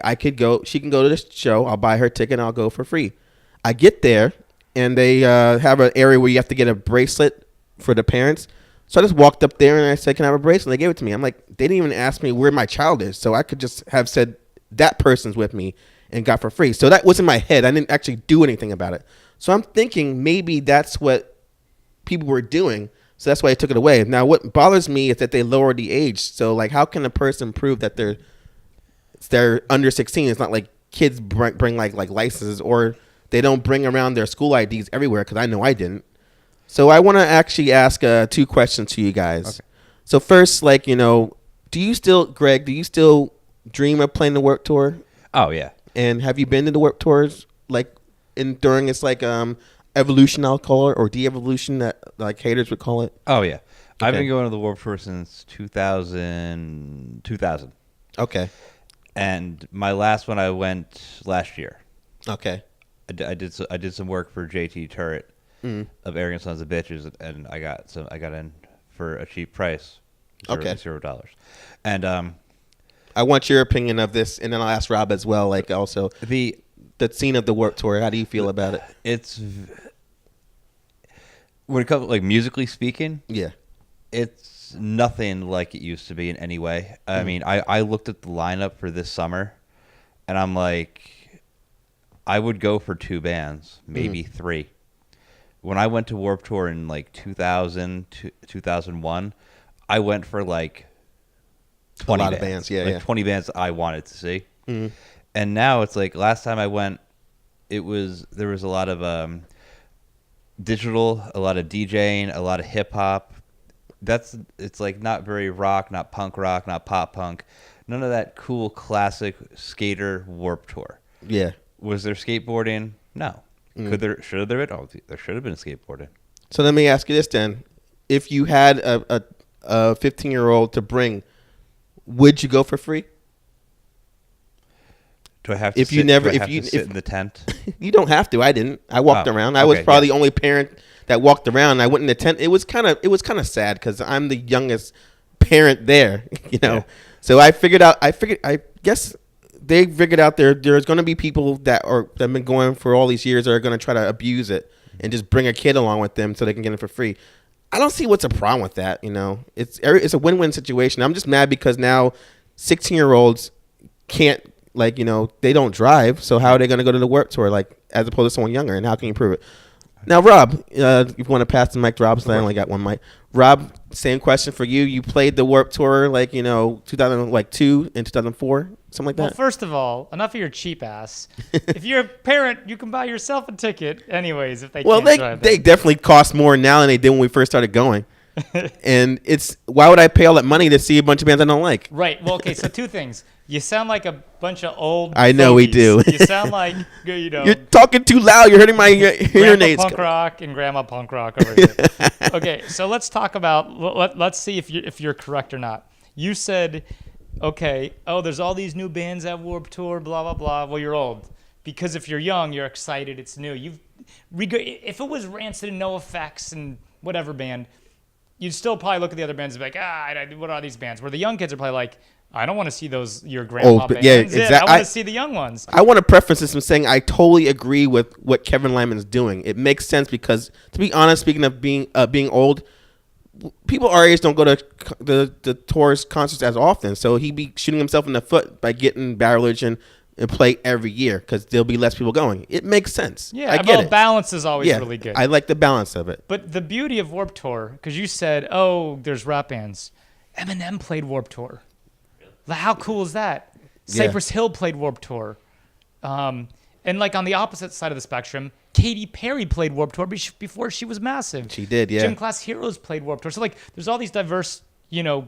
[SPEAKER 1] she can go to this show. I'll buy her ticket and I'll go for free. I get there and they have an area where you have to get a bracelet for the parents. So I just walked up there and I said, can I have a bracelet? They gave it to me. I'm like, they didn't even ask me where my child is. So I could just have said that person's with me and got for free. So that was in my head. I didn't actually do anything about it. So I'm thinking maybe that's what people were doing So that's why they took it away. Now, what bothers me is that they lowered the age. So, like, how can a person prove that they're under 16? It's not like kids bring like licenses, or they don't bring around their school IDs everywhere, because I know I didn't. So I want to actually ask 2 questions to you guys.
[SPEAKER 4] Okay.
[SPEAKER 1] So first, like, you know, Greg, do you still dream of playing the Warped Tour?
[SPEAKER 4] Oh yeah.
[SPEAKER 1] And have you been to the Warped Tours, like, during its, like, evolution, I'll call it, or de-evolution that, like, haters would call it?
[SPEAKER 4] Oh yeah. I've
[SPEAKER 1] Okay.
[SPEAKER 4] been going to the Warped Tour since 2000.
[SPEAKER 1] Okay.
[SPEAKER 4] And my last one I went last year.
[SPEAKER 1] Okay.
[SPEAKER 4] I did some work for JT Turret of Arrogant Sons of Bitches, and I got in for a cheap price.
[SPEAKER 1] Okay.
[SPEAKER 4] $0. And
[SPEAKER 1] I want your opinion of this, and then I'll ask Rob as well, like, also
[SPEAKER 4] the
[SPEAKER 1] scene of the Warped Tour. How do you feel about it?
[SPEAKER 4] it's when it comes, like, musically speaking,
[SPEAKER 1] Yeah.
[SPEAKER 4] it's nothing like it used to be in any way. I mean, I looked at the lineup for this summer, and I'm like, I would go for 2 bands, maybe 3. When I went to Warped Tour in like 2000 to 2001, I went for like 20
[SPEAKER 1] lot of bands, yeah,
[SPEAKER 4] like
[SPEAKER 1] yeah.
[SPEAKER 4] 20 bands I wanted to see. And now it's like, last time I went, there was a lot of digital, a lot of DJing, a lot of hip hop. It's like not very rock, not punk rock, not pop punk. None of that cool classic skater Warped Tour.
[SPEAKER 1] Yeah.
[SPEAKER 4] Was there skateboarding? No. Should there been? Oh, there should have been skateboarding.
[SPEAKER 1] So let me ask you this then: if you had a 15-year-old to bring, would you go for free?
[SPEAKER 4] Do I have to
[SPEAKER 1] If you
[SPEAKER 4] sit,
[SPEAKER 1] never-
[SPEAKER 4] do I
[SPEAKER 1] if
[SPEAKER 4] have
[SPEAKER 1] you-
[SPEAKER 4] to sit
[SPEAKER 1] if-
[SPEAKER 4] in the tent?
[SPEAKER 1] You don't have to. I didn't. I walked
[SPEAKER 4] Oh,
[SPEAKER 1] around. I was
[SPEAKER 4] okay,
[SPEAKER 1] probably
[SPEAKER 4] yeah.
[SPEAKER 1] the only parent that walked around. I went in the tent. It was kind of sad because I'm the youngest parent there. You know,
[SPEAKER 4] Yeah.
[SPEAKER 1] so I guess they figured out there's going to be people that have been going for all these years that are going to try to abuse it and just bring a kid along with them so they can get it for free. I don't see what's a problem with that. You know, it's a win-win situation. I'm just mad because now 16-year-olds can't, like, you know, they don't drive. So how are they going to go to the Warped Tour, like, as opposed to someone younger? And how can you prove it? Now, Rob, if you want to pass the mic to Rob, so I only got one mic. Rob, same question for you. You played the Warped Tour, like, you know, 2002 and 2004, something like
[SPEAKER 3] Well,
[SPEAKER 1] that.
[SPEAKER 3] first of all, enough of your cheap ass. If you're a parent, you can buy yourself a ticket anyways if they
[SPEAKER 1] Well,
[SPEAKER 3] can't drive
[SPEAKER 1] they
[SPEAKER 3] there.
[SPEAKER 1] definitely cost more now than they did when we first started going. And why would I pay all that money to see a bunch of bands I don't like?
[SPEAKER 3] Right. Well, okay, so 2 things. You sound like a bunch of old
[SPEAKER 1] I know we do.
[SPEAKER 3] fogies. You sound like, you know,
[SPEAKER 1] You're talking too loud. You're hurting my hearing
[SPEAKER 3] Grandpa
[SPEAKER 1] aids.
[SPEAKER 3] punk rock and grandma punk rock over here. Okay, so let's talk about, let's see if you're correct or not. You said, okay, there's all these new bands at Warped Tour, blah, blah, blah. Well, you're old. Because if you're young, you're excited, it's new. If it was Rancid and NoFX and whatever band, you'd still probably look at the other bands and be like, what are these bands? Where the young kids are probably like, I don't want to see your grandpa
[SPEAKER 1] but
[SPEAKER 3] bands.
[SPEAKER 1] yeah,
[SPEAKER 3] I
[SPEAKER 1] exact-
[SPEAKER 3] want to see the young ones.
[SPEAKER 1] I want to preface this from saying I totally agree with what Kevin Lyman's doing. It makes sense because, to be honest, speaking of being old, people our age don't go to the tours concerts as often. So he'd be shooting himself in the foot by getting Barrelage and play every year because there'll be less people going. It makes sense.
[SPEAKER 3] Yeah,
[SPEAKER 1] I get it.
[SPEAKER 3] balance is always
[SPEAKER 1] Yeah,
[SPEAKER 3] really good.
[SPEAKER 1] I like the balance of it.
[SPEAKER 3] But the beauty of Warped Tour, because you said, there's rap bands. Eminem played Warped Tour. How cool is that?
[SPEAKER 1] Yeah.
[SPEAKER 3] Cypress Hill played Warped Tour. And like on the opposite side of the spectrum, Katy Perry played Warped Tour before she was massive.
[SPEAKER 1] She did, yeah.
[SPEAKER 3] Gym Class Heroes played Warped Tour. So like, there's all these diverse,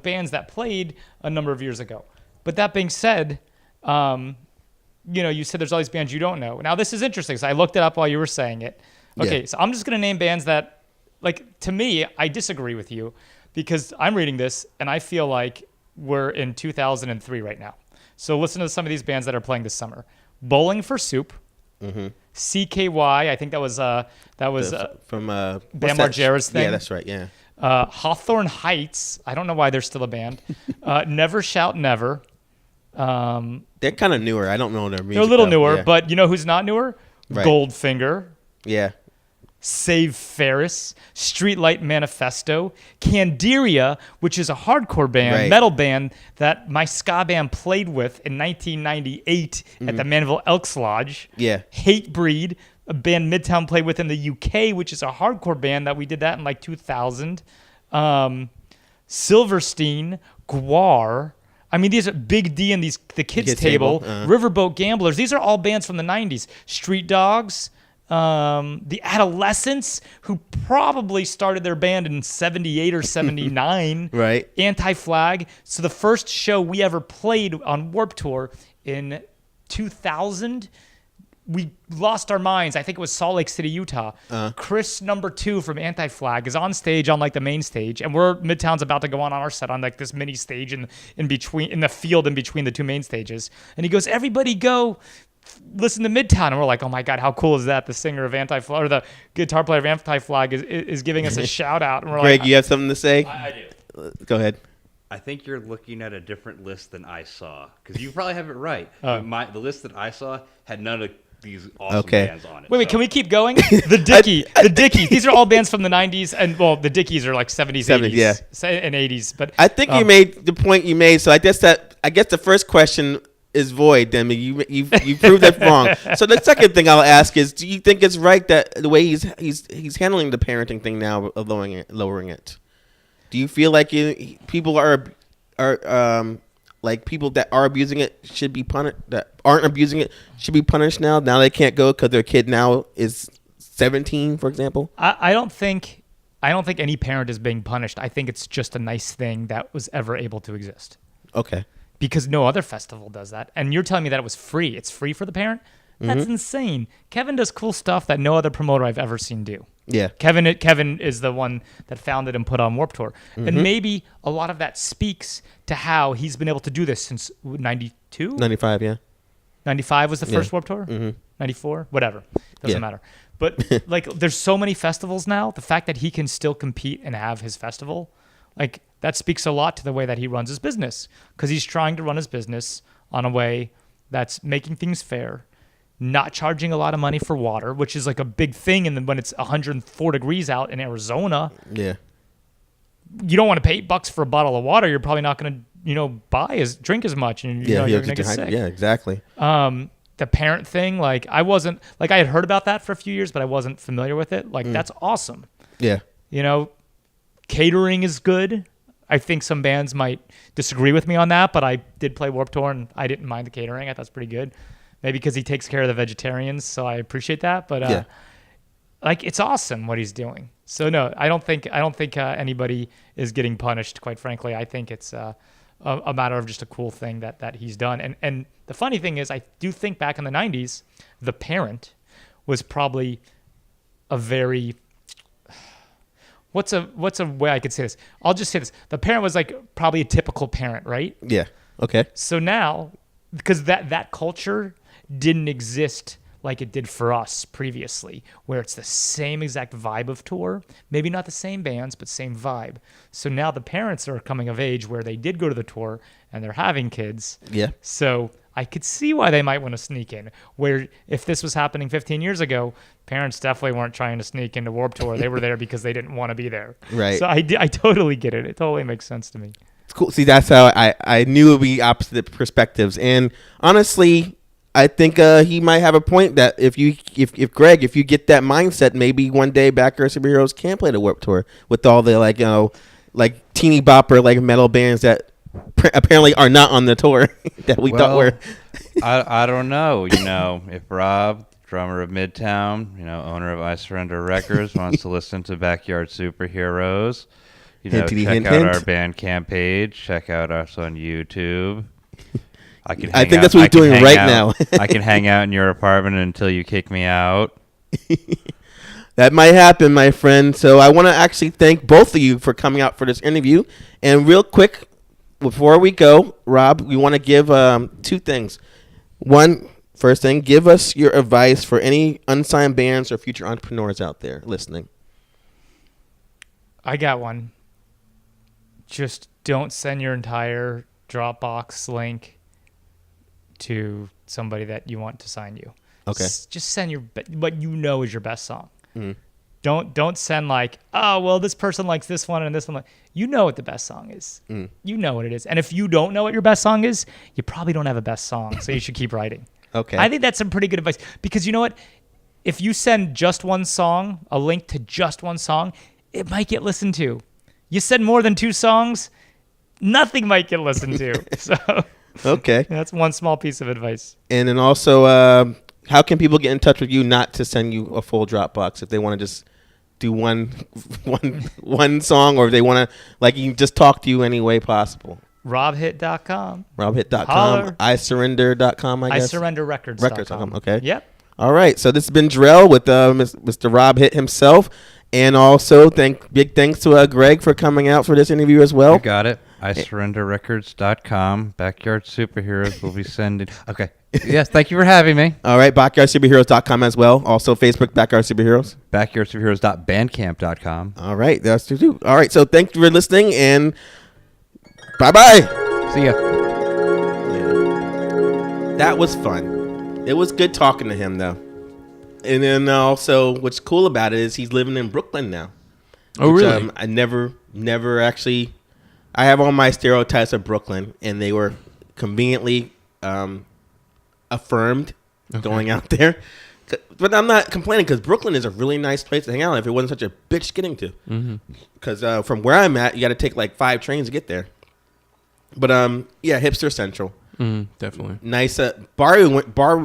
[SPEAKER 3] bands that played a number of years ago. But that being said, you said there's all these bands you don't know. Now this is interesting. So I looked it up while you were saying it. Okay,
[SPEAKER 1] Yeah.
[SPEAKER 3] so I'm just gonna name bands that, like, to me, I disagree with you because I'm reading this and I feel like we're in 2003 right now. So listen to some of these bands that are playing this summer: Bowling for Soup, CKY. I think that was
[SPEAKER 1] From
[SPEAKER 3] Bam
[SPEAKER 1] what's that?
[SPEAKER 3] Margera's thing.
[SPEAKER 1] Yeah, that's right. Yeah.
[SPEAKER 3] Hawthorne Heights. I don't know why they're still a band. Never Shout Never.
[SPEAKER 1] They're kind of newer. I don't know their music.
[SPEAKER 3] They're a little
[SPEAKER 1] though.
[SPEAKER 3] newer,
[SPEAKER 1] Yeah.
[SPEAKER 3] but you know who's not newer?
[SPEAKER 1] Right.
[SPEAKER 3] Goldfinger.
[SPEAKER 1] Yeah.
[SPEAKER 3] Save Ferris, Streetlight Manifesto, Candiria, which is a hardcore band,
[SPEAKER 1] Right.
[SPEAKER 3] metal band that my ska band played with in 1998 at the Mandeville Elks Lodge.
[SPEAKER 1] Yeah.
[SPEAKER 3] Hatebreed, a band Midtown played with in the UK, which is a hardcore band that we did that in like 2000. Silverstein, Guar. I mean, these are Big D and the Kids
[SPEAKER 1] Kids
[SPEAKER 3] Table,
[SPEAKER 1] Table,
[SPEAKER 3] Riverboat Gamblers. These are all bands from the 90s. Street Dogs, the Adolescents, who probably started their band in 78 or 79.
[SPEAKER 1] Right.
[SPEAKER 3] Anti-Flag. So the first show we ever played on Warped Tour in 2000, we lost our minds. I think it was Salt Lake City, Utah. Chris number 2 from Anti-Flag is on stage on like the main stage, and we're Midtown's about to go on our set on like this mini stage in between, in the field in between the two main stages. And he goes, "Everybody go listen to Midtown." And we're like, "Oh my God, how cool is that?" The singer of Anti-Flag, or the guitar player of Anti-Flag is giving us a shout out. And we're
[SPEAKER 1] Greg,
[SPEAKER 3] like,
[SPEAKER 1] you have something to say?
[SPEAKER 5] I do.
[SPEAKER 1] Go ahead.
[SPEAKER 5] I think you're looking at a different list than I saw, because you probably have it right. The list that I saw had none of these awesome bands on it.
[SPEAKER 3] Wait,
[SPEAKER 5] so.
[SPEAKER 3] can we keep going? The Dickies. These are all bands from the 90s, and well, the Dickies are like 70s,
[SPEAKER 1] 70s,
[SPEAKER 3] 80s,
[SPEAKER 1] yeah.
[SPEAKER 3] and 80s. But
[SPEAKER 1] I think you made the point you made. So I guess the first question is void. Then you proved that wrong. So the second thing I'll ask is, do you think it's right that the way he's handling the parenting thing now, of lowering it? Do you feel like people are like people that are abusing it should be punished, that aren't abusing it should be punished now they can't go because their kid now is 17, for example?
[SPEAKER 3] I don't think any parent is being punished. I think it's just a nice thing that was ever able to exist,
[SPEAKER 1] Okay.
[SPEAKER 3] because no other festival does that. And you're telling me that it was free. It's free for the parent? That's insane. Kevin does cool stuff that no other promoter I've ever seen do.
[SPEAKER 1] Yeah.
[SPEAKER 3] Kevin is the one that founded and put on Warped Tour. And maybe a lot of that speaks to how he's been able to do this since 92?
[SPEAKER 1] 95, yeah.
[SPEAKER 3] 95 was the first Warped Tour? 94? Whatever. Doesn't matter. But like, there's so many festivals now. The fact that he can still compete and have his festival, like, that speaks a lot to the way that he runs his business, because he's trying to run his business on a way that's making things fair, not charging a lot of money for water, which is like a big thing. And then when it's 104 degrees out in Arizona,
[SPEAKER 1] Yeah.
[SPEAKER 3] you don't want to pay $8 for a bottle of water. You're probably not going to, drink as much, and you're going to get sick.
[SPEAKER 1] Yeah, exactly.
[SPEAKER 3] The parent thing, like, I had heard about that for a few years, but I wasn't familiar with it. Like, that's awesome.
[SPEAKER 1] Yeah.
[SPEAKER 3] Catering is good. I think some bands might disagree with me on that, but I did play Warped Tour and I didn't mind the catering. I thought it's pretty good. Maybe because he takes care of the vegetarians, so I appreciate that. But like, it's awesome what he's doing. So no, I don't think anybody is getting punished. Quite frankly, I think it's a matter of just a cool thing that he's done. And the funny thing is, I do think back in the 90s, the parent was probably a very what's a way I could say this? I'll just say this: the parent was like probably a typical parent, right?
[SPEAKER 1] Yeah. Okay.
[SPEAKER 3] So now, because that culture didn't exist like it did for us previously, where it's the same exact vibe of tour, maybe not the same bands, but same vibe. So now the parents are coming of age where they did go to the tour and they're having kids.
[SPEAKER 1] Yeah.
[SPEAKER 3] So I could see why they might want to sneak in, where if this was happening 15 years ago, parents definitely weren't trying to sneak into Warped Tour. They were there because they didn't want to be there.
[SPEAKER 1] Right.
[SPEAKER 3] So I totally get it. It totally makes sense to me.
[SPEAKER 1] It's cool. See, that's how I knew it would be opposite perspectives. And honestly, I think he might have a point that if Greg, if you get that mindset, maybe one day Backyard Superheroes can play the Warped Tour with all the like teeny bopper like metal bands that apparently are not on the tour that we thought were.
[SPEAKER 4] I don't know. If Rob, drummer of Midtown, owner of I Surrender Records, wants to listen to Backyard Superheroes, check
[SPEAKER 1] hint,
[SPEAKER 4] out
[SPEAKER 1] hint.
[SPEAKER 4] our Bandcamp page. Check out us on YouTube. I
[SPEAKER 1] think that's what we're doing right now.
[SPEAKER 4] I can hang out in your apartment until you kick me out.
[SPEAKER 1] That might happen, my friend. So I want to actually thank both of you for coming out for this interview. And real quick, before we go, Rob, we want to give two things. First thing, give us your advice for any unsigned bands or future entrepreneurs out there listening.
[SPEAKER 3] I got one. Just don't send your entire Dropbox link to somebody that you want to sign you.
[SPEAKER 1] Okay.
[SPEAKER 3] Just send what you know is your best song.
[SPEAKER 1] Mhm.
[SPEAKER 3] Don't send like, oh, well, this person likes this one and this one. You know what the best song is. You know what it is. And if you don't know what your best song is, you probably don't have a best song. So you should keep writing.
[SPEAKER 1] Okay.
[SPEAKER 3] I think that's some pretty good advice, because you know what? If you send just one song, a link to just one song, it might get listened to. You said more than 2 songs, nothing might get listened to. So
[SPEAKER 1] Okay.
[SPEAKER 3] that's one small piece of advice.
[SPEAKER 1] And then also, how can people get in touch with you not to send you a full Dropbox if they want to just do one song, or if they want to, like, you can just talk to you any way possible?
[SPEAKER 3] RobHit.com.
[SPEAKER 1] RobHit.com,
[SPEAKER 3] Holler.
[SPEAKER 1] iSurrender.com, I guess.
[SPEAKER 3] iSurrenderRecords.com.
[SPEAKER 1] Records.com, okay.
[SPEAKER 3] Yep.
[SPEAKER 1] All right, so this has been Drell with Mr. Rob Hit himself. And also, big thanks to Greg for coming out for this interview as well.
[SPEAKER 4] You got it. iSurrenderRecords.com. Backyard Superheroes will be sending. Okay. Yes, thank you for having me.
[SPEAKER 1] All right, BackyardSuperheroes.com as well. Also, Facebook, Backyard Superheroes.
[SPEAKER 4] BackyardSuperheroes.bandcamp.com.
[SPEAKER 1] All right, that's to do. All right, so thank you for listening, and bye-bye.
[SPEAKER 4] See ya.
[SPEAKER 1] That was fun. It was good talking to him, though. And then also, what's cool about it is he's living in Brooklyn now.
[SPEAKER 2] Oh,
[SPEAKER 1] which,
[SPEAKER 2] really?
[SPEAKER 1] I never actually. I have all my stereotypes of Brooklyn, and they were conveniently affirmed going out there. But I'm not complaining, because Brooklyn is a really nice place to hang out if it wasn't such a bitch getting to. Because from where I'm at, you got to take like 5 trains to get there. But yeah, hipster central.
[SPEAKER 2] Definitely.
[SPEAKER 1] Nice bar.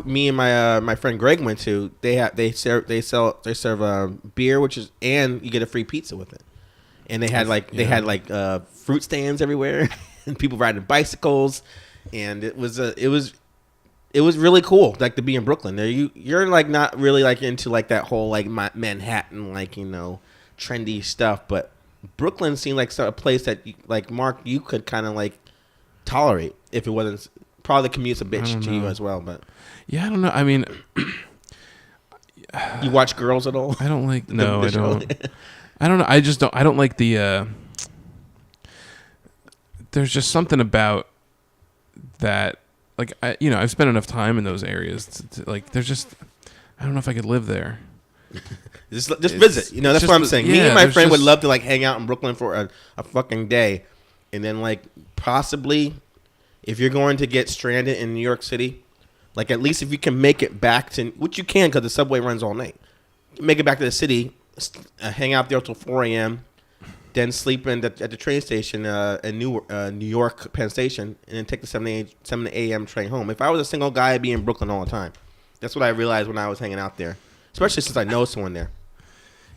[SPEAKER 1] Me and my friend Greg went to. They serve beer, and you get a free pizza with it. And they had fruit stands everywhere, and people riding bicycles, and it was really cool, like, to be in Brooklyn. There you're like not really like into like that whole like Manhattan, like, you know, trendy stuff, but Brooklyn seemed like a place that like, Mark, you could kind of like tolerate if it wasn't. Probably the commute's a bitch to you as well, but
[SPEAKER 2] yeah, I don't know. I mean,
[SPEAKER 1] you watch Girls at all?
[SPEAKER 2] I don't like. No,
[SPEAKER 1] The
[SPEAKER 2] I
[SPEAKER 1] show?
[SPEAKER 2] don't. I don't know. I just don't. I don't like the. There's just something about that. Like, I've spent enough time in those areas. To like, there's just. I don't know if I could live there.
[SPEAKER 1] Just visit. You know, that's what I'm saying. Me and my friend would love to like hang out in Brooklyn for a fucking day, and then like possibly, if you're going to get stranded in New York City, like, at least if you can make it back to, which you can because the subway runs all night, make it back to the city, hang out there till 4 a.m., then sleep at the train station in New York Penn Station, and then take the 7 a.m. train home. If I was a single guy, I'd be in Brooklyn all the time. That's what I realized when I was hanging out there, especially since I know someone there.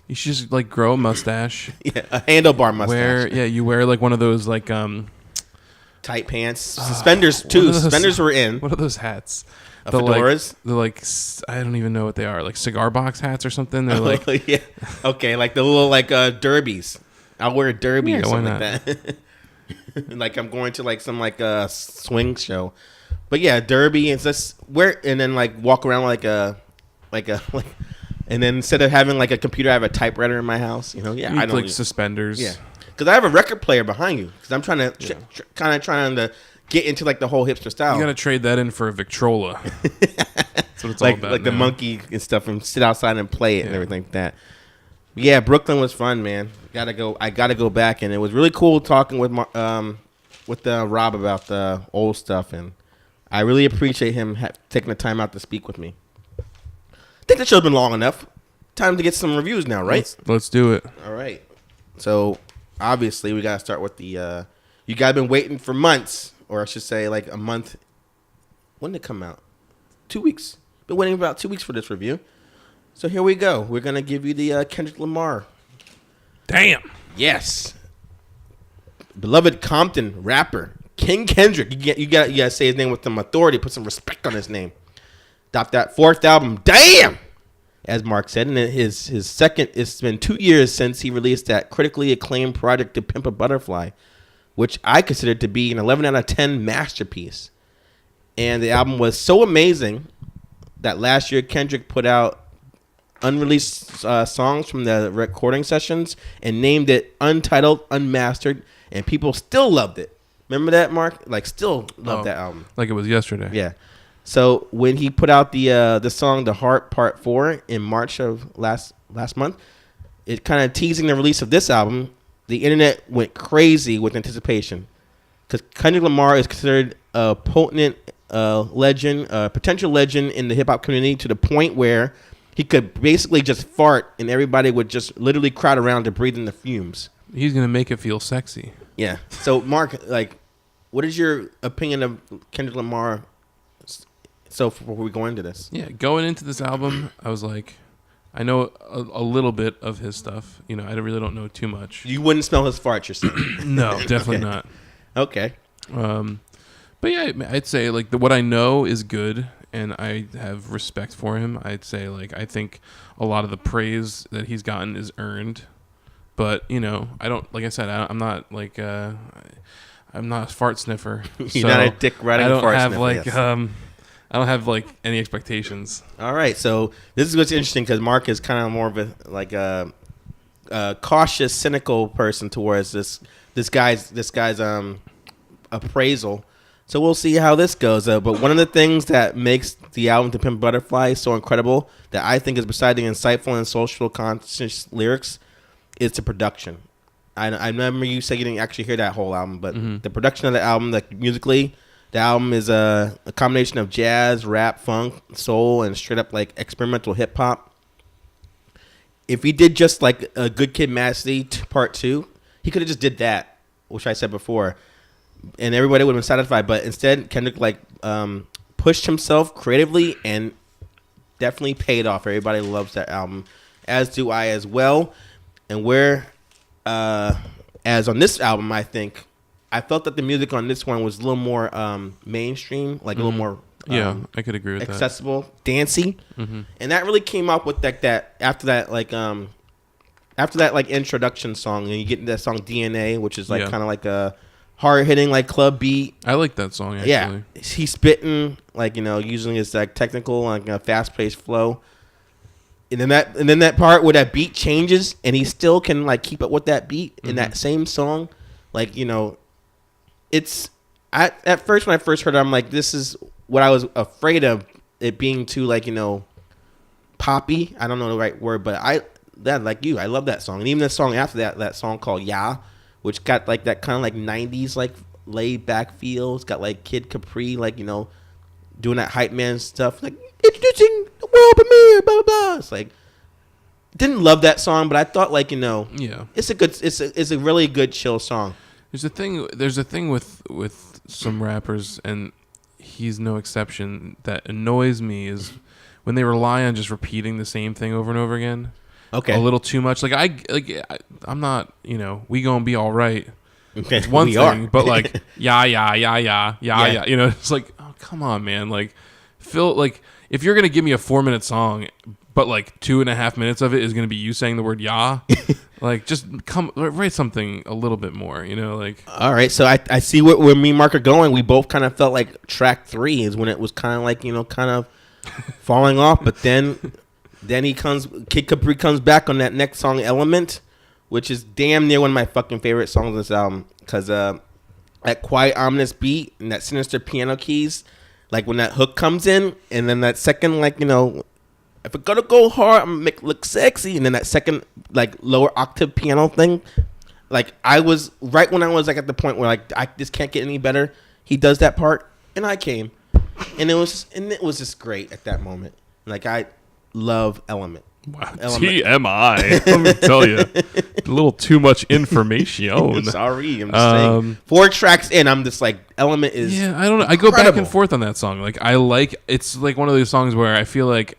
[SPEAKER 2] You should just like grow a mustache.
[SPEAKER 1] Yeah, a handlebar mustache.
[SPEAKER 2] You wear like one of those like
[SPEAKER 1] tight pants, suspenders too. Suspenders were in.
[SPEAKER 2] What are those hats?
[SPEAKER 1] Fedoras?
[SPEAKER 2] They're like, I don't even know what they are. Like cigar box hats or something. They're like,
[SPEAKER 1] yeah, okay, like the little like derbies. I'll wear a derby or something like that. Like I'm going to like some like swing show, but yeah, derby and just wear, and then like walk around like and then instead of having like a computer, I have a typewriter in my house. You know, yeah, I don't
[SPEAKER 2] like suspenders.
[SPEAKER 1] Yeah, because I have a record player behind you. Because I'm trying to trying to get into like the whole hipster style.
[SPEAKER 2] You got to trade that in for a Victrola. That's what it's all about.
[SPEAKER 1] Like the monkey and stuff, and sit outside and play it and everything like that. Yeah, Brooklyn was fun, man. I gotta go back, and it was really cool talking with Rob about the old stuff, and I really appreciate him taking the time out to speak with me. I think the show's been long enough. Time to get some reviews now, right?
[SPEAKER 2] Let's do it.
[SPEAKER 1] All right. So obviously we gotta start with the. You guys been waiting for months, or I should say, like a month. When did it come out? 2 weeks. Been waiting about 2 weeks for this review. So here we go. We're gonna give you the Kendrick Lamar.
[SPEAKER 2] Damn.
[SPEAKER 1] Yes. Beloved Compton rapper King Kendrick. You gotta say his name with some authority. Put some respect on his name. Dropped that 4th album. Damn. As Mark said, and his second. It's been 2 years since he released that critically acclaimed project, To Pimp a Butterfly, which I consider to be an 11 out of 10 masterpiece. And the album was so amazing that last year Kendrick put out unreleased songs from the recording sessions and named it Untitled, Unmastered, and people still loved it. Remember that, Mark? Like, still loved that album.
[SPEAKER 2] Like it was yesterday.
[SPEAKER 1] Yeah. So when he put out the song The Heart Part 4 in March of last month, it kind of teasing the release of this album, the internet went crazy with anticipation. Because Kendrick Lamar is considered a potent legend, a potential legend in the hip-hop community, to the point where he could basically just fart and everybody would just literally crowd around to breathe in the fumes.
[SPEAKER 2] He's gonna make it feel sexy.
[SPEAKER 1] Yeah. So, Mark, like, what is your opinion of Kendrick Lamar? So, before we go into this,
[SPEAKER 2] Yeah, going into this album, I was like, I know a little bit of his stuff. You know, I really don't know too much.
[SPEAKER 1] you wouldn't smell his farts, you're saying?
[SPEAKER 2] No, definitely not.
[SPEAKER 1] Okay.
[SPEAKER 2] But yeah, I'd say like what I know is good, and I have respect for him. I'd say like I think a lot of the praise that he's gotten is earned, but you know I don't like I said I'm not like I'm not a fart sniffer.
[SPEAKER 1] You're not a dick riding
[SPEAKER 2] I don't
[SPEAKER 1] fart
[SPEAKER 2] have
[SPEAKER 1] sniffer,
[SPEAKER 2] like
[SPEAKER 1] yes.
[SPEAKER 2] I don't have like any expectations.
[SPEAKER 1] All right, so this is what's interesting because Mark is kind of more of a cautious, cynical person towards this guy's appraisal. So we'll see how this goes. But one of the things that makes the album "To Pimp a Butterfly" so incredible, that I think is beside the insightful and social conscious lyrics, is the production. I remember you said you didn't actually hear that whole album, but the production of the album, like musically. The album is a combination of jazz, rap, funk, soul, and straight up like experimental hip hop. If he did just like a Good Kid, Mad City Part 2, he could have just did that, which I said before, and everybody would have been satisfied. But instead, Kendrick like pushed himself creatively and definitely paid off. Everybody loves that album, as do I as well. And as on this album, I felt that the music on this one was a little more mainstream, like a little more
[SPEAKER 2] I could agree with
[SPEAKER 1] accessible, dancey, and that really came up with like that after that like introduction song, and you get that song DNA, which is like kind of like a hard hitting like club beat.
[SPEAKER 2] I like that song actually.
[SPEAKER 1] Yeah, he's spitting like using his like technical like fast paced flow. And then that part where that beat changes and he still can like keep up with that beat in that same song, like it's at first when I first heard it, I'm like, this is what I was afraid of, it being too like poppy. I don't know the right word, but I love that song, and even the song after that song called "Yeah," which got like that kind of like '90s like laid back feel. It's got like Kid Capri like doing that hype man stuff, like introducing the world premiere, blah blah blah. It's like, didn't love that song, but I thought like it's a really good chill song.
[SPEAKER 2] There's a thing with some rappers, and he's no exception, that annoys me is when they rely on just repeating the same thing over and over again.
[SPEAKER 1] Okay.
[SPEAKER 2] A little too much. I'm not, we gonna be all right.
[SPEAKER 1] Okay.
[SPEAKER 2] It's one
[SPEAKER 1] We
[SPEAKER 2] thing,
[SPEAKER 1] are.
[SPEAKER 2] but like yeah. It's like, oh, come on, man. Like, Phil, like if you're gonna give me a 4-minute song, but like 2.5 minutes of it is gonna be you saying the word "yeah," like just write something a little bit more, like.
[SPEAKER 1] All right, so I see where me and Mark are going. We both kind of felt like track 3 is when it was kind of like kind of falling off, but then Kid Capri comes back on that next song, Element, which is damn near one of my fucking favorite songs on this album, because that quiet ominous beat and that sinister piano keys, like when that hook comes in, and then that second like if it's gonna go hard, I'm gonna make it look sexy, and then that second like lower octave piano thing, like I was right when I was like at the point where like I just can't get any better. He does that part, and I came, and it was just great at that moment. Like I love Element.
[SPEAKER 2] Wow. TMI. Let me tell you, a little too much information.
[SPEAKER 1] Sorry, I'm just saying. 4 tracks in, I'm just like, Element is.
[SPEAKER 2] Yeah, I don't know. I go back and forth on that song. Like it's like one of those songs where I feel like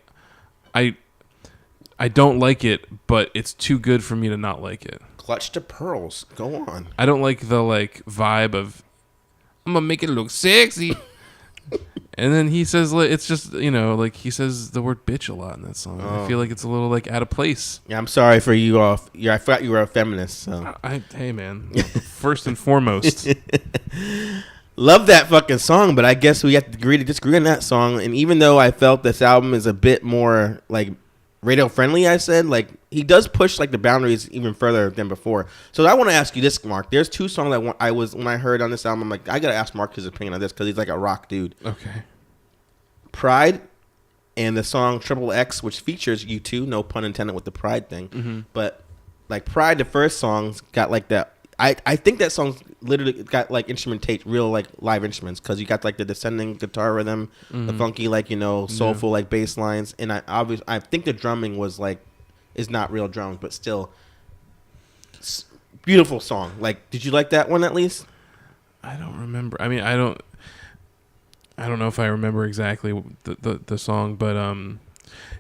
[SPEAKER 2] I don't like it, but it's too good for me to not like it.
[SPEAKER 1] Clutch to Pearls. Go on.
[SPEAKER 2] I don't like the like vibe of I'm gonna make it look sexy. And then he says, like, it's just, like he says the word bitch a lot in that song. I feel like it's a little like out of place.
[SPEAKER 1] Yeah, I'm sorry for you off. I forgot you were a feminist. So.
[SPEAKER 2] Hey man, first and foremost.
[SPEAKER 1] Love that fucking song, but I guess we have to agree to disagree on that song. And even though I felt this album is a bit more like radio friendly, I said like he does push like the boundaries even further than before. So I want to ask you this, Mark. There's 2 songs that when I heard on this album, I'm like, I gotta ask Mark his opinion on this because he's like a rock dude.
[SPEAKER 2] Okay.
[SPEAKER 1] Pride and the song Triple X, which features U2, no pun intended with the Pride thing, but like Pride, the first song's got like that. I think that song's literally got like real like live instruments, because you got like the descending guitar rhythm, the funky like soulful like bass lines, and I think the drumming was like is not real drums, but still beautiful song. Like, did you like that one at least?
[SPEAKER 2] I don't remember. I mean, I don't know if I remember exactly the song, but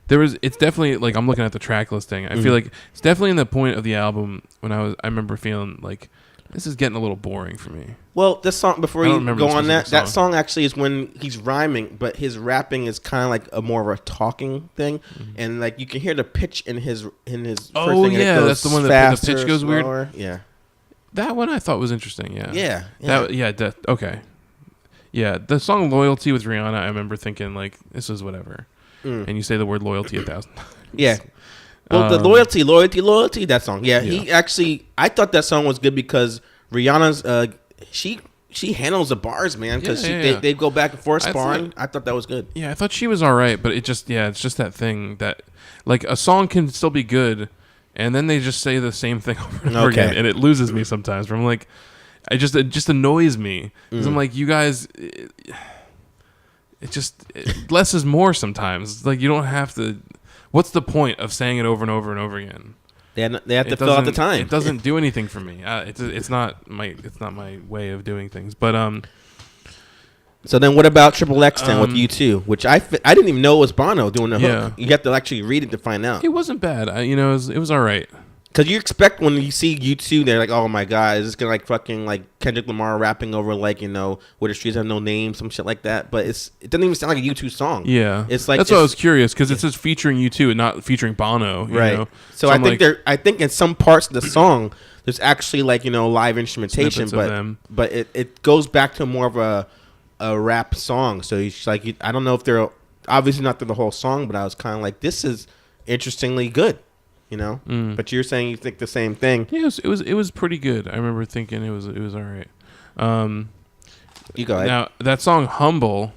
[SPEAKER 2] it's definitely like I'm looking at the track listing. I feel like it's definitely in the point of the album when I remember feeling like this is getting a little boring for me.
[SPEAKER 1] Well, this song, before
[SPEAKER 2] I don't
[SPEAKER 1] you
[SPEAKER 2] remember
[SPEAKER 1] go
[SPEAKER 2] the
[SPEAKER 1] on that
[SPEAKER 2] specific
[SPEAKER 1] song actually is when he's rhyming, but his rapping is kind of like a more of a talking thing, and like you can hear the pitch in his first
[SPEAKER 2] Oh,
[SPEAKER 1] thing. And
[SPEAKER 2] yeah,
[SPEAKER 1] it goes
[SPEAKER 2] that's the one that the
[SPEAKER 1] faster,
[SPEAKER 2] pitch goes weird.
[SPEAKER 1] slower. Yeah,
[SPEAKER 2] That one I thought was interesting. Yeah.
[SPEAKER 1] yeah.
[SPEAKER 2] Okay. Yeah, the song "Loyalty" with Rihanna. I remember thinking like, this is whatever. And you say the word loyalty 1,000 times.
[SPEAKER 1] Yeah. Well, the loyalty, that song. Yeah, he actually, I thought that song was good because Rihanna's, she handles the bars, man, because they go back and forth sparring. I thought that was good.
[SPEAKER 2] Yeah, I thought she was all right, but it's just that thing that, like, a song can still be good, and then they just say the same thing over and over again, and it loses me sometimes. From like, it just annoys me because I'm like, you guys. Less is more sometimes. It's like you don't have to. What's the point of saying it over and over and over again?
[SPEAKER 1] They have to fill out the time.
[SPEAKER 2] It doesn't do anything for me. It's not my way of doing things. But
[SPEAKER 1] So then, what about Triple X then with U2, which I didn't even know it was Bono doing the hook. You have to actually read it to find out.
[SPEAKER 2] It wasn't bad. It was all right.
[SPEAKER 1] Because you expect when you see U2, they're like, oh my god, is this gonna like fucking like Kendrick Lamar rapping over like where the streets have no name, some shit like that. But it doesn't even sound like a U2 song.
[SPEAKER 2] Yeah,
[SPEAKER 1] it's like
[SPEAKER 2] that's why I was curious because it says featuring U2 and not featuring Bono.
[SPEAKER 1] Right. So I think I think in some parts of the song there's actually like live instrumentation, but it goes back to more of a rap song. So he's like, I don't know if they're obviously not through the whole song, but I was kind of like, this is interestingly good. But you're saying you think the same thing.
[SPEAKER 2] Yeah, it was pretty good. I remember thinking it was all right.
[SPEAKER 1] You go ahead.
[SPEAKER 2] Now that song "Humble."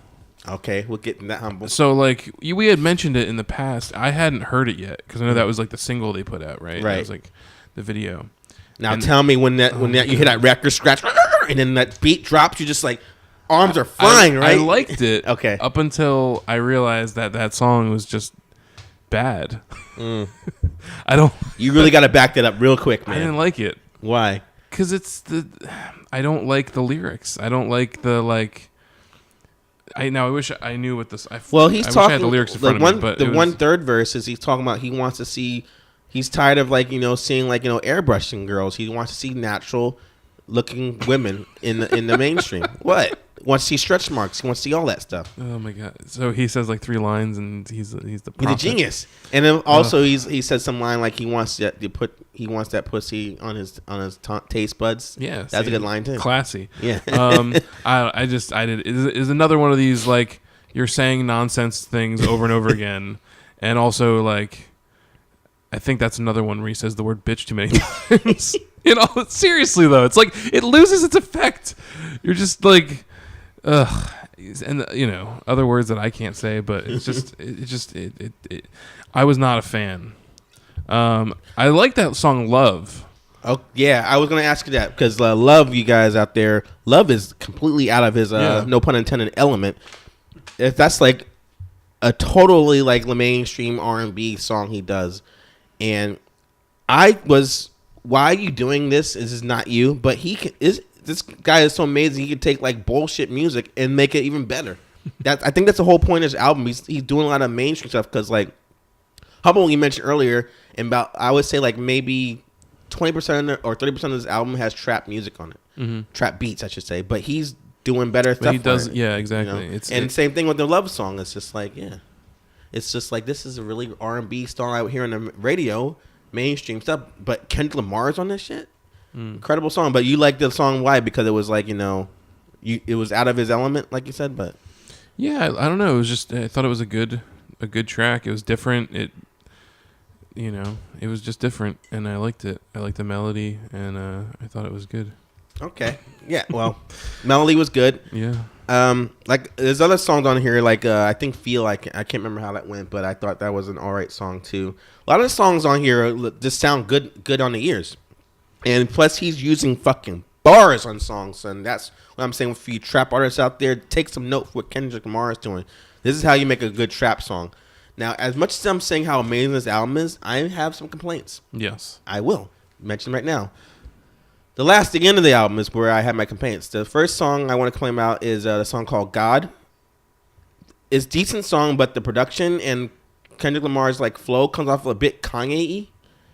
[SPEAKER 1] Okay, we'll get in that Humble.
[SPEAKER 2] So like we had mentioned it in the past. I hadn't heard it yet because I know that was like the single they put out, right?
[SPEAKER 1] Right.
[SPEAKER 2] That was like the video.
[SPEAKER 1] Now tell me when you hear that record scratch and then that beat drops, you just like arms are flying, right?
[SPEAKER 2] I liked it.
[SPEAKER 1] Okay.
[SPEAKER 2] Up until I realized that song was just bad.
[SPEAKER 1] You really got to back that up real quick, man.
[SPEAKER 2] I didn't like it.
[SPEAKER 1] Why?
[SPEAKER 2] Because I don't like the lyrics. I don't like the like. I wish I knew what this.
[SPEAKER 1] Well, he's talking.
[SPEAKER 2] I had the lyrics in front of me, but
[SPEAKER 1] the 1/3 verse is he's talking about he wants to see. He's tired of seeing airbrushing girls. He wants to see natural looking women in the mainstream. What? Wants to see stretch marks. He wants to see all that stuff.
[SPEAKER 2] Oh my god! So he says like 3 lines, and he's the prophet.
[SPEAKER 1] He's a genius. And then also he says some line like he wants that pussy on his taste buds.
[SPEAKER 2] Yeah,
[SPEAKER 1] that's a good line too.
[SPEAKER 2] Classy.
[SPEAKER 1] Yeah.
[SPEAKER 2] I did. Is another one of these like you're saying nonsense things over and over again, and also like I think that's another one where he says the word bitch too many times. Seriously though, it's like it loses its effect. You're just like. Ugh, and other words that I can't say, but it's just it I was not a fan. I like that song "Love."
[SPEAKER 1] Oh yeah, I was gonna ask you that because "Love," you guys out there, "Love" is completely out of his no pun intended element. If that's like a totally like mainstream R&B song he does, and I was, why are you doing this? This is not you, but this guy is so amazing. He can take like bullshit music and make it even better. I think that's the whole point of his album. He's doing a lot of mainstream stuff because like Humble, you mentioned earlier, and about I would say like maybe 20% or 30% of his album has trap music on it, trap beats I should say. But he's doing better stuff.
[SPEAKER 2] He does, yeah, exactly.
[SPEAKER 1] Same thing with the Love song. It's just like it's just like this is a really R&B song out here on the radio, mainstream stuff. But Kendrick Lamar's on this shit. Incredible song, but you like the song why? Because it was like it was out of his element, like you said. But
[SPEAKER 2] yeah, I don't know. It was just I thought it was a good track. It was different. It was just different, and I liked it. I liked the melody, and I thought it was good.
[SPEAKER 1] Okay, yeah. Well, melody was good.
[SPEAKER 2] Yeah.
[SPEAKER 1] Like there's other songs on here, like I think "Feel Like," I can't remember how that went, but I thought that was an alright song too. A lot of the songs on here just sound good on the ears. And plus, he's using fucking bars on songs, and that's what I'm saying for you trap artists out there. Take some note for what Kendrick Lamar is doing. This is how you make a good trap song. Now, as much as I'm saying how amazing this album is, I have some complaints.
[SPEAKER 2] Yes,
[SPEAKER 1] I will mention them right now. the end of the album is where I have my complaints. The first song I want to complain about is the song called God. It's a decent song, but the production and Kendrick Lamar's like flow comes off a bit Kanye-y.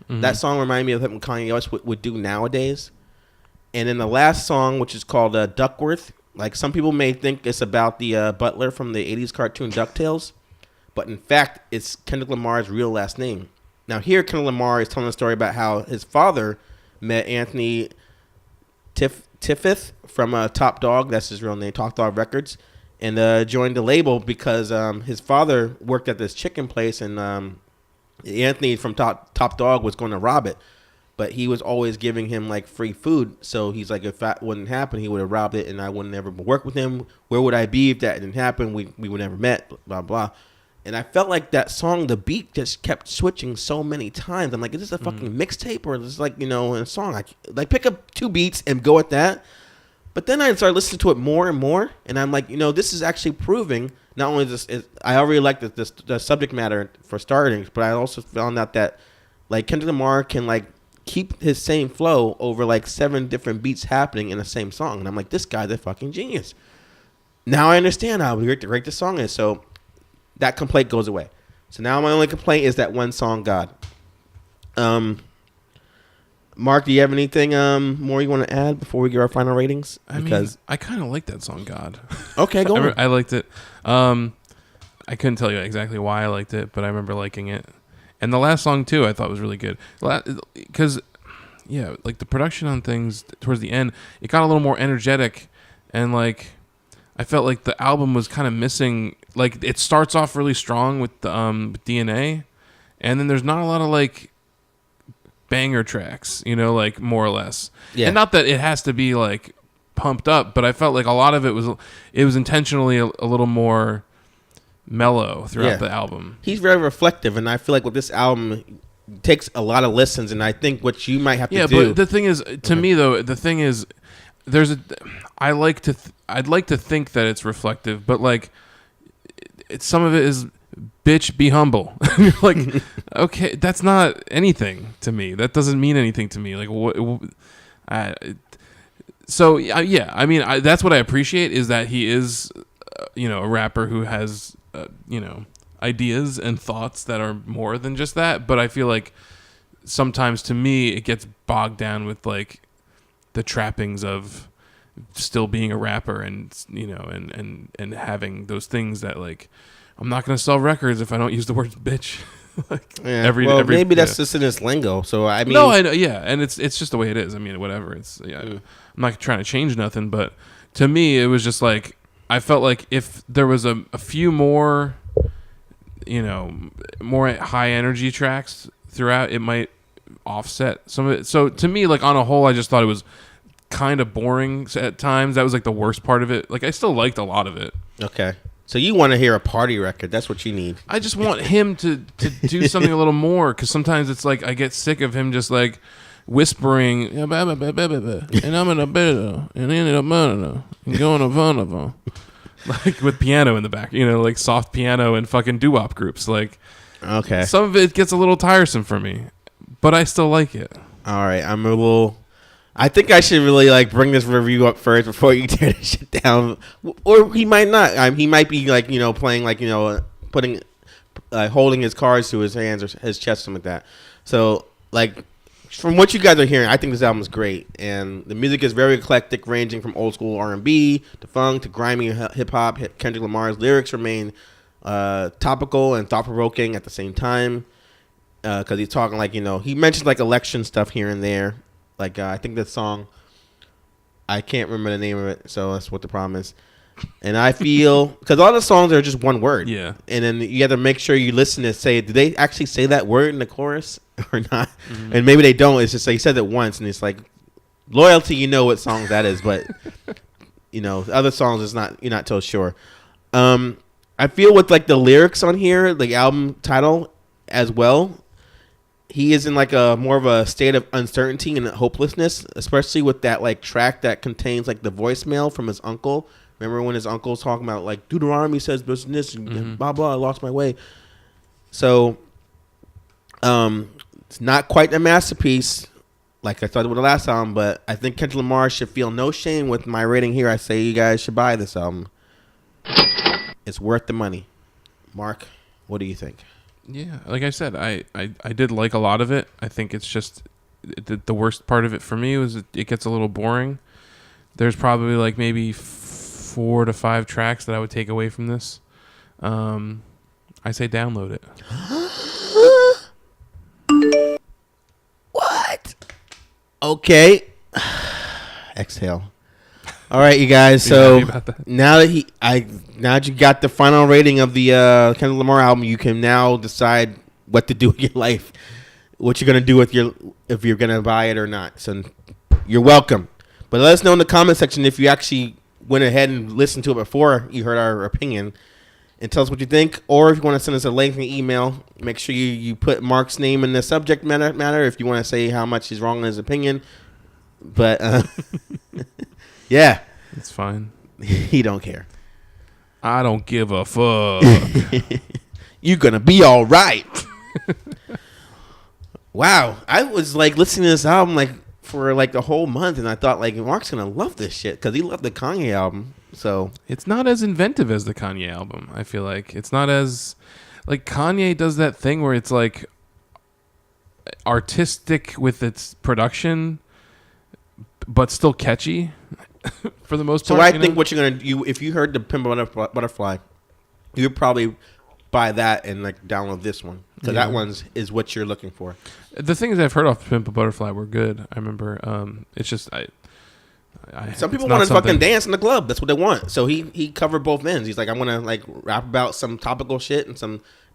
[SPEAKER 2] Mm-hmm.
[SPEAKER 1] That song reminded me of what Kanye West would do nowadays. And then the last song, which is called Duckworth, like some people may think it's about the butler from the 80s cartoon DuckTales, but in fact, it's Kendrick Lamar's real last name. Now here, Kendrick Lamar is telling a story about how his father met Anthony Tiffith from Top Dog, that's his real name, Top Dog Records, and joined the label because his father worked at this chicken place, and Anthony from Top Dog was going to rob it, but he was always giving him like free food. So he's like, if that wouldn't happen, he would have robbed it, and I would never work with him. Where would I be if that didn't happen? We would never met. Blah blah. And I felt like that song, the beat just kept switching so many times. I'm like, is this a fucking mixtape or is this like, a song? I like pick up 2 beats and go at that. But then I started listening to it more and more, and I'm like, this is actually proving not only this. I already like the subject matter for starting, but I also found out that like Kendrick Lamar can like keep his same flow over like 7 different beats happening in the same song, and I'm like, this guy's a fucking genius. Now I understand how great the song is. So that complaint goes away. So now my only complaint is that one song, God. Mark, do you have anything more you want to add before we give our final ratings?
[SPEAKER 2] I kind of like that song, God.
[SPEAKER 1] Okay, go on.
[SPEAKER 2] I liked it. I couldn't tell you exactly why I liked it, but I remember liking it. And the last song, too, I thought was really good. Because, yeah, like the production on things towards the end, it got a little more energetic. And, like, I felt like the album was kind of missing. Like, it starts off really strong with the DNA. And then there's not a lot of, like, banger tracks, like more or less. Yeah. And not that it has to be like pumped up, but I felt like a lot of it was intentionally a little more mellow throughout the album.
[SPEAKER 1] He's very reflective, and I feel like with this album takes a lot of listens, and I think what you might have to do. Yeah,
[SPEAKER 2] but the thing is, to me though, the thing is, I'd like to think that it's reflective, but like some of it is, bitch, be humble. You're like, okay, that's not anything to me. That doesn't mean anything to me. Like, yeah. I mean, that's what I appreciate is that he is, a rapper who has, ideas and thoughts that are more than just that. But I feel like sometimes to me it gets bogged down with like the trappings of still being a rapper and and having those things that like, I'm not going to sell records if I don't use the word bitch.
[SPEAKER 1] Maybe that's just in his lingo. So I mean,
[SPEAKER 2] no, I know, yeah, and it's just the way it is. I mean, whatever. I'm not trying to change nothing, but to me, it was just like I felt like if there was a few more, more high energy tracks throughout, it might offset some of it. So to me, like on a whole, I just thought it was kind of boring at times. That was like the worst part of it. Like I still liked a lot of it.
[SPEAKER 1] Okay. So you want to hear a party record? That's what you need.
[SPEAKER 2] I just want him to do something a little more, because sometimes it's like I get sick of him just like whispering, and I'm in a bed, and in a mono, and going to vulnerable, like with piano in the back, like soft piano and fucking doo-wop groups. Like,
[SPEAKER 1] okay,
[SPEAKER 2] some of it gets a little tiresome for me, but I still like it.
[SPEAKER 1] All right, I think I should really like bring this review up first before you tear this shit down, or he might not. He might be like playing like putting holding his cards to his hands or his chest, something like that. So like from what you guys are hearing, I think this album is great, and the music is very eclectic, ranging from old school R&B to funk to grimy hip hop. Kendrick Lamar's lyrics remain topical and thought provoking at the same time, because he's talking like he mentions like election stuff here and there. Like, I think that song, I can't remember the name of it, so that's what the problem is. And I feel, because all the songs are just one word.
[SPEAKER 2] Yeah.
[SPEAKER 1] And then you have to make sure you listen and say, did they actually say that word in the chorus or not? Mm-hmm. And maybe they don't. It's just like, he said it once, and it's like, loyalty, what song that is, but, other songs, it's not, you're not so sure. I feel with, like, the lyrics on here, the album title as well, he is in like a more of a state of uncertainty and hopelessness, especially with that like track that contains like the voicemail from his uncle. Remember when his uncle's talking about like Deuteronomy says business and blah blah, I lost my way. So it's not quite a masterpiece, like I started with the last album, but I think Kendrick Lamar should feel no shame with my rating here. I say you guys should buy this album. It's worth the money. Mark, what do you think?
[SPEAKER 2] Yeah, like I said, I did like a lot of it. I think it's just the worst part of it for me was it gets a little boring. There's probably like maybe 4 to 5 tracks that I would take away from this. I say download it.
[SPEAKER 1] What? Okay. Exhale. All right, you guys.
[SPEAKER 2] Be
[SPEAKER 1] So
[SPEAKER 2] happy about that.
[SPEAKER 1] now that you got the final rating of the Kendrick Lamar album, you can now decide what to do with your life, what you're gonna do with if you're gonna buy it or not. So you're welcome. But let us know in the comment section if you actually went ahead and listened to it before you heard our opinion, and tell us what you think. Or if you want to send us a lengthy email, make sure you put Mark's name in the subject matter if you want to say how much he's wrong in his opinion. But yeah,
[SPEAKER 2] It's fine.
[SPEAKER 1] he don't care.
[SPEAKER 2] I don't give a fuck.
[SPEAKER 1] You're gonna be all right. Wow, I was like listening to this album like for like a whole month, and I thought like Mark's gonna love this shit because he loved the Kanye album. So
[SPEAKER 2] It's not as inventive as the Kanye album. I feel like it's not as like Kanye does that thing where it's like artistic with its production, but still catchy for the most
[SPEAKER 1] So
[SPEAKER 2] part.
[SPEAKER 1] I think what you're gonna do, if you heard the Pimp a Butterfly, you'd probably buy that and like download this one because that one's is what you're looking for.
[SPEAKER 2] The things I've heard off Pimp a Butterfly were good. I remember. It's just
[SPEAKER 1] Some people
[SPEAKER 2] it's not
[SPEAKER 1] want to fucking
[SPEAKER 2] something-
[SPEAKER 1] dance in the club. That's what they want. So he covered both ends. He's like, I want to like rap about some topical shit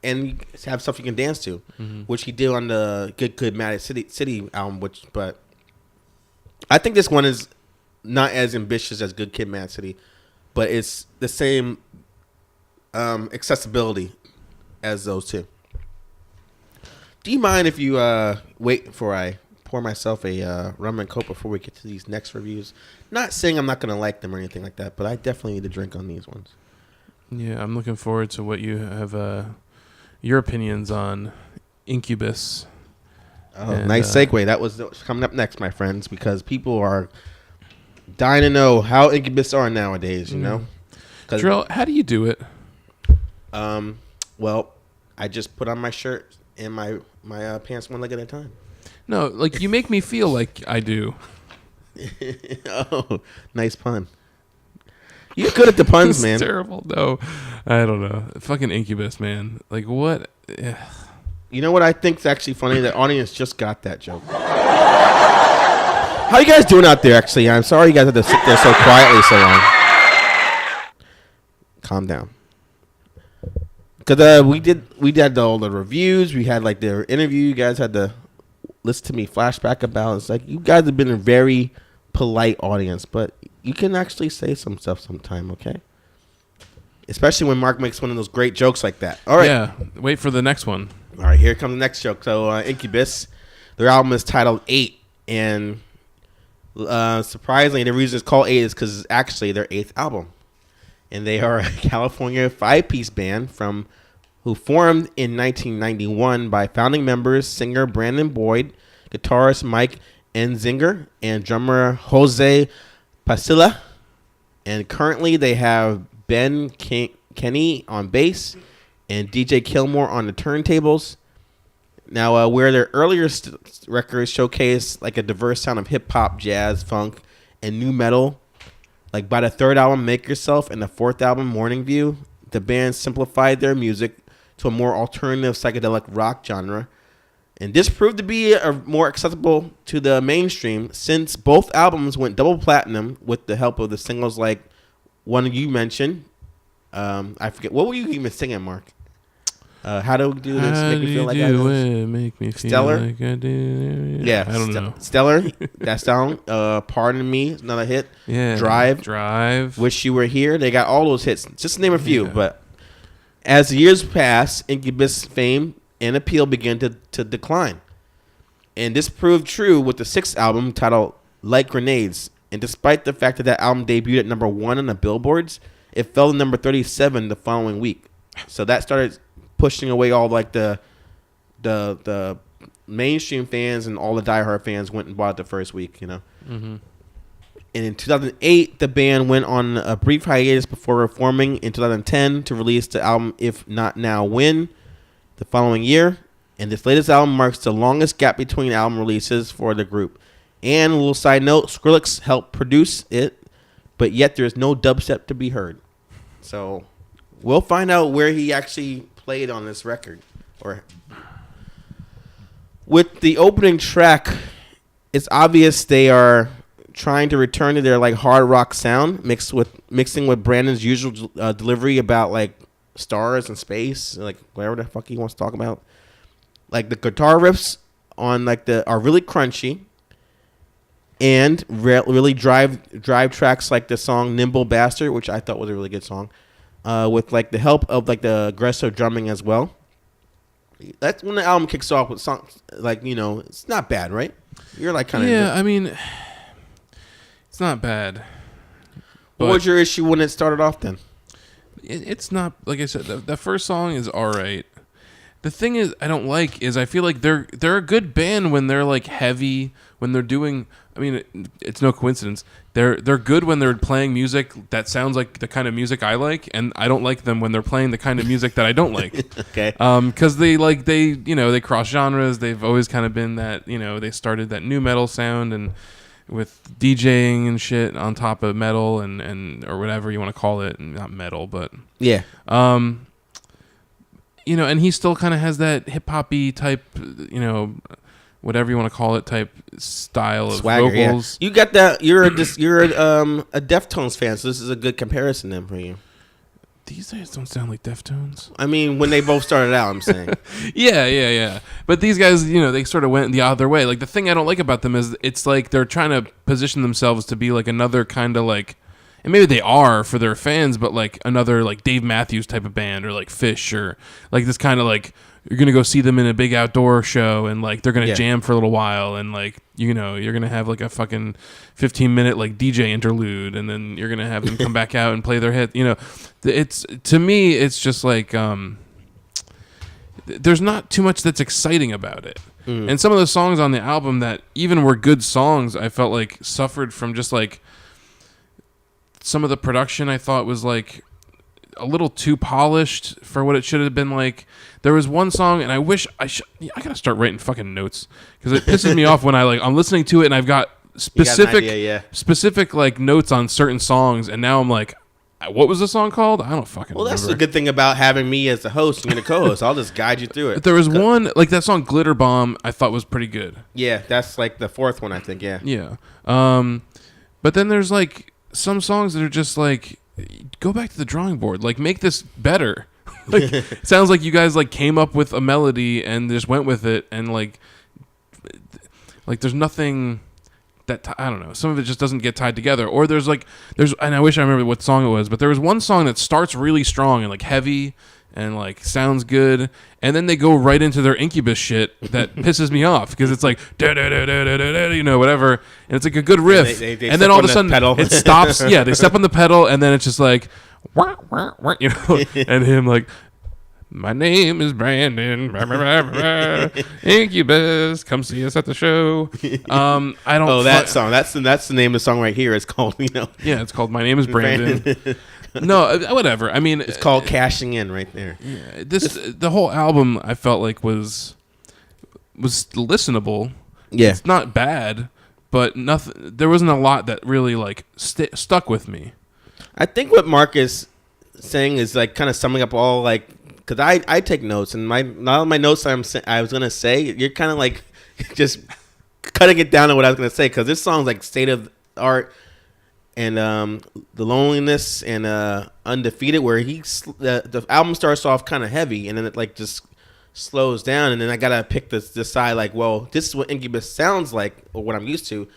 [SPEAKER 1] and have stuff you can dance to, which he did on the Good Mad City album. But I think this one is not as ambitious as Good Kid, Mad City, but it's the same accessibility as those two. Do you mind if you wait before I pour myself a rum and coke before we get to these next reviews? Not saying I'm not going to like them or anything like that, but I definitely need to drink on these ones.
[SPEAKER 2] Yeah, I'm looking forward to what you have. Your opinions on Incubus.
[SPEAKER 1] Oh,
[SPEAKER 2] And,
[SPEAKER 1] nice segue. That was coming up next, my friends, because people are dying to know how Incubus are nowadays, you know? 'Cause,
[SPEAKER 2] Drill, how do you do it?
[SPEAKER 1] well, I just put on my shirt and my pants one leg at a time.
[SPEAKER 2] No, like you make me feel like I do.
[SPEAKER 1] Oh, nice pun. You're good at the puns,
[SPEAKER 2] It's
[SPEAKER 1] man.
[SPEAKER 2] terrible. No, I don't know. Fucking Incubus, man. Like what? Ugh.
[SPEAKER 1] You know what I think is actually funny? The audience just got that joke. How you guys doing out there, actually? I'm sorry you guys had to sit there so quietly so long. Calm down. Because we did all the reviews. We had like the interview. You guys had to listen to me flashback about. It's like you guys have been a very polite audience, but you can actually say some stuff sometime, okay? Especially when Mark makes one of those great jokes like that. All right.
[SPEAKER 2] Yeah. Wait for the next one.
[SPEAKER 1] All right, here comes the next joke. So Incubus, their album is titled 8, and surprisingly, the reason it's called 8 is because it's actually their 8th album. And they are a California 5-piece band who formed in 1991 by founding members singer Brandon Boyd, guitarist Mike Enzinger, and drummer Jose Pasilla. And currently they have Ben Kenny on bass and DJ Kilmore on the turntables. Now, where their earlier records showcase like a diverse sound of hip hop, jazz, funk, and new metal, like by the third album, Make Yourself, and the fourth album, Morning View, the band simplified their music to a more alternative psychedelic rock genre. And this proved to be more accessible to the mainstream since both albums went double platinum with the help of the singles like one you mentioned. I forget. What were you even singing, Mark? How do we do this?
[SPEAKER 2] How
[SPEAKER 1] Make me
[SPEAKER 2] do
[SPEAKER 1] feel
[SPEAKER 2] you
[SPEAKER 1] like I
[SPEAKER 2] do
[SPEAKER 1] know.
[SPEAKER 2] it? Make me feel
[SPEAKER 1] Stellar?
[SPEAKER 2] like I do.
[SPEAKER 1] Yeah,
[SPEAKER 2] I don't know.
[SPEAKER 1] Stellar, that song. Pardon Me, is another hit.
[SPEAKER 2] Yeah.
[SPEAKER 1] Drive. Wish You Were Here. They got all those hits. Just to name a few.
[SPEAKER 2] Yeah.
[SPEAKER 1] But as the years passed, Incubus' fame and appeal began to decline. And this proved true with the sixth album titled Like Grenades. And despite the fact that album debuted at number 1 on the billboards, it fell to number 37 the following week. So that started pushing away all like the mainstream fans and all the diehard fans went and bought it the first week, you know. Mm-hmm. And in 2008, the band went on a brief hiatus before reforming in 2010 to release the album If Not Now, When the following year. And this latest album marks the longest gap between album releases for the group. And a little side note, Skrillex helped produce it, but yet there is no dubstep to be heard. So we'll find out where he actually played on this record. Or with the opening track, it's obvious they are trying to return to their like hard rock sound, mixing with Brandon's usual delivery about like stars and space, like whatever the fuck he wants to talk about. Like the guitar riffs on like are really crunchy, and really drive tracks like the song "Nimble Bastard," which I thought was a really good song, with like the help of like the aggressive drumming as well. That's when the album kicks off with songs like, you know, it's not bad, right? You're like kind of
[SPEAKER 2] I mean, it's not bad.
[SPEAKER 1] What was your issue when it started off then?
[SPEAKER 2] It's not, like I said, the first song is all right. The thing is, I don't like is I feel like they're a good band when they're like heavy, when they're doing. I mean, it's no coincidence. They're good when they're playing music that sounds like the kind of music I like, and I don't like them when they're playing the kind of music that I don't like.
[SPEAKER 1] Okay.
[SPEAKER 2] Because they cross genres. They've always kind of been that, you know, they started that new metal sound and with DJing and shit on top of metal and or whatever you want to call it, not metal, but
[SPEAKER 1] yeah.
[SPEAKER 2] You know, and he still kind of has that hip hoppy type, you know, whatever you want to call it, type style of
[SPEAKER 1] Swagger,
[SPEAKER 2] vocals.
[SPEAKER 1] Yeah. You got that. You're a Deftones fan, so this is a good comparison then for you.
[SPEAKER 2] These days don't sound like Deftones.
[SPEAKER 1] I mean, when they both started out, I'm saying.
[SPEAKER 2] Yeah. But these guys, you know, they sort of went the other way. Like the thing I don't like about them is it's like they're trying to position themselves to be like another kind of like. And maybe they are for their fans, but like another like Dave Matthews type of band or like Fish or like this kind of like you're going to go see them in a big outdoor show and like they're going to jam for a little while and like, you know, you're going to have like a fucking 15-minute like DJ interlude and then you're going to have them come back out and play their hit. You know, it's to me, it's just like there's not too much that's exciting about it. And some of the songs on the album that even were good songs, I felt like suffered from just like some of the production I thought was like a little too polished for what it should have been like. There was one song, and I wish I gotta start writing fucking notes because it pisses me off when I'm listening to it and I've got specific like notes on certain songs, and now I'm like, what was the song called? I don't fucking remember.
[SPEAKER 1] That's the good thing about having me as the host and the co-host. I'll just guide you through it.
[SPEAKER 2] But there was one, like that song Glitter Bomb, I thought was pretty good.
[SPEAKER 1] Yeah, that's like the fourth one, I think, yeah.
[SPEAKER 2] Yeah. But then there's like some songs that are just like, go back to the drawing board. Like, make this better. Like, it sounds like you guys like came up with a melody and just went with it, and like there's nothing that I don't know. Some of it just doesn't get tied together. Or there's and I wish I remember what song it was, but there was one song that starts really strong and like heavy and like sounds good, and then they go right into their Incubus shit that pisses me off because it's like you know, whatever, and it's like a good riff,
[SPEAKER 1] they
[SPEAKER 2] and then all of a sudden
[SPEAKER 1] pedal.
[SPEAKER 2] it stops. Yeah, they step on the pedal, and then it's just like wah, wah, wah, you know, and him like, my name is Brandon. Incubus, come see us at the show. I don't.
[SPEAKER 1] Oh, that song. That's the name of the song right here. It's called, you know.
[SPEAKER 2] Yeah, it's called My Name is Brandon. No, whatever. I mean,
[SPEAKER 1] it's called Cashing In right there.
[SPEAKER 2] Yeah, the whole album I felt like was listenable.
[SPEAKER 1] Yeah,
[SPEAKER 2] it's not bad, but nothing. There wasn't a lot that really like stuck with me.
[SPEAKER 1] I think what Mark is saying is like kind of summing up all like, because I take notes, and not all my notes I was gonna say, you're kind of like just cutting it down to what I was gonna say, because this song's like state of the art. And The Loneliness and Undefeated, where the album starts off kind of heavy and then it like just slows down, and then I gotta pick this side like, well, this is what Incubus sounds like or what I'm used to.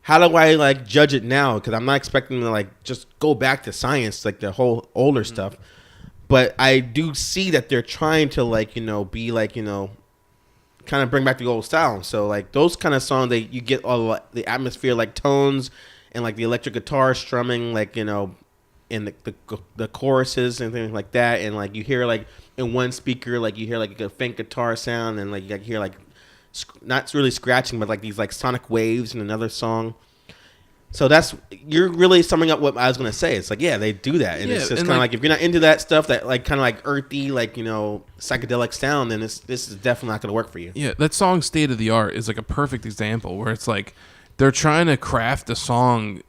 [SPEAKER 1] How do I like judge it now? Because I'm not expecting to like just go back to science like the whole older stuff, but I do see that they're trying to like, you know, be like, you know, kind of bring back the old style. So like those kind of songs, you get all the atmosphere like tones. And like the electric guitar strumming, like, you know, in the choruses and things like that, and like you hear like in one speaker, like you hear like a faint guitar sound, and like you hear like not really scratching, but like these like sonic waves in another song. So you're really summing up what I was gonna say. It's like, yeah, they do that, and it's just kind of like if you're not into that stuff, that like kind of like earthy, like psychedelic sound, then this is definitely not gonna work for you.
[SPEAKER 2] Yeah, that song "State of the Art" is like a perfect example where it's like they're trying to craft a song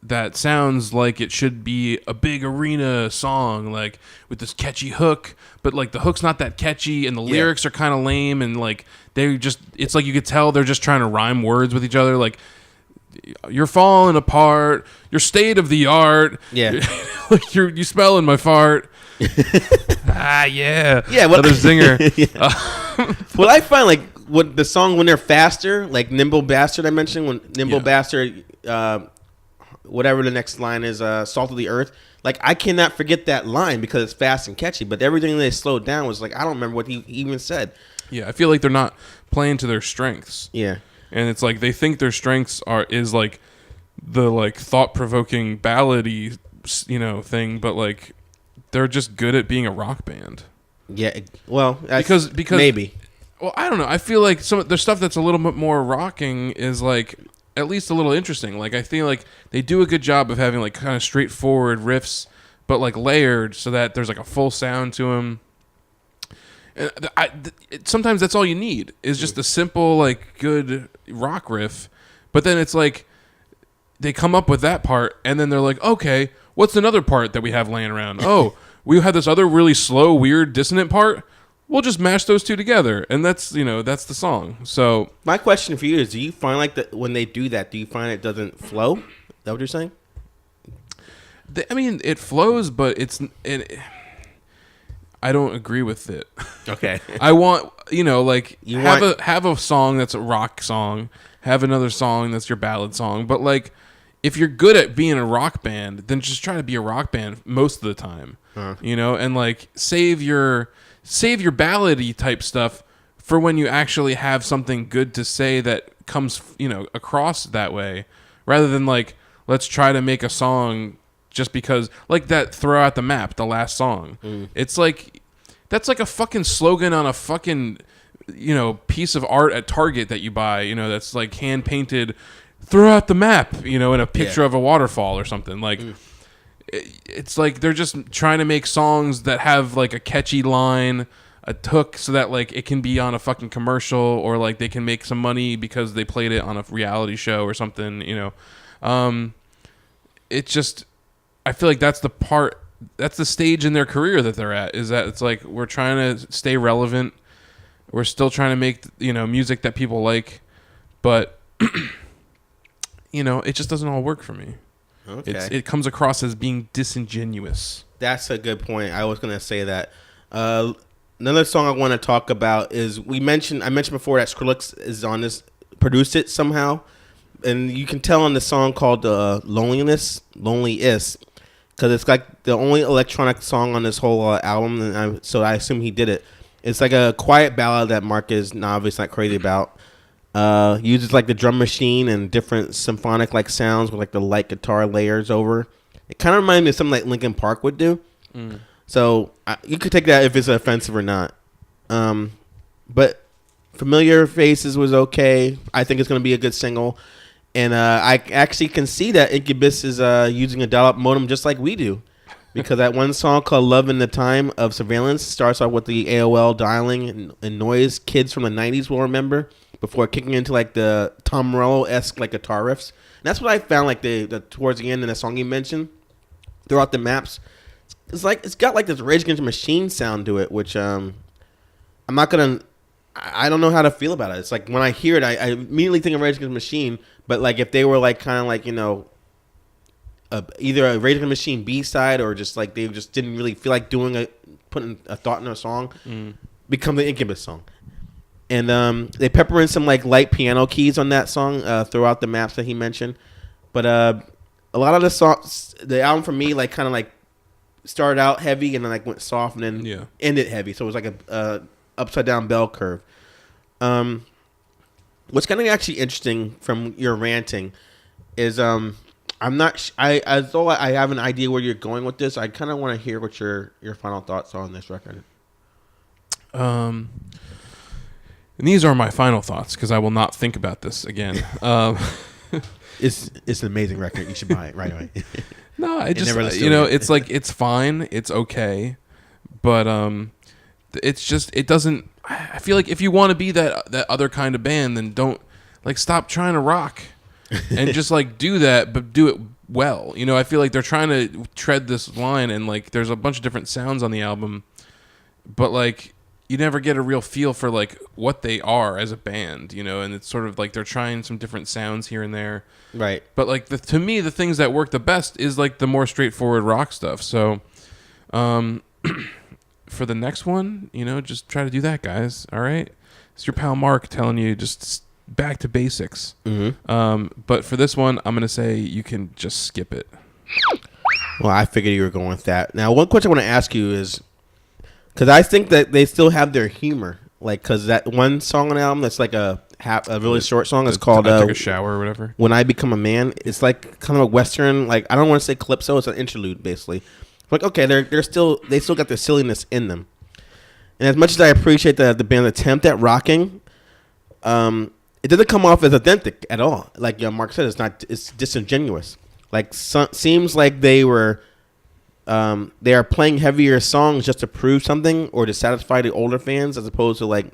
[SPEAKER 2] that sounds like it should be a big arena song, like with this catchy hook, but like the hook's not that catchy, and the lyrics are kind of lame, and like it's like you could tell they're just trying to rhyme words with each other, like. You're falling apart. You're state of the art.
[SPEAKER 1] Yeah,
[SPEAKER 2] you smelling my fart. Yeah.
[SPEAKER 1] Yeah.
[SPEAKER 2] Another zinger.
[SPEAKER 1] Well, I find like what the song when they're faster, like Nimble Bastard. I mentioned when Nimble Bastard, whatever the next line is, Salt of the Earth. Like I cannot forget that line because it's fast and catchy. But everything they slowed down was like I don't remember what he even said.
[SPEAKER 2] Yeah, I feel like they're not playing to their strengths.
[SPEAKER 1] Yeah.
[SPEAKER 2] And it's like they think their strengths is like the like thought-provoking ballady, thing, but like they're just good at being a rock band.
[SPEAKER 1] Yeah, well,
[SPEAKER 2] because
[SPEAKER 1] maybe.
[SPEAKER 2] Well, I don't know. I feel like some of the stuff that's a little bit more rocking is like at least a little interesting. Like I feel like they do a good job of having like kind of straightforward riffs, but like layered so that there's like a full sound to them. And sometimes that's all you need is just a simple like good rock riff, but then it's like they come up with that part and then they're like, okay, what's another part that we have laying around? Oh, we have this other really slow, weird, dissonant part. We'll just mash those two together, and that's the song. So
[SPEAKER 1] my question for you is: do you find like that when they do that? Do you find it doesn't flow? Is that what you're saying?
[SPEAKER 2] I mean, it flows, but I don't agree with it.
[SPEAKER 1] Okay.
[SPEAKER 2] I want have a song that's a rock song, have another song that's your ballad song, but like if you're good at being a rock band, then just try to be a rock band most of the time. And like save your ballady type stuff for when you actually have something good to say that comes across that way, rather than like let's try to make a song just because, like that Throw Out the Map, the last song. It's like that's like a fucking slogan on a fucking piece of art at Target that you buy, that's like hand painted, throw out the map, in a picture of a waterfall or something. Like it's like they're just trying to make songs that have like a catchy line, a hook, so that like it can be on a fucking commercial, or like they can make some money because they played it on a reality show or something. It just, I feel like that's the stage in their career that they're at, is that it's like we're trying to stay relevant, we're still trying to make music that people like, but it just doesn't all work for me.
[SPEAKER 1] Okay.
[SPEAKER 2] It comes across as being disingenuous.
[SPEAKER 1] That's a good point. I was gonna say that. Another song I want to talk about is I mentioned before that Skrillex is on this, produced it somehow, and you can tell on the song called Lonely Is, because it's like the only electronic song on this whole album, and so I assume he did it. It's like a quiet ballad that Mark is obviously not crazy about. Uses like the drum machine and different symphonic like sounds with like the light guitar layers over. It kind of reminds me of something like Linkin Park would do. So you could take that if it's offensive or not. But Familiar Faces was okay. I think it's going to be a good single. And I actually can see that Incubus is using a dial-up modem just like we do. Because that one song called Love in the Time of Surveillance starts off with the AOL dialing and noise kids from the 90s will remember, before kicking into like the Tom Morello-esque like guitar riffs. And that's what I found like the towards the end in the song you mentioned, Throughout the Maps. It's got like this Rage Against the Machine sound to it, which I don't know how to feel about it. It's like when I hear it, I immediately think of Rage Against the Machine, but like if they were like kind of like either a Rage Against the Machine B-side, or just like they just didn't really feel like putting a thought in a song, become the Incubus song. And they pepper in some like light piano keys on that song throughout the maps that he mentioned. But a lot of the songs, the album for me, like kind of like started out heavy and then like went soft and then ended heavy. So it was like a upside down bell curve. What's kind of actually interesting from your ranting is I'm not although I have an idea where you're going with this, I kind of want to hear what your final thoughts are on this record.
[SPEAKER 2] And these are my final thoughts because I will not think about this again.
[SPEAKER 1] It's an amazing record. You should buy it right away.
[SPEAKER 2] No, I just
[SPEAKER 1] never listened
[SPEAKER 2] you
[SPEAKER 1] to
[SPEAKER 2] know
[SPEAKER 1] it.
[SPEAKER 2] it's like it's fine, it's okay, but it's just it doesn't. I feel like if you want to be that other kind of band, then don't like stop trying to rock and just like do that, but do it well. You know, I feel like they're trying to tread this line, and like there's a bunch of different sounds on the album, but like you never get a real feel for like what they are as a band, you know, and it's sort of like they're trying some different sounds here and there.
[SPEAKER 1] Right.
[SPEAKER 2] But like to me, the things that work the best is like the more straightforward rock stuff. So, for the next one, you know, just try to do that, guys. All right, it's your pal Mark telling you just back to basics.
[SPEAKER 1] Mm-hmm.
[SPEAKER 2] But for this one, I'm gonna say you can just skip it.
[SPEAKER 1] Well, I figured you were going with that. Now, one question I want to ask you is, because I think that they still have their humor, like because that one song on the album that's like a really short song is called
[SPEAKER 2] I Took a Shower or whatever.
[SPEAKER 1] When I Become a Man. It's like kind of a western, like I don't want to say calypso, it's an interlude basically. Like okay, they still got their silliness in them. And as much as I appreciate the band's attempt at rocking, it doesn't come off as authentic at all. Like Mark said, it's disingenuous. Like seems like they are playing heavier songs just to prove something or to satisfy the older fans, as opposed to like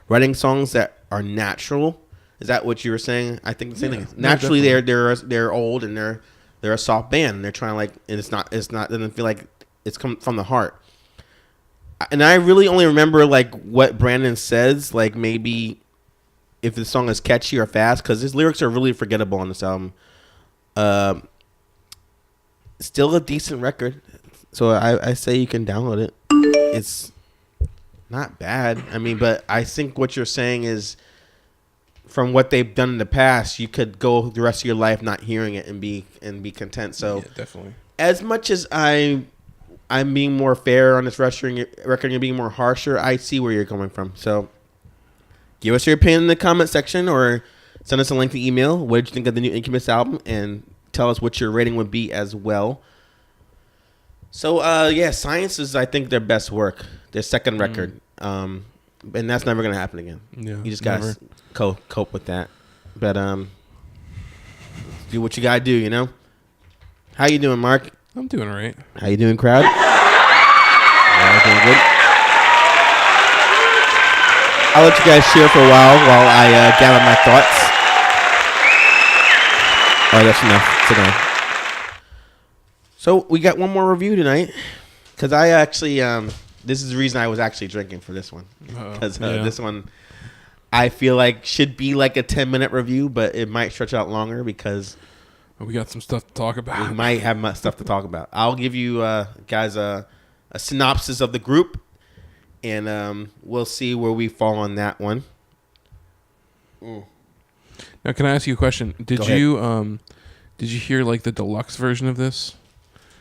[SPEAKER 1] writing songs that are natural. Is that what you were saying? I think the same thing. Naturally, they're old and they're a soft band. And they're trying to like, and it's not doesn't feel like it's come from the heart. And I really only remember like what Brandon says, like maybe if the song is catchy or fast, because his lyrics are really forgettable on this album. Still a decent record, so I say you can download it. It's not bad. I mean, but I think what you're saying is, from what they've done in the past, you could go the rest of your life not hearing it and be content. So
[SPEAKER 2] Yeah, definitely.
[SPEAKER 1] as much as I'm being more fair on this record and being more harsher, I see where you're coming from. So give us your opinion in the comment section or send us a lengthy email. What did you think of the new Incubus album? And tell us what your rating would be as well. So, Science is, I think, their best work. Their second record. And that's never going to happen again.
[SPEAKER 2] Yeah,
[SPEAKER 1] you just got to cope with that. But do what you got to do, you know? How you doing, Mark?
[SPEAKER 2] I'm doing all right.
[SPEAKER 1] How you doing, crowd? Yeah, doing good. I'll let you guys share for a while I gather my thoughts. All right, that's enough. Sit down. So we got one more review tonight, because I actually this is the reason I was actually drinking for this one, because this one I feel like should be like a 10-minute review, but it might stretch out longer because
[SPEAKER 2] we got some stuff to talk about.
[SPEAKER 1] We might have much stuff to talk about. I'll give you guys a synopsis of the group, and we'll see where we fall on that one.
[SPEAKER 2] Now, can I ask you a question? Did you hear like the deluxe version of this?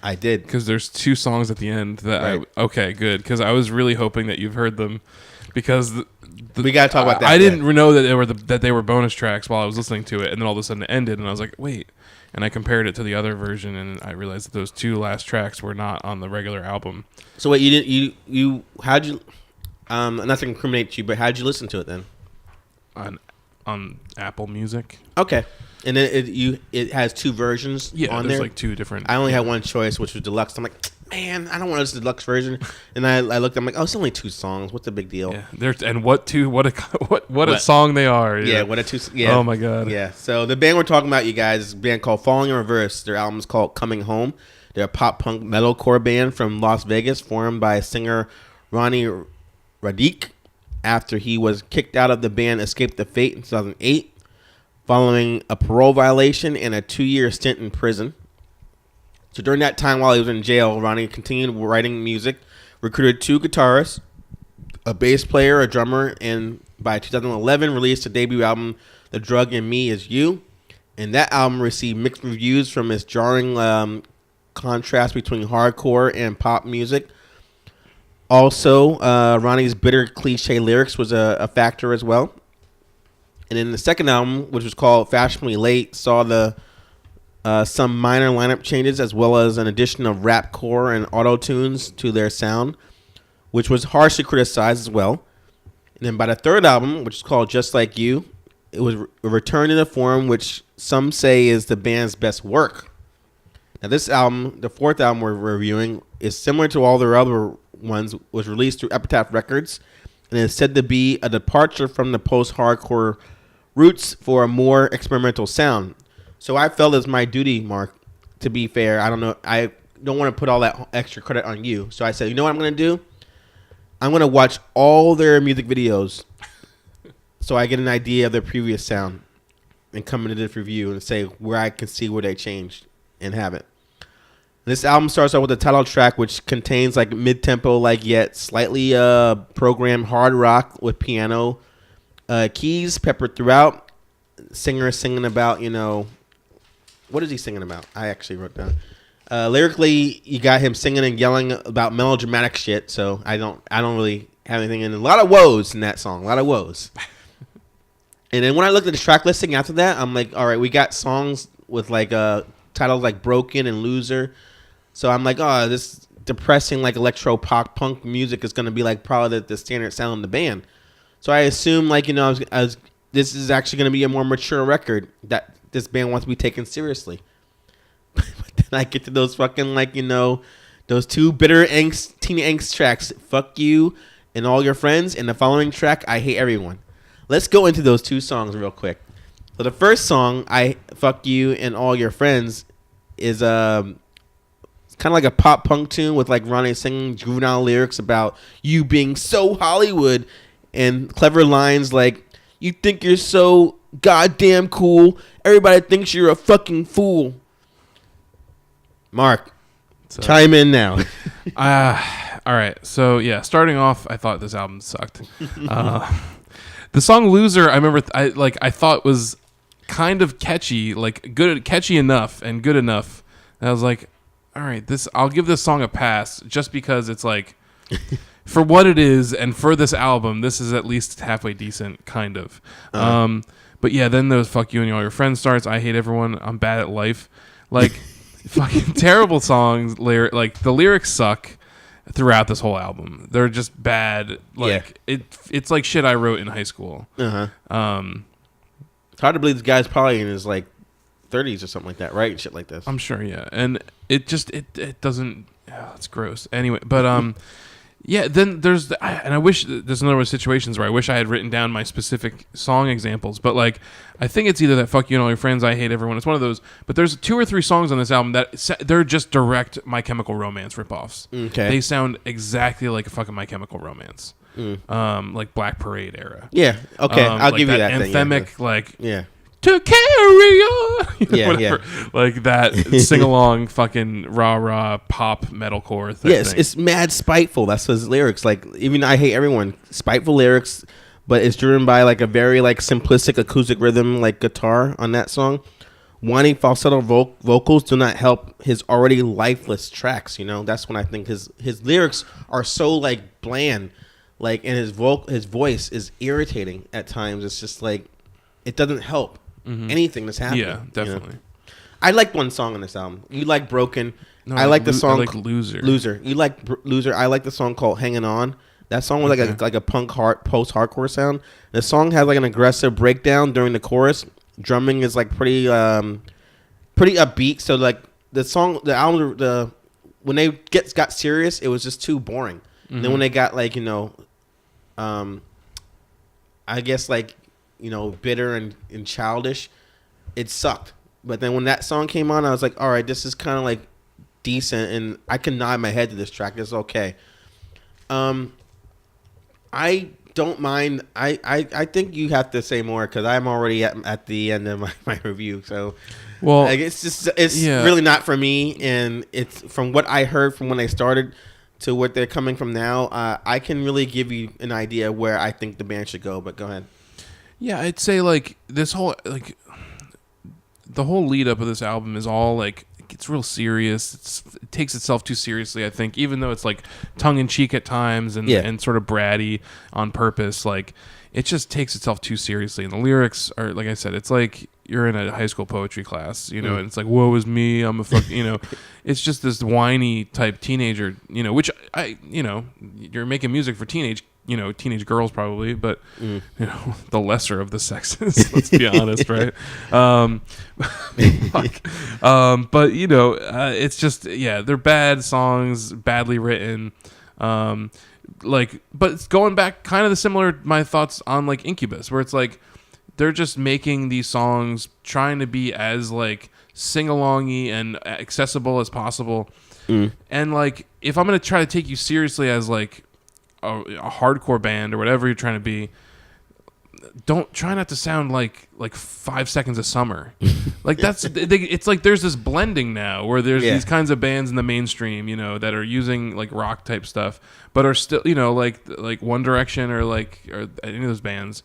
[SPEAKER 1] I did,
[SPEAKER 2] because there's 2 songs at the end that okay, good, because I was really hoping that you've heard them, because
[SPEAKER 1] we gotta talk about that.
[SPEAKER 2] I didn't know that they were bonus tracks while I was listening to it, and then all of a sudden it ended, and I was like, wait, and I compared it to the other version, and I realized that those 2 last tracks were not on the regular album.
[SPEAKER 1] So wait, how'd you not to incriminate you, but how'd you listen to it then?
[SPEAKER 2] On Apple Music.
[SPEAKER 1] Okay. And then it has 2 versions on there?
[SPEAKER 2] There's like 2 different.
[SPEAKER 1] I only had one choice, which was deluxe. I'm like, man, I don't want to listen to the deluxe version. And I looked, I'm like, oh, it's only 2 songs. What's the big deal?
[SPEAKER 2] Yeah. And what a song they are.
[SPEAKER 1] Yeah, what a 2. Yeah.
[SPEAKER 2] Oh my God.
[SPEAKER 1] Yeah. So the band we're talking about, you guys, is a band called Falling in Reverse. Their album's called Coming Home. They're a pop punk metalcore band from Las Vegas, formed by singer Ronnie Radke after he was kicked out of the band Escape the Fate in 2008. Following a parole violation and a 2-year stint in prison. So during that time while he was in jail, Ronnie continued writing music, recruited 2 guitarists, a bass player, a drummer, and by 2011 released a debut album, The Drug in Me Is You. And that album received mixed reviews from its jarring contrast between hardcore and pop music. Also, Ronnie's bitter cliche lyrics was a factor as well. And then the second album, which was called Fashionably Late, saw some minor lineup changes as well as an addition of rapcore and auto-tunes to their sound, which was harshly criticized as well. And then by the third album, which is called Just Like You, it was a return in a form which some say is the band's best work. Now this album, the fourth album we're reviewing, is similar to all their other ones, was released through Epitaph Records, and is said to be a departure from the post-hardcore roots for a more experimental sound. So I felt it's my duty, Mark, to be fair. I don't want to put all that extra credit on you. So I said, you know what I'm going to do? I'm going to watch all their music videos so I get an idea of their previous sound and come into this review and say where I can see where they changed and have it. This album starts off with the title track, which contains like mid-tempo, like yet slightly programmed hard rock with piano keys peppered throughout. Singer is singing about, what is he singing about? I actually wrote down. Lyrically, you got him singing and yelling about melodramatic shit. So I don't really have anything in. A lot of woes in that song. A lot of woes. And then when I looked at the track listing after that, I'm like, all right, we got songs with like titles like Broken and Loser. So I'm like, oh, this depressing like electro pop punk music is gonna be like probably the standard sound of the band. So I assume like this is actually gonna be a more mature record that this band wants to be taken seriously. But then I get to those fucking those two bitter teen angst tracks, Fuck You and All Your Friends, and the following track, I Hate Everyone. Let's go into those two songs real quick. So the first song, I Fuck You and All Your Friends, is kind of like a pop punk tune with like Ronnie singing juvenile lyrics about you being so Hollywood and clever lines like, you think you're so goddamn cool, everybody thinks you're a fucking fool. Mark, chime in now.
[SPEAKER 2] All right. So yeah, starting off, I thought this album sucked. The song "Loser," I remember, I thought was kind of catchy, like catchy enough and good enough. And I was like, all right, I'll give this song a pass just because it's like, for what it is and for this album, this is at least halfway decent, kind of. But yeah, then those "Fuck You and All Your Friends" starts. I Hate Everyone. I'm Bad at Life. Like. Fucking terrible songs. Like the lyrics suck throughout this whole album. They're just bad. Like it's like shit I wrote in high school.
[SPEAKER 1] It's hard to believe this guy's probably in his like 30s or something like that, right? And shit like this.
[SPEAKER 2] I'm sure, yeah. And it just it doesn't. Oh, it's gross. Anyway, but yeah. Then and I wish there's another situations where I wish I had written down my specific song examples. But like, I think it's either that "Fuck You and All Your Friends," I Hate Everyone. It's one of those. But there's 2 or 3 songs on this album that they're just direct My Chemical Romance ripoffs.
[SPEAKER 1] Okay.
[SPEAKER 2] They sound exactly like a fucking My Chemical Romance. Like Black Parade era.
[SPEAKER 1] Yeah. Okay. I'll
[SPEAKER 2] like
[SPEAKER 1] give you that.
[SPEAKER 2] Anthemic,
[SPEAKER 1] thing,
[SPEAKER 2] like.
[SPEAKER 1] Yeah.
[SPEAKER 2] To carry on,
[SPEAKER 1] yeah.
[SPEAKER 2] Like that sing along fucking rah pop metalcore thing.
[SPEAKER 1] Yes, it's mad spiteful. That's his lyrics. Like even I Hate Everyone, spiteful lyrics, but it's driven by like a very like simplistic acoustic rhythm, like guitar on that song. Whiny falsetto vocals do not help his already lifeless tracks. That's when I think his lyrics are so like bland, like, and his voice is irritating at times. It's just like it doesn't help. Anything that's happening.
[SPEAKER 2] Yeah, definitely.
[SPEAKER 1] I like one song on this album. You like Broken.
[SPEAKER 2] No,
[SPEAKER 1] I like the song.
[SPEAKER 2] I like Loser.
[SPEAKER 1] Loser. You like Loser. I like the song called Hanging On. That song was like a punk post-hardcore sound. The song has like an aggressive breakdown during the chorus. Drumming is like pretty upbeat. So like the album, when they got serious, it was just too boring. And then when they got like I guess like bitter and childish, it sucked. But then when that song came on, I was like, all right, this is kind of like decent, and I can nod my head to this track. It's okay. I don't mind. I think you have to say more because I'm already at the end of my review. So,
[SPEAKER 2] well,
[SPEAKER 1] like, it's really not for me, and it's from what I heard from when they started to what they're coming from now. I can really give you an idea where I think the band should go. But go ahead.
[SPEAKER 2] Yeah, I'd say like this whole like the whole lead up of this album is all like it's real serious. It takes itself too seriously, I think, even though it's like tongue in cheek at times and sort of bratty on purpose. Like it just takes itself too seriously, and the lyrics are, like I said, it's like you're in a high school poetry class, and it's like, woe is me, I'm a fuck, it's just this whiny type teenager, which you're making music for teenage teenage girls probably, but the lesser of the sexes. Let's be honest, right? But it's just they're bad songs, badly written. But it's going back kind of the similar my thoughts on like Incubus, where it's like they're just making these songs trying to be as like sing-alongy and accessible as possible. And like if I'm gonna try to take you seriously as like a hardcore band or whatever you're trying to be, don't try not to sound like 5 Seconds of Summer. Like it's like there's this blending now where there's these kinds of bands in the mainstream, that are using like rock type stuff, but are still, like One Direction or any of those bands.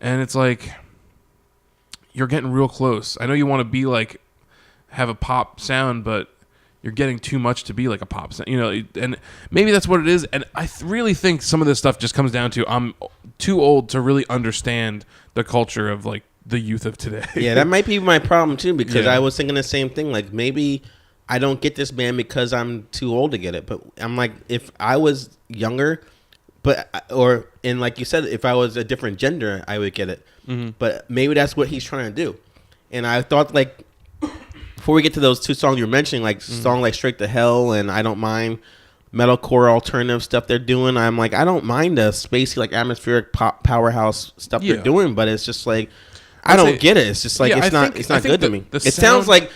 [SPEAKER 2] And it's like, you're getting real close. I know you want to be like, have a pop sound, but you're getting too much to be like a pop sound, and maybe that's what it is. And I really think some of this stuff just comes down to I'm too old to really understand the culture of like the youth of today.
[SPEAKER 1] Yeah, that might be my problem too, because I was thinking the same thing. Like maybe I don't get this band because I'm too old to get it. But I'm like, if I was younger, and like you said, if I was a different gender, I would get it. Mm-hmm. But maybe that's what he's trying to do. And I thought like, before we get to those two songs you're mentioning, like song like Straight to Hell and I Don't Mind, metalcore alternative stuff they're doing, I'm like, I don't mind the spacey like atmospheric pop powerhouse stuff they're doing, but it's just like I don't get it. It's just like it's not good to me. It sounds like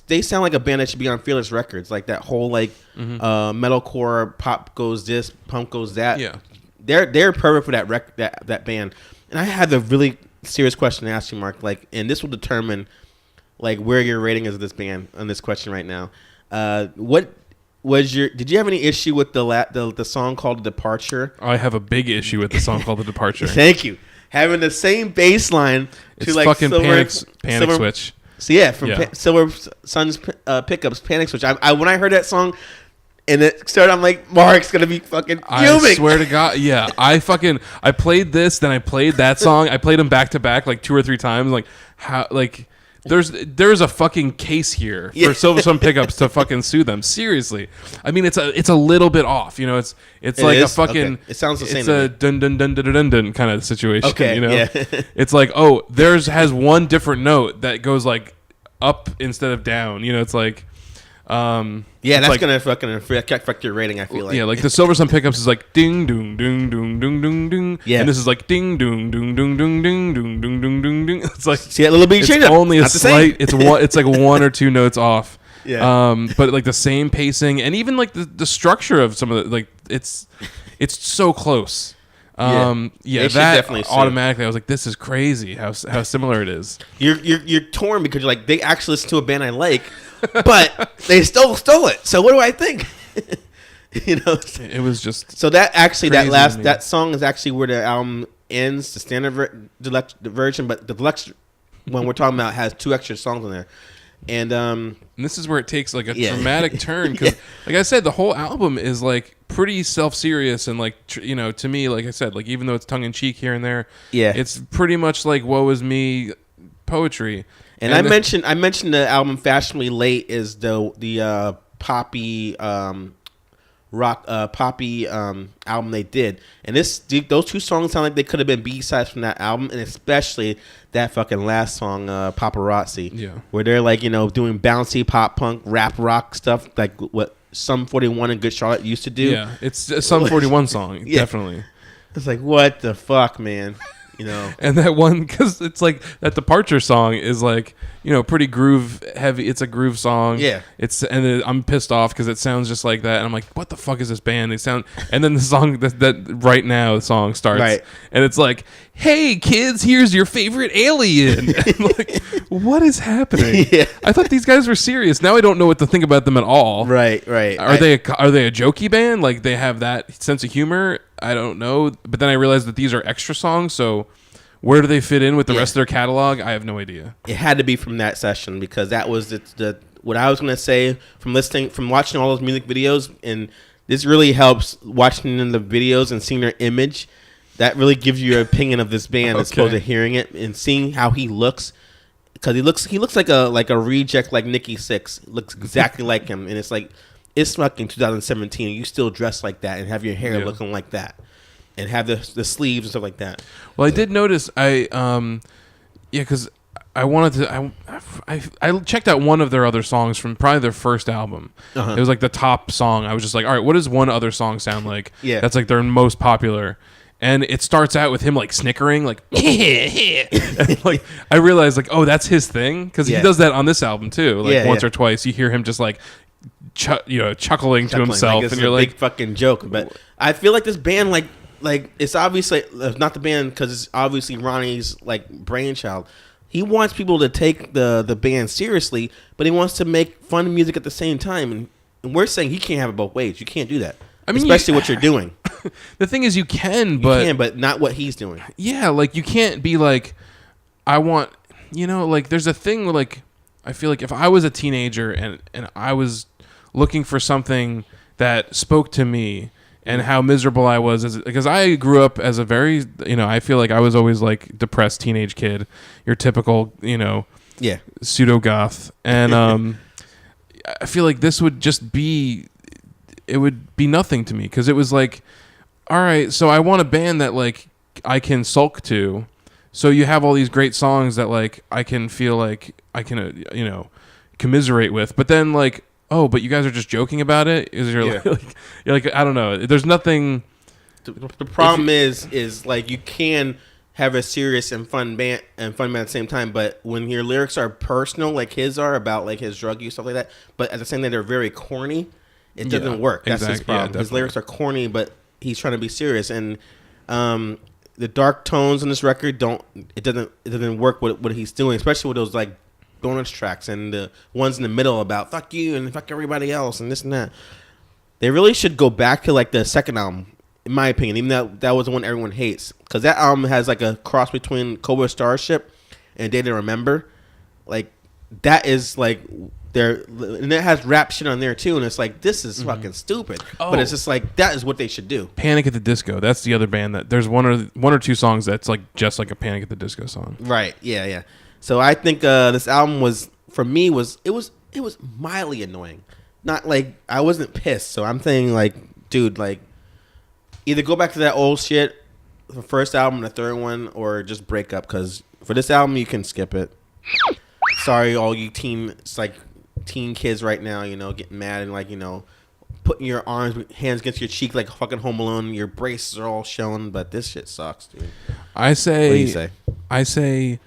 [SPEAKER 1] they sound like a band that should be on Fearless Records, like that whole like metalcore pop goes this, punk goes that.
[SPEAKER 2] Yeah,
[SPEAKER 1] they're perfect for that band. And I had a really serious question to ask you, Mark. Like, and this will determine like where your rating is of this band on this question right now. What was did you have any issue with the song called Departure?
[SPEAKER 2] I have a big issue with the song called The Departure.
[SPEAKER 1] Thank you. Having the same bass line to like
[SPEAKER 2] fucking Panic Switch.
[SPEAKER 1] So from Silver Sun's Pickups, Panic Switch. I when I heard that song and it started, I'm like, Mark's gonna be fucking fuming.
[SPEAKER 2] I swear to God, yeah. I played this, then I played that song. I played them back to back like 2 or 3 times. Like how like. There's a fucking case here for Silver Sun Pickups to fucking sue them. Seriously, I mean it's a little bit off. It's like a fucking.
[SPEAKER 1] Okay. It sounds the same.
[SPEAKER 2] It's a dun dun dun dun dun dun kind of situation.
[SPEAKER 1] Okay,
[SPEAKER 2] It's like theirs has one different note that goes like up instead of down. It's like.
[SPEAKER 1] That's like, gonna fucking affect your rating. I feel like
[SPEAKER 2] like the Silver Sun Pickups is like ding doong doong doong doong doong doong, and this is like ding doong doong doong doong doong doong doong doong doong doong. It's like
[SPEAKER 1] see that little bit change up.
[SPEAKER 2] Only a slight. It's like 1 or 2 notes off.
[SPEAKER 1] Yeah.
[SPEAKER 2] But like the same pacing and even like the structure of some of the like it's so close. That
[SPEAKER 1] definitely
[SPEAKER 2] automatically I was like, this is crazy how similar it is.
[SPEAKER 1] You're torn because you're like they actually listen to a band I like. But they stole it. So what do I think?
[SPEAKER 2] It was just
[SPEAKER 1] so that actually that song is actually where the album ends, the standard deluxe version, but the deluxe one we're talking about has 2 extra songs on there, and
[SPEAKER 2] this is where it takes like a dramatic turn because, like I said, the whole album is like pretty self-serious and like to me, like I said, like even though it's tongue in cheek here and there, it's pretty much like woe is me poetry.
[SPEAKER 1] And I mentioned the album Fashionably Late is the poppy rock poppy album they did, and those 2 songs sound like they could have been B-sides from that album, and especially that fucking last song Paparazzi, where they're like doing bouncy pop punk rap rock stuff like what Sum 41 and Good Charlotte used to do.
[SPEAKER 2] Yeah, it's a Sum 41 song, definitely.
[SPEAKER 1] It's like what the fuck, man.
[SPEAKER 2] And that one, because it's like that Departure song is like pretty groove heavy. It's a groove song.
[SPEAKER 1] Yeah.
[SPEAKER 2] I'm pissed off because it sounds just like that, and I'm like, what the fuck is this band? They sound. And then the song that right now the song starts,
[SPEAKER 1] right,
[SPEAKER 2] and it's like, hey kids, here's your favorite alien. I'm like, what is happening?
[SPEAKER 1] Yeah.
[SPEAKER 2] I thought these guys were serious. Now I don't know what to think about them at all.
[SPEAKER 1] Right.
[SPEAKER 2] Are they a jokey band? Like they have that sense of humor? I don't know. But then I realized that these are extra songs, so where do they fit in with the rest of their catalog? I have no idea.
[SPEAKER 1] It had to be from that session because that was the what I was going to say from watching all those music videos, and this really helps watching the videos and seeing their image. That really gives you an opinion of this band as opposed to hearing it and seeing how he looks. Because he looks like a reject like Nikki Sixx. Looks exactly like him, and it's it's fucking 2017 and you still dress like that and have your hair
[SPEAKER 2] Yeah.
[SPEAKER 1] looking like that and have the sleeves and stuff like that.
[SPEAKER 2] Well, I did notice because I wanted to. I checked out one of their other songs from probably their first album.
[SPEAKER 1] Uh-huh.
[SPEAKER 2] It was like the top song. I was just like, all right, what does one other song sound like?
[SPEAKER 1] Yeah.
[SPEAKER 2] That's like their most popular. And it starts out with him like snickering, like, and, like I realized like, oh, that's his thing because
[SPEAKER 1] Yeah.
[SPEAKER 2] he does that on this album too. Like
[SPEAKER 1] Yeah,
[SPEAKER 2] once
[SPEAKER 1] yeah.
[SPEAKER 2] or twice, you hear him just like, chuckling to
[SPEAKER 1] Chuckling,
[SPEAKER 2] himself,
[SPEAKER 1] it's
[SPEAKER 2] and
[SPEAKER 1] a
[SPEAKER 2] you're
[SPEAKER 1] big
[SPEAKER 2] like,
[SPEAKER 1] fucking joke. But I feel like this band, like it's obviously not the band because it's obviously Ronnie's like brainchild. He wants people to take the band seriously, but he wants to make fun music at the same time. And we're saying he can't have it both ways. You can't do that.
[SPEAKER 2] I mean,
[SPEAKER 1] especially what you're doing.
[SPEAKER 2] the thing is, you can,
[SPEAKER 1] You
[SPEAKER 2] but
[SPEAKER 1] can, but not what he's doing.
[SPEAKER 2] yeah, like you can't be like, I want, like there's a thing where like, I feel like if I was a teenager and I was looking for something that spoke to me and how miserable I was because I grew up as a very, I feel like I was always like depressed teenage kid, your typical,
[SPEAKER 1] Yeah.
[SPEAKER 2] pseudo goth. And I feel like this would just be, it would be nothing to me because it was like, all right, so I want a band that like I can sulk to. So you have all these great songs that like I can feel like I can, commiserate with. But then like, oh, but you guys are just joking about it?
[SPEAKER 1] Yeah.
[SPEAKER 2] You're like, I don't know. There's nothing.
[SPEAKER 1] The problem is like you can have a serious and fun band at the same time, but when your lyrics are personal, like his are about like his drug use stuff like that, but at the same time they're very corny, it doesn't
[SPEAKER 2] Yeah,
[SPEAKER 1] work. That's his
[SPEAKER 2] exactly. Yeah,
[SPEAKER 1] problem. His
[SPEAKER 2] definitely.
[SPEAKER 1] lyrics are corny, but he's trying to be serious, and the dark tones on this record doesn't work with what he's doing, especially with those like bonus tracks and the ones in the middle about fuck you and fuck everybody else and this and that. They really should go back to like the second album, in my opinion, even though that was the one everyone hates, because that album has like a cross between Cobra Starship and Day to Remember. Like that is like there, and it has rap shit on there too, and it's like this is fucking stupid.
[SPEAKER 2] Oh.
[SPEAKER 1] But it's just like that is what they should do.
[SPEAKER 2] Panic at the Disco. That's the other band that there's one or two songs that's like just like a Panic at the Disco song.
[SPEAKER 1] Right? Yeah, yeah. So I think this album was for me was mildly annoying. Not like I wasn't pissed. So I'm saying like, dude, like either go back to that old shit, the first album, the third one, or just break up. Because for this album, you can skip it. Sorry, all you teen kids right now, getting mad and like, putting your hands against your cheek like fucking Home Alone. Your braces are all showing, but this shit sucks, dude.
[SPEAKER 2] I say,
[SPEAKER 1] What do you say?
[SPEAKER 2] I say,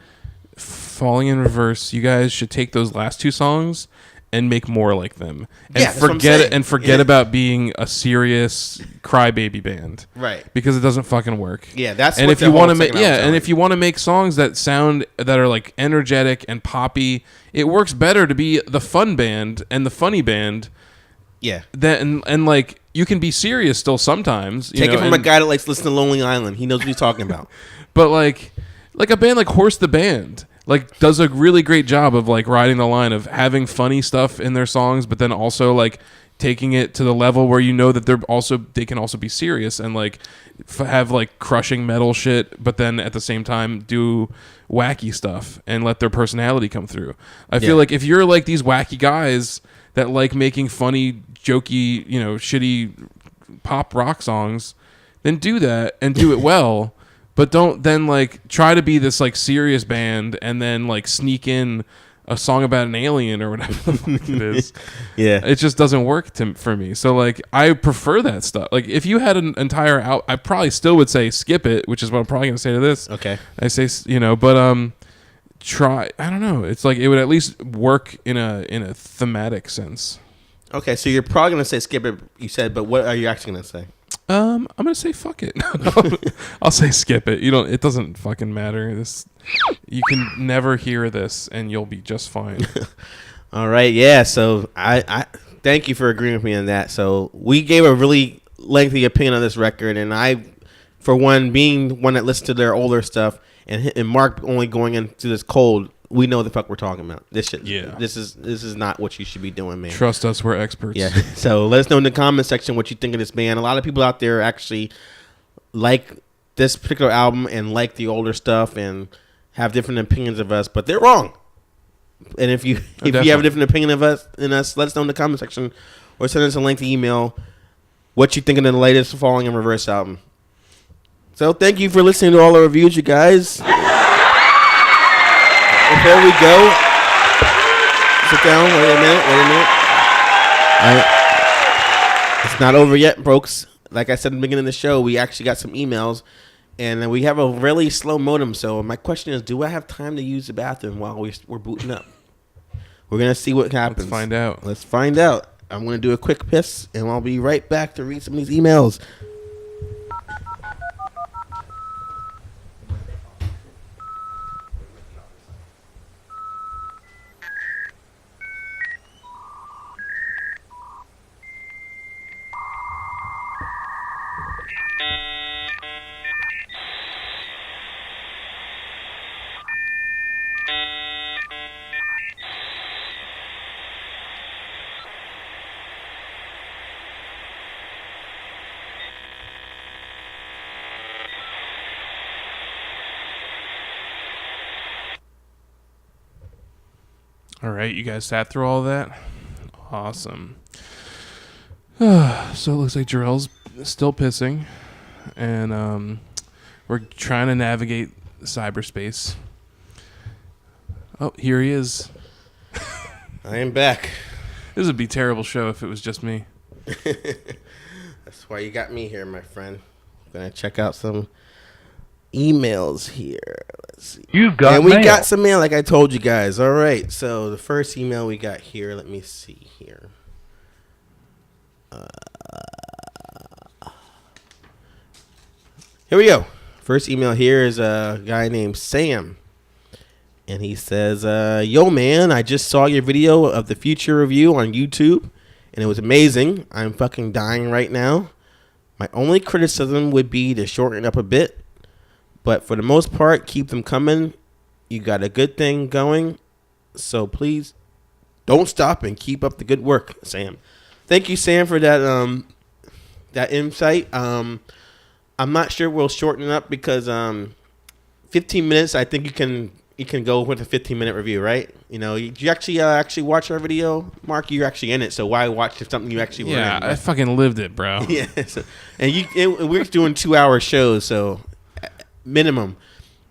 [SPEAKER 2] Falling in Reverse. You guys should take those last two songs and make more like them, and
[SPEAKER 1] Yeah, that's what I'm saying.
[SPEAKER 2] forget
[SPEAKER 1] Yeah.
[SPEAKER 2] about being a serious crybaby band,
[SPEAKER 1] Right.
[SPEAKER 2] because it doesn't fucking work.
[SPEAKER 1] Yeah, that's
[SPEAKER 2] and
[SPEAKER 1] what
[SPEAKER 2] if
[SPEAKER 1] the
[SPEAKER 2] you want to
[SPEAKER 1] whole
[SPEAKER 2] make
[SPEAKER 1] second album's
[SPEAKER 2] and
[SPEAKER 1] like.
[SPEAKER 2] if you want to make songs that are like energetic and poppy, it works better to be the fun band and the funny band.
[SPEAKER 1] Yeah.
[SPEAKER 2] And like you can be serious still sometimes.
[SPEAKER 1] Take it from a guy that likes listening to Lonely Island. He knows what he's talking about.
[SPEAKER 2] But like a band like Horse the Band like does a really great job of like riding the line of having funny stuff in their songs, but then also like taking it to the level where that they can also be serious and like have like crushing metal shit, but then at the same time do wacky stuff and let their personality come through. I feel
[SPEAKER 1] Yeah.
[SPEAKER 2] like if you're like these wacky guys that like making funny, jokey, shitty pop rock songs, then do that and do it well. But don't then like try to be this like serious band and then like sneak in a song about an alien or whatever the fuck it is.
[SPEAKER 1] Yeah.
[SPEAKER 2] It just doesn't work for me. So like I prefer that stuff. Like if you had an entire I probably still would say skip it, which is what I'm probably gonna say to this.
[SPEAKER 1] Okay.
[SPEAKER 2] I say but try. I don't know. It's like it would at least work in a thematic sense.
[SPEAKER 1] Okay, so you're probably gonna say skip it. You said, but what are you actually gonna say?
[SPEAKER 2] I'm gonna say fuck it. I'll say skip it. It doesn't fucking matter. You can never hear this, and you'll be just fine.
[SPEAKER 1] All right, yeah. So I thank you for agreeing with me on that. So we gave a really lengthy opinion on this record, and I, for one, being one that listened to their older stuff, and Mark only going into this cold, we know the fuck we're talking about. This shit.
[SPEAKER 2] Yeah.
[SPEAKER 1] This is not what you should be doing, man.
[SPEAKER 2] Trust us, we're experts.
[SPEAKER 1] Yeah. So let us know in the comment section what you think of this band. A lot of people out there actually like this particular album and like the older stuff and have different opinions of us, but they're wrong. And if you have a different opinion of us than us, let us know in the comment section or send us a lengthy email what you think of the latest Falling in Reverse album. So thank you for listening to all the reviews, you guys. Before we go, sit down. Wait a minute. It's not over yet, folks. Like I said in the beginning of the show, we actually got some emails, and we have a really slow modem. So my question is, do I have time to use the bathroom while we're booting up? We're going to see what happens. Let's find out. I'm going to do a quick piss, and I'll be right back to read some of these emails.
[SPEAKER 2] All right, you guys sat through all that? Awesome. So it looks like Jarrell's still pissing, and we're trying to navigate cyberspace. Oh, here he is.
[SPEAKER 1] I am back.
[SPEAKER 2] This would be a terrible show if it was just me.
[SPEAKER 1] That's why you got me here, my friend. I'm going to check out some emails here. Let's see.
[SPEAKER 6] You've got
[SPEAKER 1] and we
[SPEAKER 6] mail.
[SPEAKER 1] got some mail, like I told you guys. All right. So the first email we got here. Let me see here. Here we go. First email here is a guy named Sam, and he says, "Yo, man, I just saw your video of the Future review on YouTube, and it was amazing. I'm fucking dying right now. My only criticism would be to shorten it up a bit. But for the most part, keep them coming. You got a good thing going. So please don't stop and keep up the good work, Sam." Thank you, Sam, for that that insight. I'm not sure we'll shorten it up because 15 minutes, I think you can go with a 15-minute review, right? You know, you actually watch our video? Mark, you're actually in it, so why watch something you actually were in?
[SPEAKER 2] Yeah, I fucking lived it, bro.
[SPEAKER 1] Yeah, we're doing 2-hour shows, so minimum.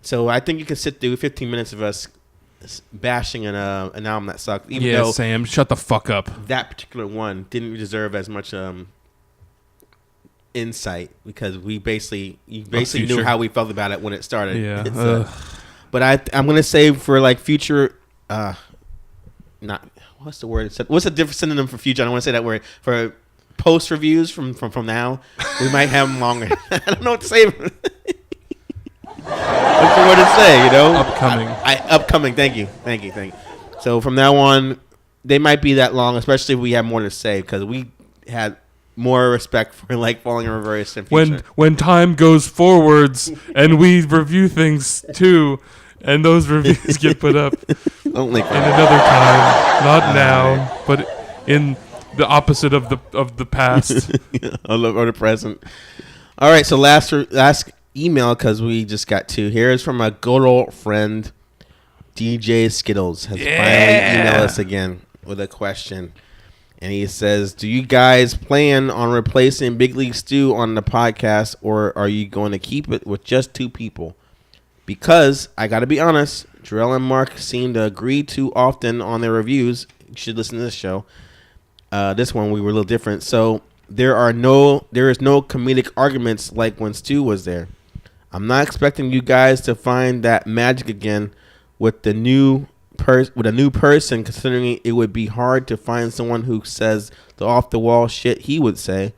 [SPEAKER 1] So I think you can sit through 15 minutes of us bashing an album that sucked. Even though
[SPEAKER 2] Sam, shut the fuck up.
[SPEAKER 1] that particular one didn't deserve as much insight because you basically knew how we felt about it when it started.
[SPEAKER 2] Yeah.
[SPEAKER 1] But I'm gonna say for like future, not what's the word? What's the different synonym for future? I don't want to say that word. For post reviews from now, we might have them longer. I don't know what to say. What's the word to say? You know,
[SPEAKER 2] Upcoming.
[SPEAKER 1] Upcoming. Thank you. So from now on, they might be that long, especially if we have more to say, because we had more respect for like Falling in Reverse and Future.
[SPEAKER 2] When time goes forwards and we review things too, and those reviews get put up
[SPEAKER 1] Don't like
[SPEAKER 2] in another time, not now, but in the opposite of the past.
[SPEAKER 1] or the present. All right, so last email, because we just got two here, is from a good old friend, DJ Skittles, has finally emailed us again with a question. And he says, "Do you guys plan on replacing Big League Stew on the podcast, or are you going to keep it with just two people? Because I got to be honest, Jarrell and Mark seem to agree too often on their reviews. You should listen to this show. This one we were a little different. So there is no comedic arguments like when Stu was there. I'm not expecting you guys to find that magic again with a new person, considering it would be hard to find someone who says the off-the-wall shit he would say.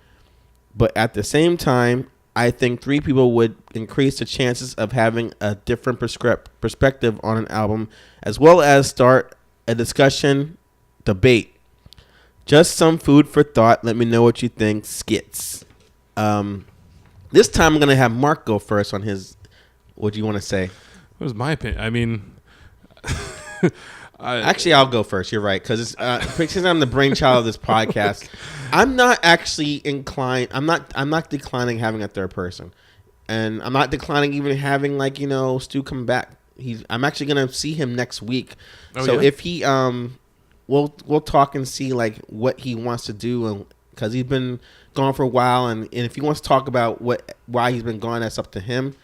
[SPEAKER 1] But at the same time, I think three people would increase the chances of having a different perspective on an album, as well as start a discussion, debate. Just some food for thought. Let me know what you think. Skits." This time I'm going to have Mark go first on his, what do you want to say?
[SPEAKER 2] What was my opinion? I mean...
[SPEAKER 1] Actually, I'll go first. You're right, because since I'm the brainchild of this podcast, I'm not actually inclined. I'm not declining having a third person, and I'm not declining even having Stu come back. I'm actually gonna see him next week.
[SPEAKER 2] Oh,
[SPEAKER 1] so
[SPEAKER 2] yeah?
[SPEAKER 1] if he we'll talk and see like what he wants to do, and because he's been gone for a while, and if he wants to talk about why he's been gone, that's up to him.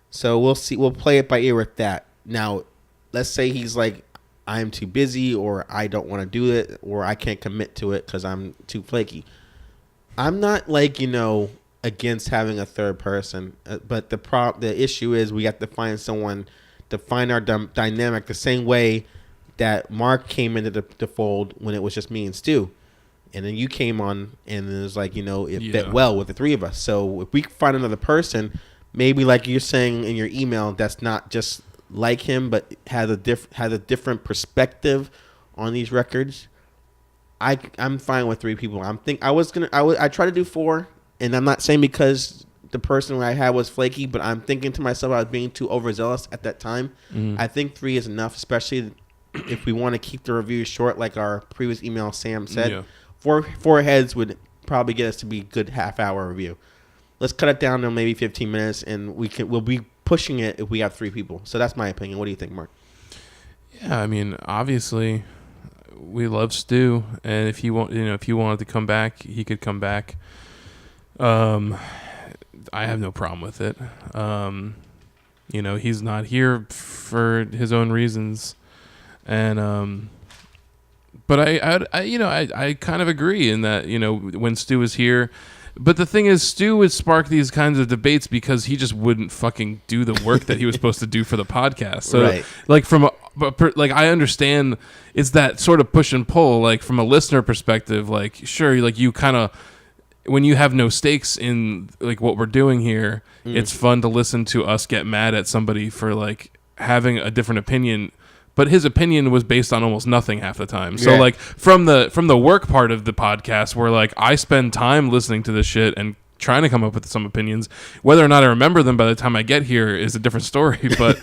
[SPEAKER 1] So we'll see. We'll play it by ear with that. Now, let's say he's like, I'm too busy, or I don't want to do it, or I can't commit to it because I'm too flaky. I'm not like, against having a third person, but the issue is we have to find someone to find our dynamic the same way that Mark came into the fold when it was just me and Stu, and then you came on and it was like, it fit well with the three of us. So if we find another person, maybe like you're saying in your email, that's not just like him, but has a different perspective on these records. I'm fine with three people. I try to do four, and I'm not saying because the person I had was flaky, but I'm thinking to myself I was being too overzealous at that time. I think three is enough, especially if we want to keep the review short, like our previous email Sam said.
[SPEAKER 2] Yeah.
[SPEAKER 1] Four heads would probably get us to be a good half-hour review. Let's cut it down to maybe 15 minutes, and we'll be pushing it if we have three people. So that's my opinion. What do you think, Mark?
[SPEAKER 2] Yeah, I mean, obviously, we love Stu, and if he wanted to come back, he could come back. I have no problem with it. He's not here for his own reasons, and but I kind of agree in that when Stu was here. But the thing is, Stu would spark these kinds of debates because he just wouldn't fucking do the work that he was supposed to do for the podcast. So,
[SPEAKER 1] right.
[SPEAKER 2] like, I understand it's that sort of push and pull. Like, from a listener perspective, like, sure, like, you kind of, when you have no stakes in, like, what we're doing here, it's fun to listen to us get mad at somebody for, like, having a different opinion. But his opinion was based on almost nothing half the time. So like from the work part of the podcast, where like I spend time listening to this shit and trying to come up with some opinions, whether or not I remember them by the time I get here is a different story. But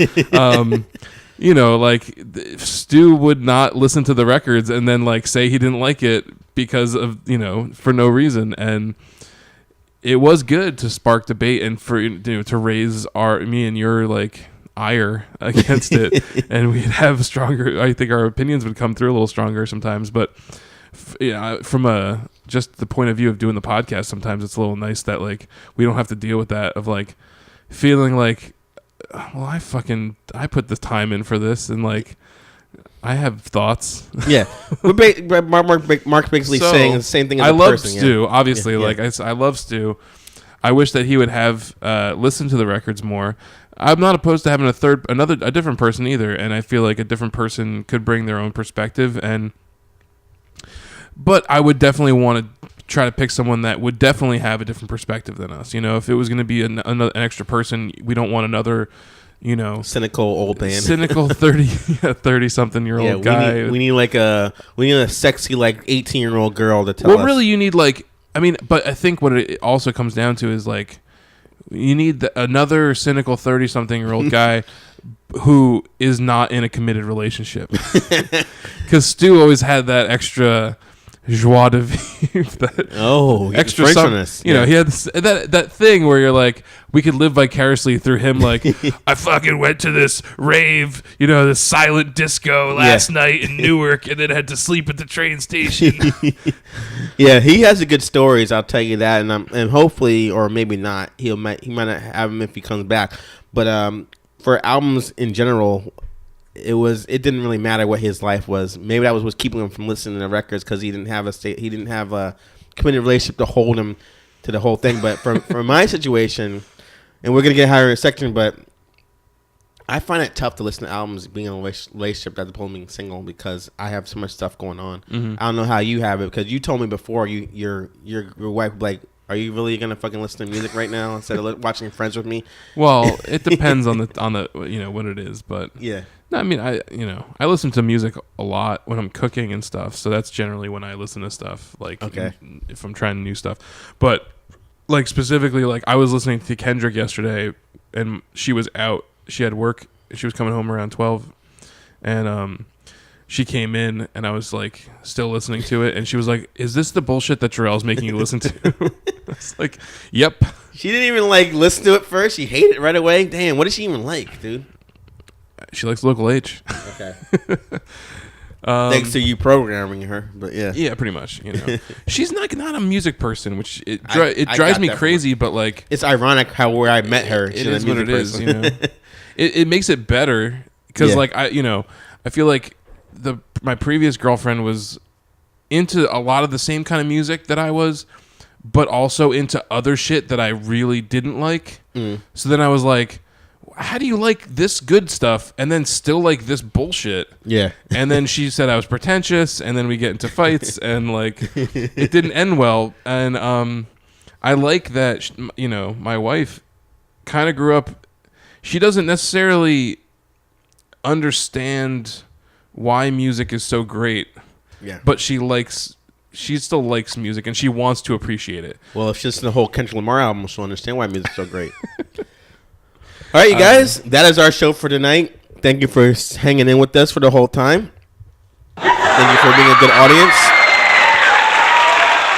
[SPEAKER 2] like Stu would not listen to the records and then like say he didn't like it because of for no reason. And it was good to spark debate and for to raise me and your like ire against it, and we'd have stronger. I think our opinions would come through a little stronger sometimes. But from just the point of view of doing the podcast, sometimes it's a little nice that like we don't have to deal with that of like feeling like, well, I put the time in for this, and like I have thoughts.
[SPEAKER 1] Yeah, Mark's basically saying the same thing as
[SPEAKER 2] I love
[SPEAKER 1] person,
[SPEAKER 2] Stu, obviously.
[SPEAKER 1] Yeah.
[SPEAKER 2] Like I love Stu. I wish that he would have listened to the records more. I'm not opposed to having a different person either, and I feel like a different person could bring their own perspective. But I would definitely want to try to pick someone that would definitely have a different perspective than us. If it was going to be an extra person, we don't want another,
[SPEAKER 1] cynical old man,
[SPEAKER 2] cynical 30-something-year-old guy.
[SPEAKER 1] We need a sexy like 18-year-old girl to tell us.
[SPEAKER 2] Well, really, you need like. I mean, but I think what it also comes down to is like. You need another cynical 30-something-year-old guy who is not in a committed relationship. Because Stu always had that extra joie de vivre. Extra
[SPEAKER 1] French.
[SPEAKER 2] He had that thing where you're like, we could live vicariously through him. Like, I fucking went to this rave, this silent disco last night in Newark, and then had to sleep at the train station.
[SPEAKER 1] Yeah, he has the good stories. I'll tell you that, and hopefully, or maybe not, he might not have him if he comes back. But for albums in general, it didn't really matter what his life was. Maybe that was what's keeping him from listening to records because he didn't have a committed relationship to hold him to the whole thing. But for my situation, and we're gonna get higher in a section, but I find it tough to listen to albums being in a relationship as opposed to being single because I have so much stuff going on. Mm-hmm. I don't know how you have it because you told me before your wife like, are you really gonna fucking listen to music right now instead of watching Friends with Me?
[SPEAKER 2] Well, it depends on the what it is, but
[SPEAKER 1] yeah.
[SPEAKER 2] No, I mean I listen to music a lot when I'm cooking and stuff, so that's generally when I listen to stuff. Like if I'm trying new stuff, but like specifically, like I was listening to Kendrick yesterday, and she was out. She had work. She was coming home around 12, and she came in, and I was like still listening to it, and she was like, "Is this the bullshit that Jarrell's making you listen to?" I was like, "Yep."
[SPEAKER 1] She didn't even like listen to it first. She hated it right away. Damn, what does she even like, dude?
[SPEAKER 2] She likes Local H.
[SPEAKER 1] Okay. Thanks to you programming her, but yeah.
[SPEAKER 2] Yeah, pretty much. You know, she's not a music person, which it
[SPEAKER 1] I
[SPEAKER 2] drives
[SPEAKER 1] got
[SPEAKER 2] me
[SPEAKER 1] that
[SPEAKER 2] crazy. But like,
[SPEAKER 1] It's ironic how where I met her.
[SPEAKER 2] it
[SPEAKER 1] she's
[SPEAKER 2] is
[SPEAKER 1] a
[SPEAKER 2] what
[SPEAKER 1] music
[SPEAKER 2] it is.
[SPEAKER 1] person.
[SPEAKER 2] You know, it makes it better because
[SPEAKER 1] Yeah.
[SPEAKER 2] like I feel like my previous girlfriend was into a lot of the same kind of music that I was, but also into other shit that I really didn't like. So then I was like, how do you like this good stuff and then still like this bullshit?
[SPEAKER 1] Yeah.
[SPEAKER 2] And then she said I was pretentious, and then we get into fights, and like it didn't end well. And I like that my wife kind of grew up. She doesn't necessarily understand why music is so great,
[SPEAKER 1] Yeah.
[SPEAKER 2] but she still likes music, and she wants to appreciate it.
[SPEAKER 1] Well, if she's in the whole Kendrick Lamar album, she'll understand why music's so great. All right, you guys, that is our show for tonight. Thank you for hanging in with us for the whole time. Thank you for being a good audience.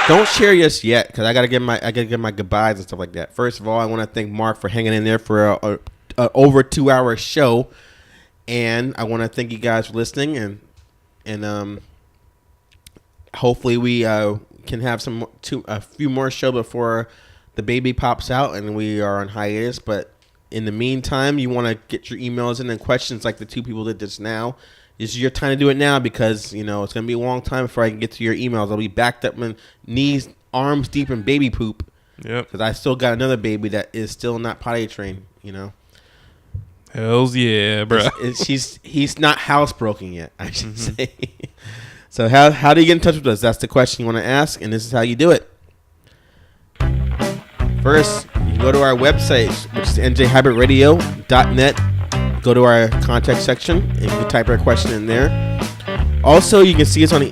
[SPEAKER 1] Don't share just yet, because I gotta give my goodbyes and stuff like that. First of all, I want to thank Mark for hanging in there for a over 2-hour show, and I want to thank you guys for listening, and hopefully we can have a few more show before the baby pops out and we are on hiatus. But in the meantime, you want to get your emails in and questions like the two people did just now. This is your time to do it now, because it's going to be a long time before I can get to your emails. I'll be backed up in knees, arms deep in baby poop.
[SPEAKER 2] Yep.
[SPEAKER 1] Because I still got another baby that is still not potty trained.
[SPEAKER 2] Hells yeah, bro.
[SPEAKER 1] He's not housebroken yet, I should say. So how do you get in touch with us? That's the question you want to ask, and this is how you do it. First, you go to our website, which is njhabitradio.net. Go to our contact section, and you can type our question in there. Also, you can see us on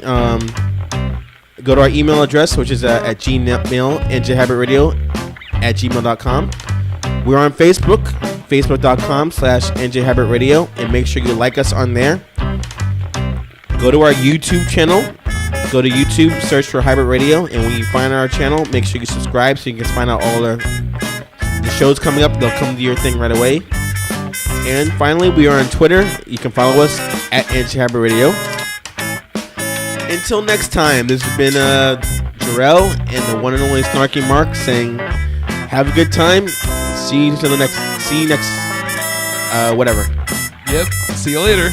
[SPEAKER 1] go to our email address, which is at gmail, njhabitradio@gmail.com. We're on Facebook, facebook.com/njhabitradio, and make sure you like us on there. Go to our YouTube channel. Go to YouTube, search for Hybrid Radio, and when you find our channel, make sure you subscribe so you can find out all the shows coming up. They'll come to your thing right away. And finally, we are on Twitter. You can follow us at NJ Radio. Until next time, this has been Jarrell and the one and only Snarky Mark saying, have a good time. See you next, whatever.
[SPEAKER 2] Yep. See you later.